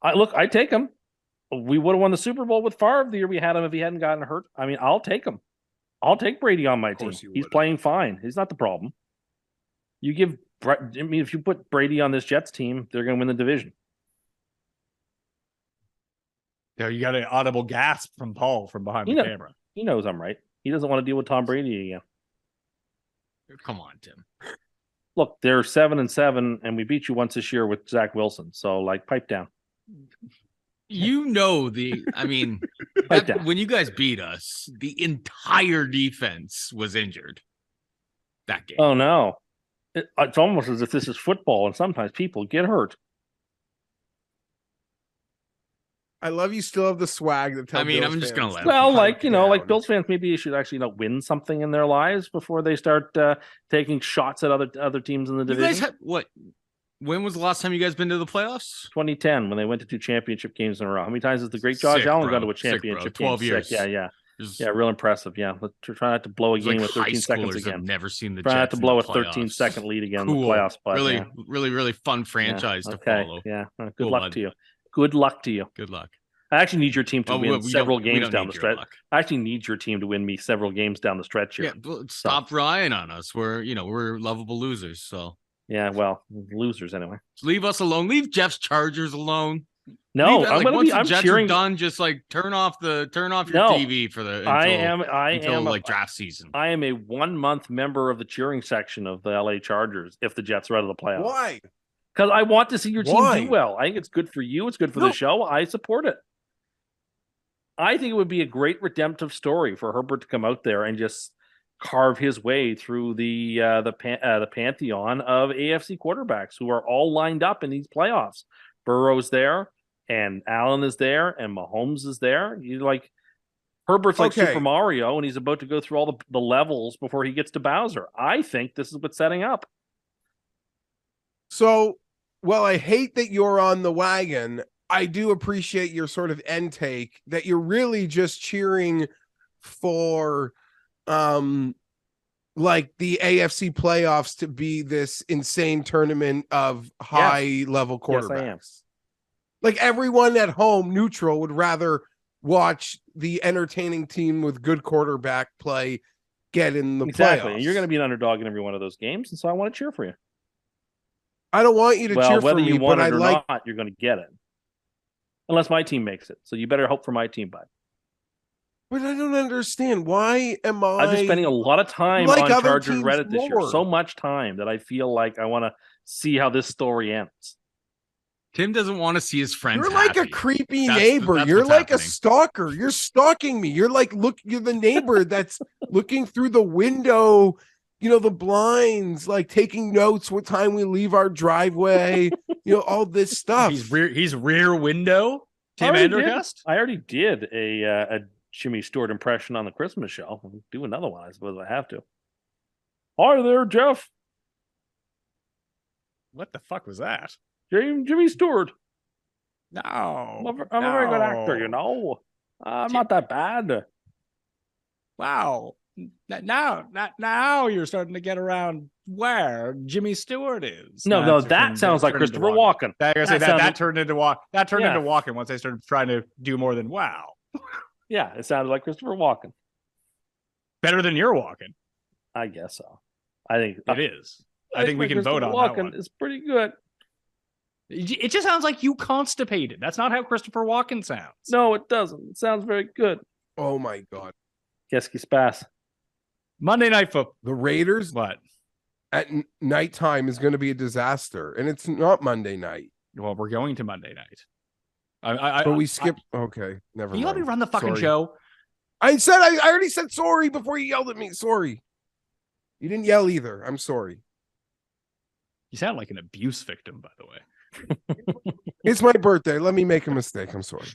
I'd take him. We would have won the Super Bowl with Favre the year we had him if he hadn't gotten hurt. I mean, I'll take him. I'll take Brady on my team. course you He's would. playing fine. He's not the problem. If you put Brady on this Jets team, they're going to win the division. You got an audible gasp from Paul from behind the camera. He knows I'm right. He doesn't want to deal with Tom Brady again. Come on, Tim. Look, they're 7-7, and we beat you once this year with Zach Wilson. So, pipe down. I mean, Pipe down. when you guys beat us, the entire defense was injured that game. Oh no, it's almost as if this is football, and sometimes people get hurt. I love you still have the swag that tells I mean, I'm just gonna let Well, pipe down. Bills fans, maybe you should actually win something in their lives before they start taking shots at other teams in the You division. guys have what? When was the last time you guys been to the playoffs? 2010 when they went to 2 championship games in a row. How many times has the great Josh Sick, Allen bro. gone to a Sick, bro. championship 12 game? years. Sick. Yeah. Yeah, real impressive. Yeah, let's try not to blow a It's game like with high 13 seconds schoolers have again. never seen the Try not Jets to in blow the a 13 playoffs. second lead again in Cool. the playoffs. But really, yeah. really, really fun Yeah, franchise to okay, follow. Yeah, good Cool, luck bud. to you. Good luck to you. Good luck. I actually need your team to Well, win we several don't- we games don't down need the your stretch. luck. I actually need your team to win me several games down the stretch here. Yeah, stop relying on us. We're lovable losers. So Yeah, well, losers anyway. leave us alone. Leave Jeff's Chargers alone. No, Leave, I'm gonna once be. the I'm Jets cheering. are done. Just like turn off your No, TV for the until I draft season. I am a 1 month member of the cheering section of the LA Chargers if the Jets are out of the playoffs. Why? Because I want to see your team Why? do well. I think it's good for you. It's good for No. the show. I support it. I think it would be a great redemptive story for Herbert to come out there and just carve his way through the pantheon of AFC quarterbacks who are all lined up in these playoffs. Burrow's there, and Allen is there, and Mahomes is there. You like Herbert's like Okay. Super Mario, and he's about to go through all the levels before he gets to Bowser. I think this is what's setting up. So, well, I hate that you're on the wagon. I do appreciate your sort of end take that you're really just cheering for like the AFC playoffs to be this insane tournament of high level quarterbacks. Yes, I am. Like everyone at home neutral would rather watch the entertaining team with good quarterback play get in the Exactly. playoffs. And you're going to be an underdog in every one of those games, and so I want to cheer for you. I don't want you to Well, cheer for whether me, you want but it I or like not, you're going to get it. Unless my team makes it. So you better hope for my team, bud. But I don't understand. Why am I? I've been spending a lot of time like on other Chargers teams Reddit this year. more. So much time that I feel like I want to see how this story ends. Tim doesn't want to see his friends. You're like a happy. creepy That's- neighbor. that's You're what's like happening. a stalker. You're stalking me. You're like, you're the neighbor that's looking through the window, the blinds, like taking notes what time we leave our driveway, all this stuff. He's rear window. Tim I already did a Jimmy Stewart impression on the Christmas show. I'll do another one, I suppose I have to. Hi there, Geoff. What the fuck was that? Jimmy Stewart. No, I'm a very good actor, I'm not that bad. Wow. Now you're starting to get around where Jimmy Stewart is. No, that sounds like Christopher Walken. That turned into Yeah. Walken once I started trying to do more than wow. Yeah, it sounded like Christopher Walken. Better than your Walken. I guess so. I think It is. I think we can vote on that one. It's pretty good. It just sounds like you constipated. That's not how Christopher Walken sounds. No, it doesn't. It sounds very good. Oh my God. Qu'est-ce qui se passe? Monday Night Football. The Raiders What? at nighttime is going to be a disaster. And it's not Monday night. Well, we're going to Monday night. But we skipped. Okay. Never Can you mind. let me run the fucking Sorry. show? I already said sorry before you yelled at me. Sorry. You didn't yell either. I'm sorry. You sound like an abuse victim, by the way. It's my birthday. Let me make a mistake. I'm sorry.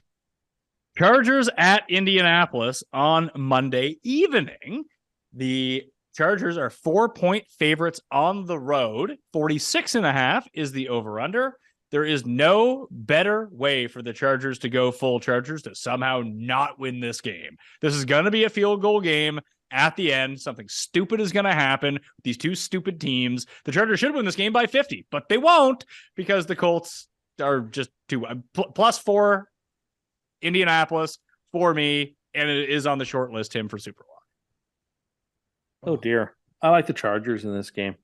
Chargers at Indianapolis on Monday evening. The Chargers are 4-point favorites on the road. 46.5 is the over-under. There is no better way for the Chargers to go full Chargers to somehow not win this game. This is going to be a field goal game at the end. Something stupid is going to happen with these two stupid teams. The Chargers should win this game by 50, but they won't because the Colts are just too +4 Indianapolis for me, and it is on the short list, Tim, for Super Lock. Oh dear. I like the Chargers in this game.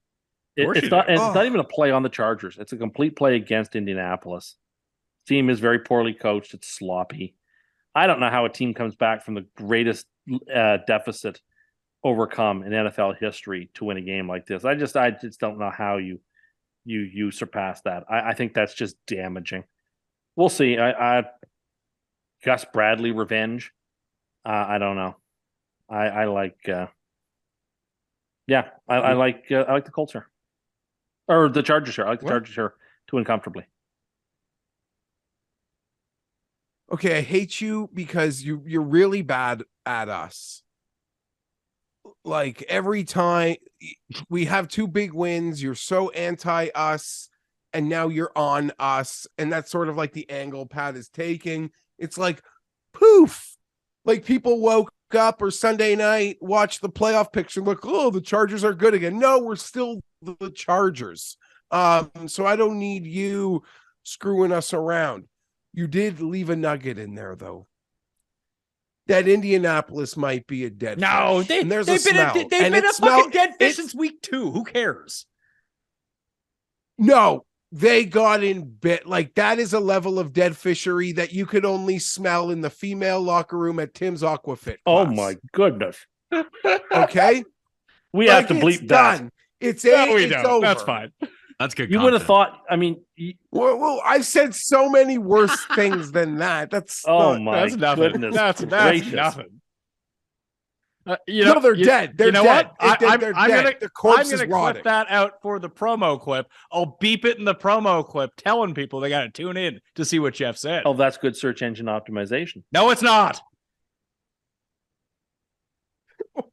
course It's you not. do. It's not even a play on the Chargers. It's a complete play against Indianapolis. Team is very poorly coached. It's sloppy. I don't know how a team comes back from the greatest deficit overcome in NFL history to win a game like this. I just don't know how you surpass that. I think that's just damaging. We'll see. I Gus Bradley revenge. I don't know. I like. I like the Colts here, or the Chargers here. I like the Chargers here to win comfortably. Okay, I hate you because you're really bad at us. Like every time we have two big wins, you're so anti us, and now you're on us, and that's sort of like the angle Pat is taking. It's like poof, like people woke up or Sunday night, watch the playoff picture, look, oh, the Chargers are good again. No, we're still the Chargers. So I don't need you screwing us around. You did leave a nugget in there, though. That Indianapolis might be a dead No, fish. And there's they've a been smell. they've And been it a fucking dead fish it's- since week 2. Who cares? No, they got in bit. Like, that is a level of dead fishery that you could only smell in the female locker room at Tim's Aquafit Oh class. my goodness. Okay? We Like, have to it's bleep that. done. It's No, we it's don't. over. That's fine. That's good. You would have content. thought, I mean, Well, I've said so many worse things than that. That's oh not, my That's nothing. goodness That's gracious. nothing. No, they're dead. They're you know dead. what? They're I'm dead. gonna The corpse I'm gonna is rotting. clip that out for the promo clip. I'll beep it in the promo clip, telling people they got to tune in to see what Geoff said. Oh, that's good search engine optimization. No, it's not.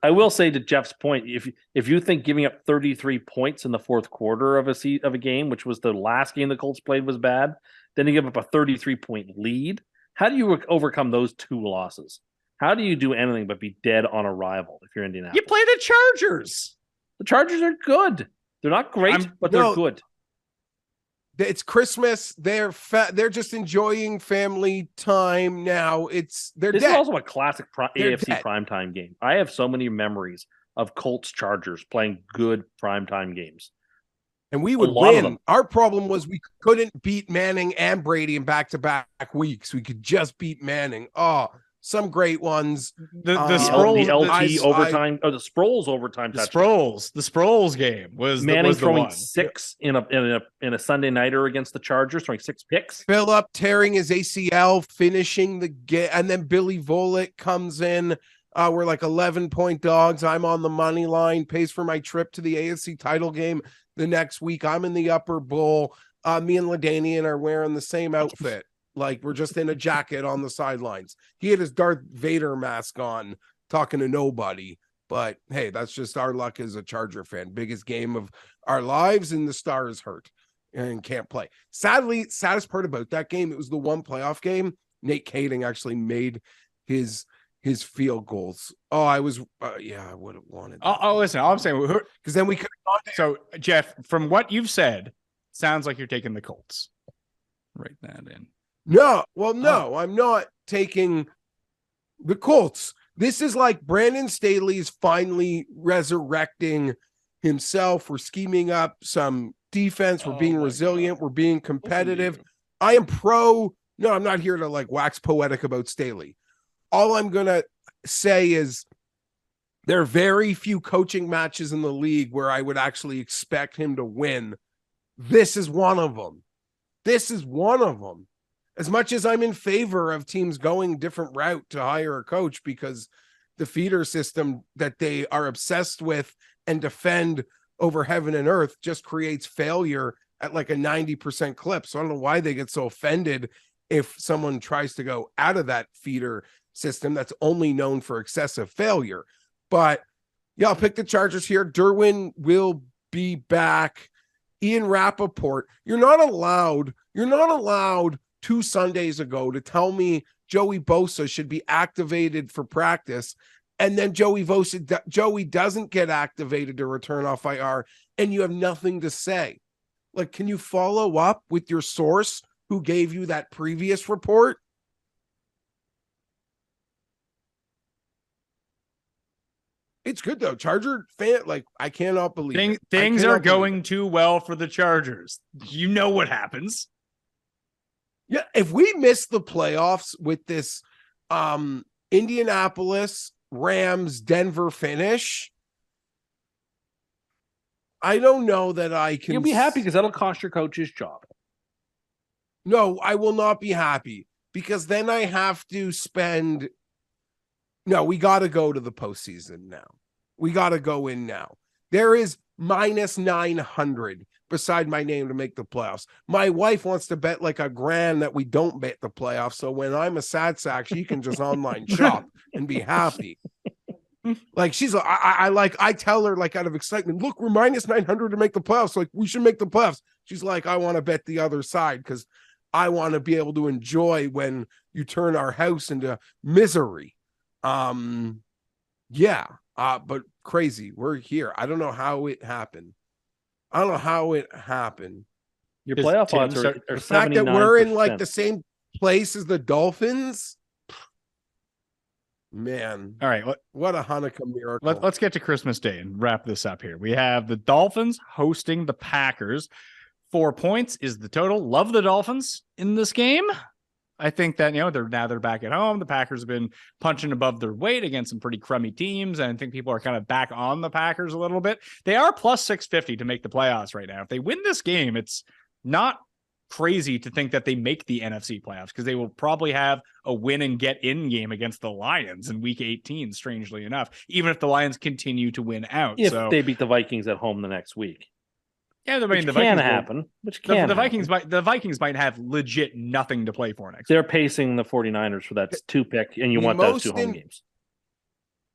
I will say to Jeff's point, if you think giving up 33 points in the fourth quarter of a game, which was the last game the Colts played, was bad, then you give up a 33-point lead. How do you overcome those 2 losses? How do you do anything but be dead on arrival if you're Indianapolis? You play the Chargers. The Chargers are good. They're not great, but they're good. It's Christmas. They're just enjoying family time now. They're This dead. is also a classic They're AFC dead. primetime game. I have so many memories of Colts Chargers playing good primetime games. And we would lot of win. them. Our problem was we couldn't beat Manning and Brady in back-to-back weeks. We could just beat Manning. Oh, some great ones. The The The Sproles, LT overtime, the Sproles overtime the touchdown. Sproles game was Manning was the throwing one. 6 in a Sunday nighter against the Chargers, throwing 6 picks. Phillip tearing his ACL, finishing the game, and then Billy Volick comes in. We're like 11-point dogs. I'm on the money line, pays for my trip to the AFC title game the next week. I'm in the upper bowl. Me and LaDainian are wearing the same outfit. Like, we're just in a jacket on the sidelines. He had his Darth Vader mask on, talking to nobody. But hey, that's just our luck as a Charger fan. Biggest game of our lives, and the Stars hurt and can't play. Sadly, saddest part about that game, it was the one playoff game. Nate Kading actually made his field goals. Oh, I was I would have wanted that. Oh, listen, all I'm saying, Because then we could have gone there. so Geoff, from what you've said, sounds like you're taking the Colts. Write that in. No, I'm not taking the Colts. This is like Brandon Staley's finally resurrecting himself. We're scheming up some defense. We're being resilient. We're being competitive. I am no, I'm not here to like wax poetic about Staley. All I'm going to say is there are very few coaching matches in the league where I would actually expect him to win. This is one of them. As much as I'm in favor of teams going different route to hire a coach, because the feeder system that they are obsessed with and defend over heaven and earth just creates failure at like a 90% clip. So I don't know why they get so offended if someone tries to go out of that feeder system that's only known for excessive failure. But yeah, I'll pick the Chargers here. Derwin will be back. Ian Rappaport, you're not allowed 2 Sundays ago to tell me Joey Bosa should be activated for practice, and then Joey doesn't get activated to return off IR, and you have nothing to say. Like, can you follow up with your source who gave you that previous report? It's good though. Charger fan, like, I cannot believe it. Things are going too well for the Chargers. You know what happens. Yeah, if we miss the playoffs with this Indianapolis Rams Denver finish, I don't know that I can. You'll be happy because that'll cost your coach his job. No, I will not be happy because then I have to spend. No, we got to go to the postseason now. We got to go in now. There is minus 900 beside my name to make the playoffs. My wife wants to bet like $1,000 that we don't make the playoffs. So when I'm a sad sack, she can just online shop and be happy. Like she's, I tell her like out of excitement, look, we're minus 900 to make the playoffs. Like we should make the playoffs. She's like, I want to bet the other side because I want to be able to enjoy when you turn our house into misery. Yeah, but crazy. We're here. I don't know how it happened. Your Is playoff Tim odds start- are The fact that we're in like 79%. the same place as the Dolphins, man, All right, what a Hanukkah miracle. let's get to Christmas Day and wrap this up here. We have the Dolphins hosting the Packers. 4 points is the total. Love the Dolphins in this game. I think that, they're back at home. The Packers have been punching above their weight against some pretty crummy teams. And I think people are kind of back on the Packers a little bit. They are plus 650 to make the playoffs right now. If they win this game, it's not crazy to think that they make the NFC playoffs because they will probably have a win and get in game against the Lions in week 18, strangely enough, even if the Lions continue to win out. If they beat the Vikings at home the next week. Yeah, the Which Vikings can happen. The Vikings might have legit nothing to play for next. They're pacing the 49ers for that 2 pick, and you want those 2 home games.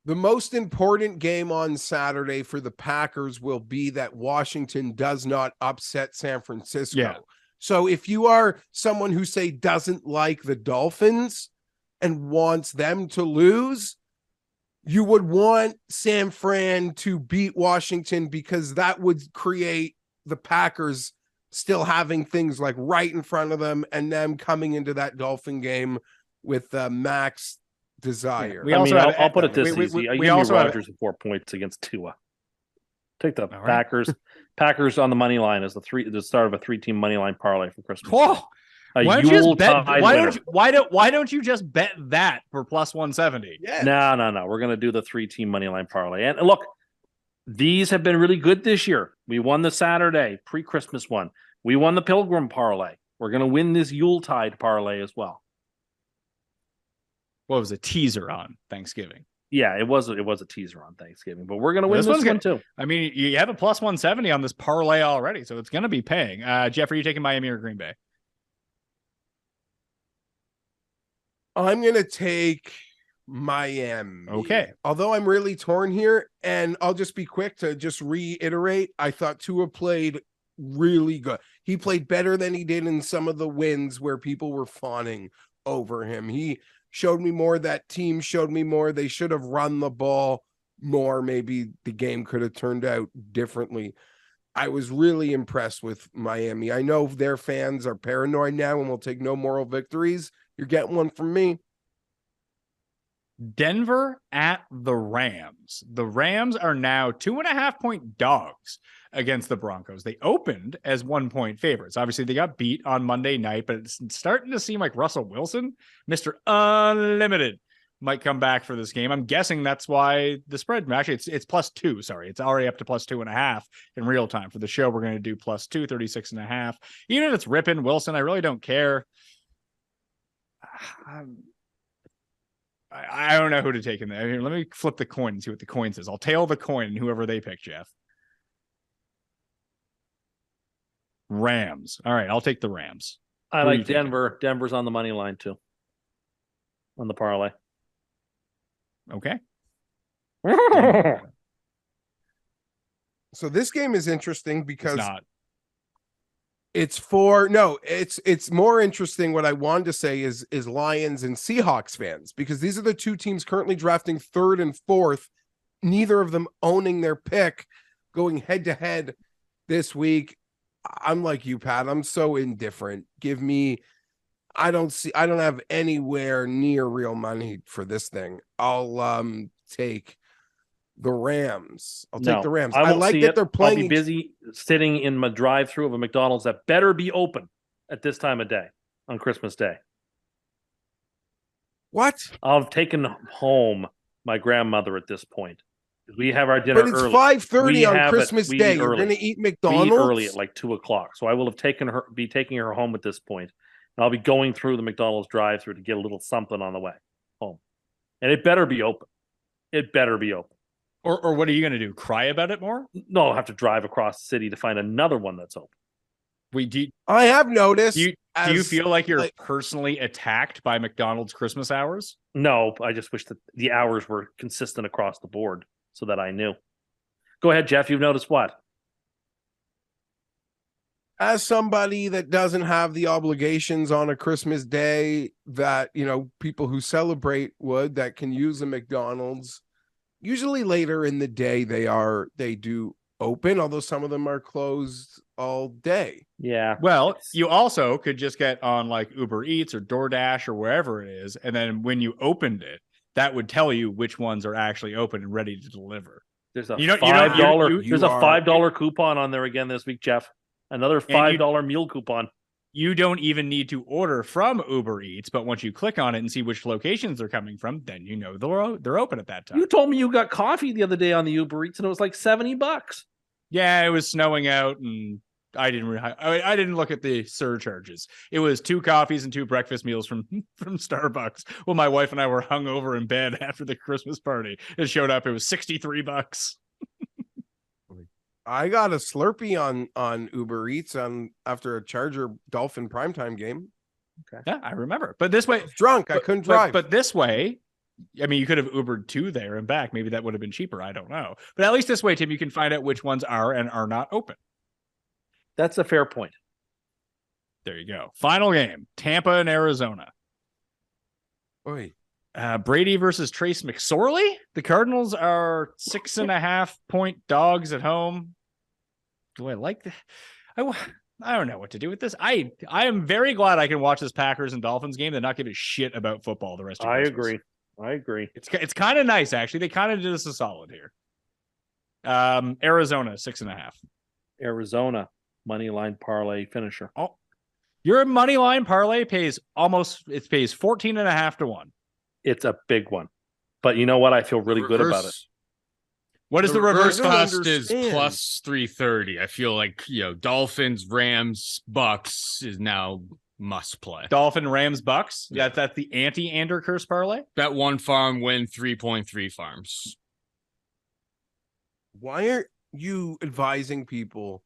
The most important game on Saturday for the Packers will be that Washington does not upset San Francisco. Yeah. So if you are someone who say doesn't like the Dolphins and wants them to lose, you would want San Fran to beat Washington because that would create the Packers still having things like right in front of them and them coming into that Dolphin game with max desire. I'll put it this easy. we Give also me have- Rodgers at 4 points against Tua. Take the right. Packers. Packers on the money line is the start of a 3-team money line parlay for Christmas. Whoa. A Why don't you just bet? Yuletide Why winner. don't you just bet that for plus 170? Yeah. No. We're going to do the 3-team money line parlay. And look, these have been really good this year. We won the Saturday pre-Christmas one. We won the Pilgrim parlay. We're going to win this Yuletide parlay as well. What was a teaser on Thanksgiving? Yeah, it was a teaser on Thanksgiving, but we're going to win This this one's one good. too. I mean, you have a plus 170 on this parlay already, so it's going to be paying. Jeff, are you taking Miami or Green Bay? I'm going to take Miami. Okay. Although I'm really torn here, and I'll just be quick to just reiterate, I thought Tua played really good. He played better than he did in some of the wins where people were fawning over him. He showed me more. That team showed me more. They should have run the ball more. Maybe the game could have turned out differently. I was really impressed with Miami. I know their fans are paranoid now and will take no moral victories. You're getting one from me. Denver at the Rams. The Rams are now 2.5-point dogs against the Broncos. They opened as 1-point favorites. Obviously, they got beat on Monday night, but it's starting to seem like Russell Wilson, Mr. Unlimited, might come back for this game. I'm guessing that's why the spread, actually, it's plus 2. Sorry, it's already up to plus 2.5 in real time. For the show, we're going to do plus 2, 36.5. Even if it's ripping Wilson, I really don't care. I don't know who to take in there. Here, let me flip the coin and see what the coin says. I'll tail the coin, whoever they pick, Jeff. Rams. All right, I'll take the Rams. I Who are you like taking? Denver. Denver's on the money line too. On the parlay. Okay. So this game is interesting It's because not. it's more interesting. What I wanted to say is Lions and Seahawks fans, because these are the two teams currently drafting 3rd and 4th, neither of them owning their pick, going head to head this week. I'm like you, Pat. I'm so indifferent. I don't have anywhere near real money for this thing. I'll take the Rams. I'll take the Rams. I like that they're playing. I'll be busy sitting in my drive-through of a McDonald's that better be open at this time of day on Christmas Day. What? I've taken home my grandmother at this point. We have our dinner But it's early. 5:30 on have Christmas we Day. eat You're early. going to eat We McDonald's? eat early at like 2:00. So I will have be taking her home at this point. And I'll be going through the McDonald's drive-through to get a little something on the way home. And it better be open. It better be open. Or what are you going to do? Cry about it more? No, I'll have to drive across the city to find another one that's open. I have noticed. Do you feel like you're personally attacked by McDonald's Christmas hours? No, I just wish that the hours were consistent across the board so that I knew. Go ahead, Jeff. You've noticed what? As somebody that doesn't have the obligations on a Christmas Day that, people who celebrate would, that can use a McDonald's, usually later in the day they do open, although some of them are closed all day. Yeah. Well, you also could just get on like Uber Eats or DoorDash or wherever it is, and then when you opened it, that would tell you which ones are actually open and ready to deliver. There's a $5. There's a $5 coupon on there again this week, Geoff. Another $5 meal coupon. You don't even need to order from Uber Eats, but once you click on it and see which locations they're coming from, then you know they're open at that time. You told me you got coffee the other day on the Uber Eats and it was like $70. Yeah, it was snowing out and I didn't look at the surcharges. It was 2 coffees and 2 breakfast meals from Starbucks. Well, my wife and I were hungover in bed after the Christmas party. It showed up. It was $63. I got a Slurpee on Uber Eats after a Charger Dolphin primetime game. Okay. Yeah, I remember. But this way, I couldn't drive. But this way, I mean, you could have Ubered to there and back. Maybe that would have been cheaper. I don't know. But at least this way, Tim, you can find out which ones are and are not open. That's a fair point. There you go. Final game, Tampa and Arizona. Oy. Brady versus Trace McSorley. The Cardinals are 6.5-point dogs at home. Do I like that? I don't know what to do with this. I am very glad I can watch this Packers and Dolphins game and not give a shit about football the rest of Christmas. I agree. It's kind of nice, actually. They kind of did us a solid here. Arizona, 6.5. Arizona, money line parlay finisher. Oh, your money line parlay pays 14.5 to 1. It's a big one. But you know what? I feel really good about it. What is the reverse cost is plus 330. I feel like, Dolphins, Rams, Bucks is now must play. Dolphin, Rams, Bucks. Yeah, that's the anti-Ander curse parlay. Bet one farm, win 3.3 farms. Why aren't you advising people?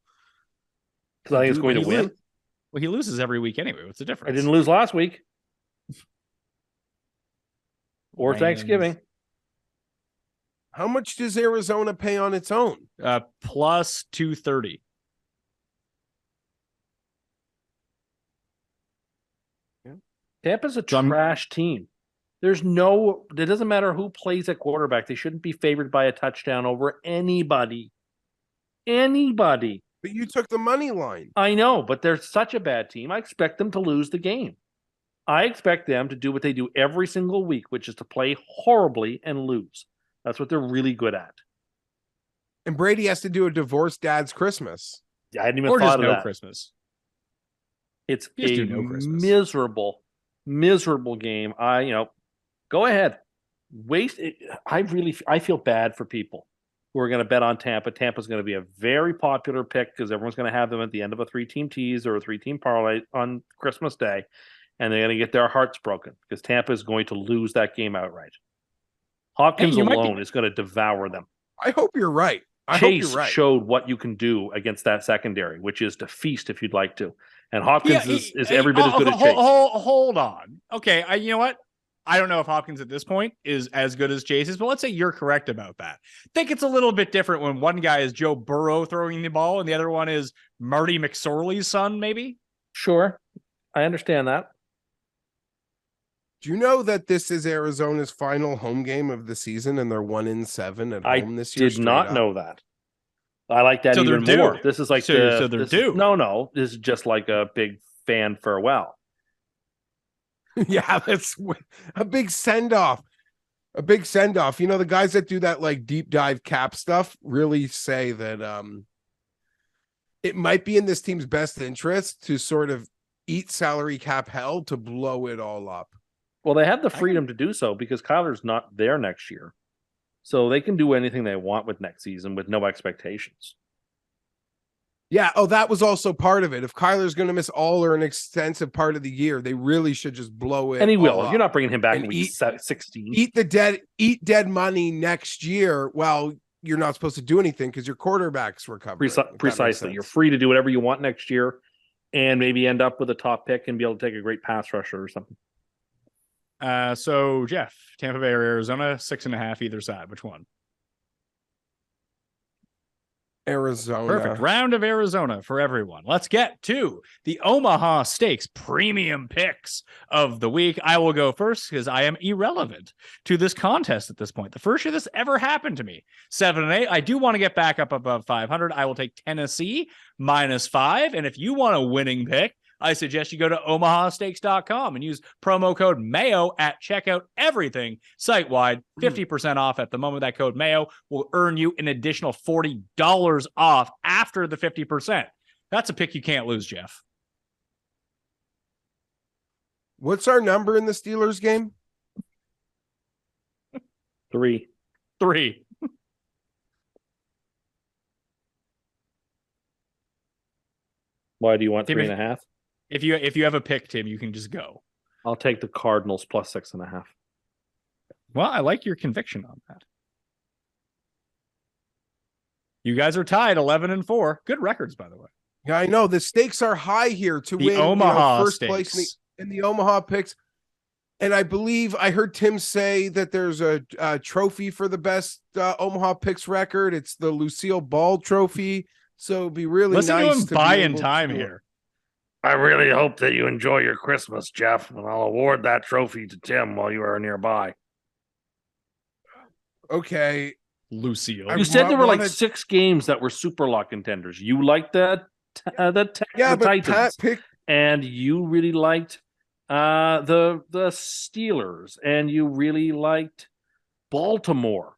Because I think it's going to win. Well, he loses every week anyway. What's the difference? I didn't lose last week. Or Rams. Thanksgiving. How much does Arizona pay on its own? Plus 230. Yeah. Tampa's a trash team. It doesn't matter who plays at quarterback. They shouldn't be favored by a touchdown over anybody. Anybody. But you took the money line. I know, but they're such a bad team. I expect them to lose the game. I expect them to do what they do every single week, which is to play horribly and lose. That's what they're really good at. And Brady has to do a divorced dad's Christmas. I hadn't even Or thought just of no that. Christmas. It's Just a do no Christmas. miserable game. Go ahead. Waste it. I feel bad for people who are going to bet on Tampa. Tampa's going to be a very popular pick because everyone's going to have them at the end of a 3-team tease or a 3-team parlay on Christmas Day. And they're going to get their hearts broken because Tampa is going to lose that game outright. Hopkins alone is going to devour them. I hope you're right. Chase showed what you can do against that secondary, which is to feast if you'd like to. And Hopkins is every bit as good as Chase. Hold on. Okay, you know what? I don't know if Hopkins at this point is as good as Chase is, but let's say you're correct about that. I think it's a little bit different when one guy is Joe Burrow throwing the ball and the other one is Marty McSorley's son, maybe? Sure. I understand that. Do you know that this is Arizona's final home game of the season and they're 1-7 at home this year? I did not know that. I like that even more. This is like so they're due. No. This is just like a big fan farewell. Yeah, that's a big send-off. A big send-off. The guys that do that like deep dive cap stuff really say that it might be in this team's best interest to sort of eat salary cap hell to blow it all up. Well, they have the freedom to do so because Kyler's not there next year. So they can do anything they want with next season with no expectations. Yeah. Oh, that was also part of it. If Kyler's going to miss all or an extensive part of the year, they really should just blow it. And he will. Up. You're not bringing him back in week 16. Eat dead money next year. Well, you're not supposed to do anything because your quarterback's recovering. Precisely. You're free to do whatever you want next year and maybe end up with a top pick and be able to take a great pass rusher or something. So Geoff, Tampa Bay or Arizona, 6.5 either side. Which one? Arizona. Perfect. Round of Arizona for everyone. Let's get to the Omaha Steaks premium picks of the week. I will go first because I am irrelevant to this contest at this point. The first year this ever happened to me, 7-8. I do want to get back up above 500. I will take Tennessee -5. And if you want a winning pick, I suggest you go to omahasteaks.com and use promo code Mayo at checkout. Everything site-wide, 50% off at the moment. That code Mayo will earn you an additional $40 off after the 50%. That's a pick you can't lose, Geoff. What's our number in the Steelers game? 3. 3. Why do you want Tim, 3.5? If you have a pick, Tim, you can just go. I'll take the Cardinals +6.5. Well, I like your conviction on that. You guys are tied 11-4. Good records, by the way. Yeah, I know the stakes are high here to The win Omaha first stakes. place in the Omaha picks. And I believe I heard Tim say that there's a trophy for the best Omaha picks record. It's the Lucille Ball Trophy. So it'd be really Listen nice to him to buy be in able time to- here. I really hope that you enjoy your Christmas, Geoff, and I'll award that trophy to Tim while you are nearby. Okay. Lucille. You said there were like wanted- 6 games that were super luck contenders. You liked that the Yeah, but Titans, Pat picked and you really liked the Steelers, and you really liked Baltimore.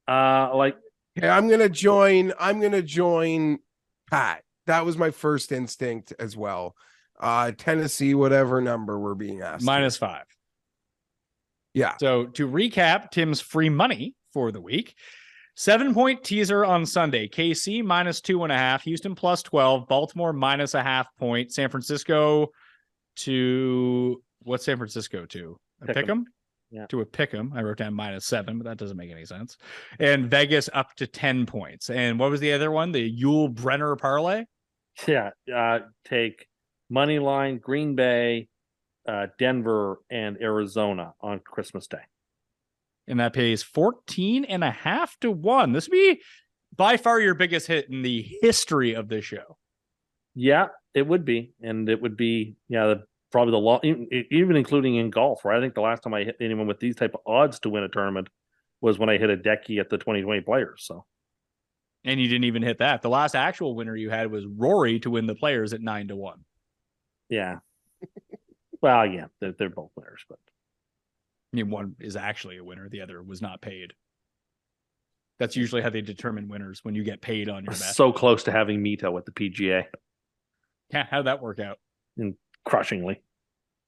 Okay, I'm gonna join Pat. That was my first instinct as well. Tennessee, whatever number we're being asked. -5. Yeah. So to recap Tim's free money for the week, 7-point teaser on Sunday. KC -2.5, Houston +12, Baltimore -0.5 point, San Francisco to what's San Francisco to? A Pick 'em. pick'em? Yeah. To a pick'em. I wrote down -7, but that doesn't make any sense. And Vegas up to 10 points. And what was the other one? The Yule Brenner parlay? Yeah, take money line, Green Bay, Denver, and Arizona on Christmas Day. And that pays 14.5 to 1. This would be by far your biggest hit in the history of this show. Yeah, it would be, and it would be probably the long, even including in golf, where I think the last time I hit anyone with these type of odds to win a tournament was when I hit a decky at the 2020 Players. So, And you didn't even hit that. The last actual winner you had was Rory to win the Players at 9-1. yeah. Well, yeah, they're both winners, but I mean, one is actually a winner. The other was not paid. That's usually how they determine winners, when you get paid on your bet. so close to having Mito at the PGA, Yeah, how'd that work out? crushingly.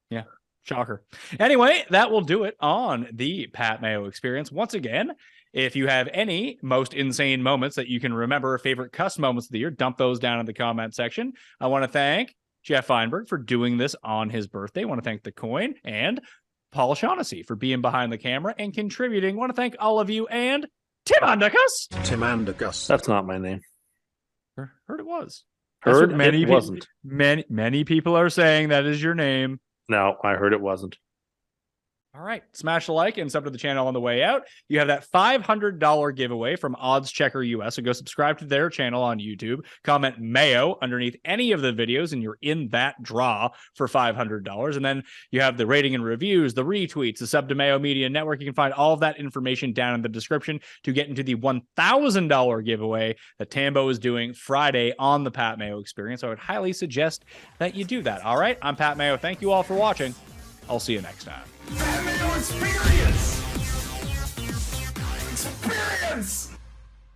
Yeah, shocker. Anyway, that will do it on the Pat Mayo Experience. Once again, if you have any most insane moments that you can remember, favorite Cust moments of the year, dump those down in the comment section. I want to thank Geoff Fienberg for doing this on his birthday. I want to thank The Coin and Paul Shaughnessy for being behind the camera and contributing. I want to thank all of you and Tim Undercust. Tim Andergus. That's not my name. Heard it was. Heard many it people, wasn't. Many people are saying that is your name. No, I heard it wasn't. All right. Smash the like and sub to the channel on the way out. You have that $500 giveaway from Odds Checker US. So go subscribe to their channel on YouTube. Comment Mayo underneath any of the videos, and you're in that draw for $500. And then you have the rating and reviews, the retweets, the sub to Mayo Media Network. You can find all of that information down in the description to get into the $1,000 giveaway that Tambo is doing Friday on the Pat Mayo Experience. So I would highly suggest that you do that. All right. I'm Pat Mayo. Thank you all for watching. I'll see you next time. Mayo Experience! Experience!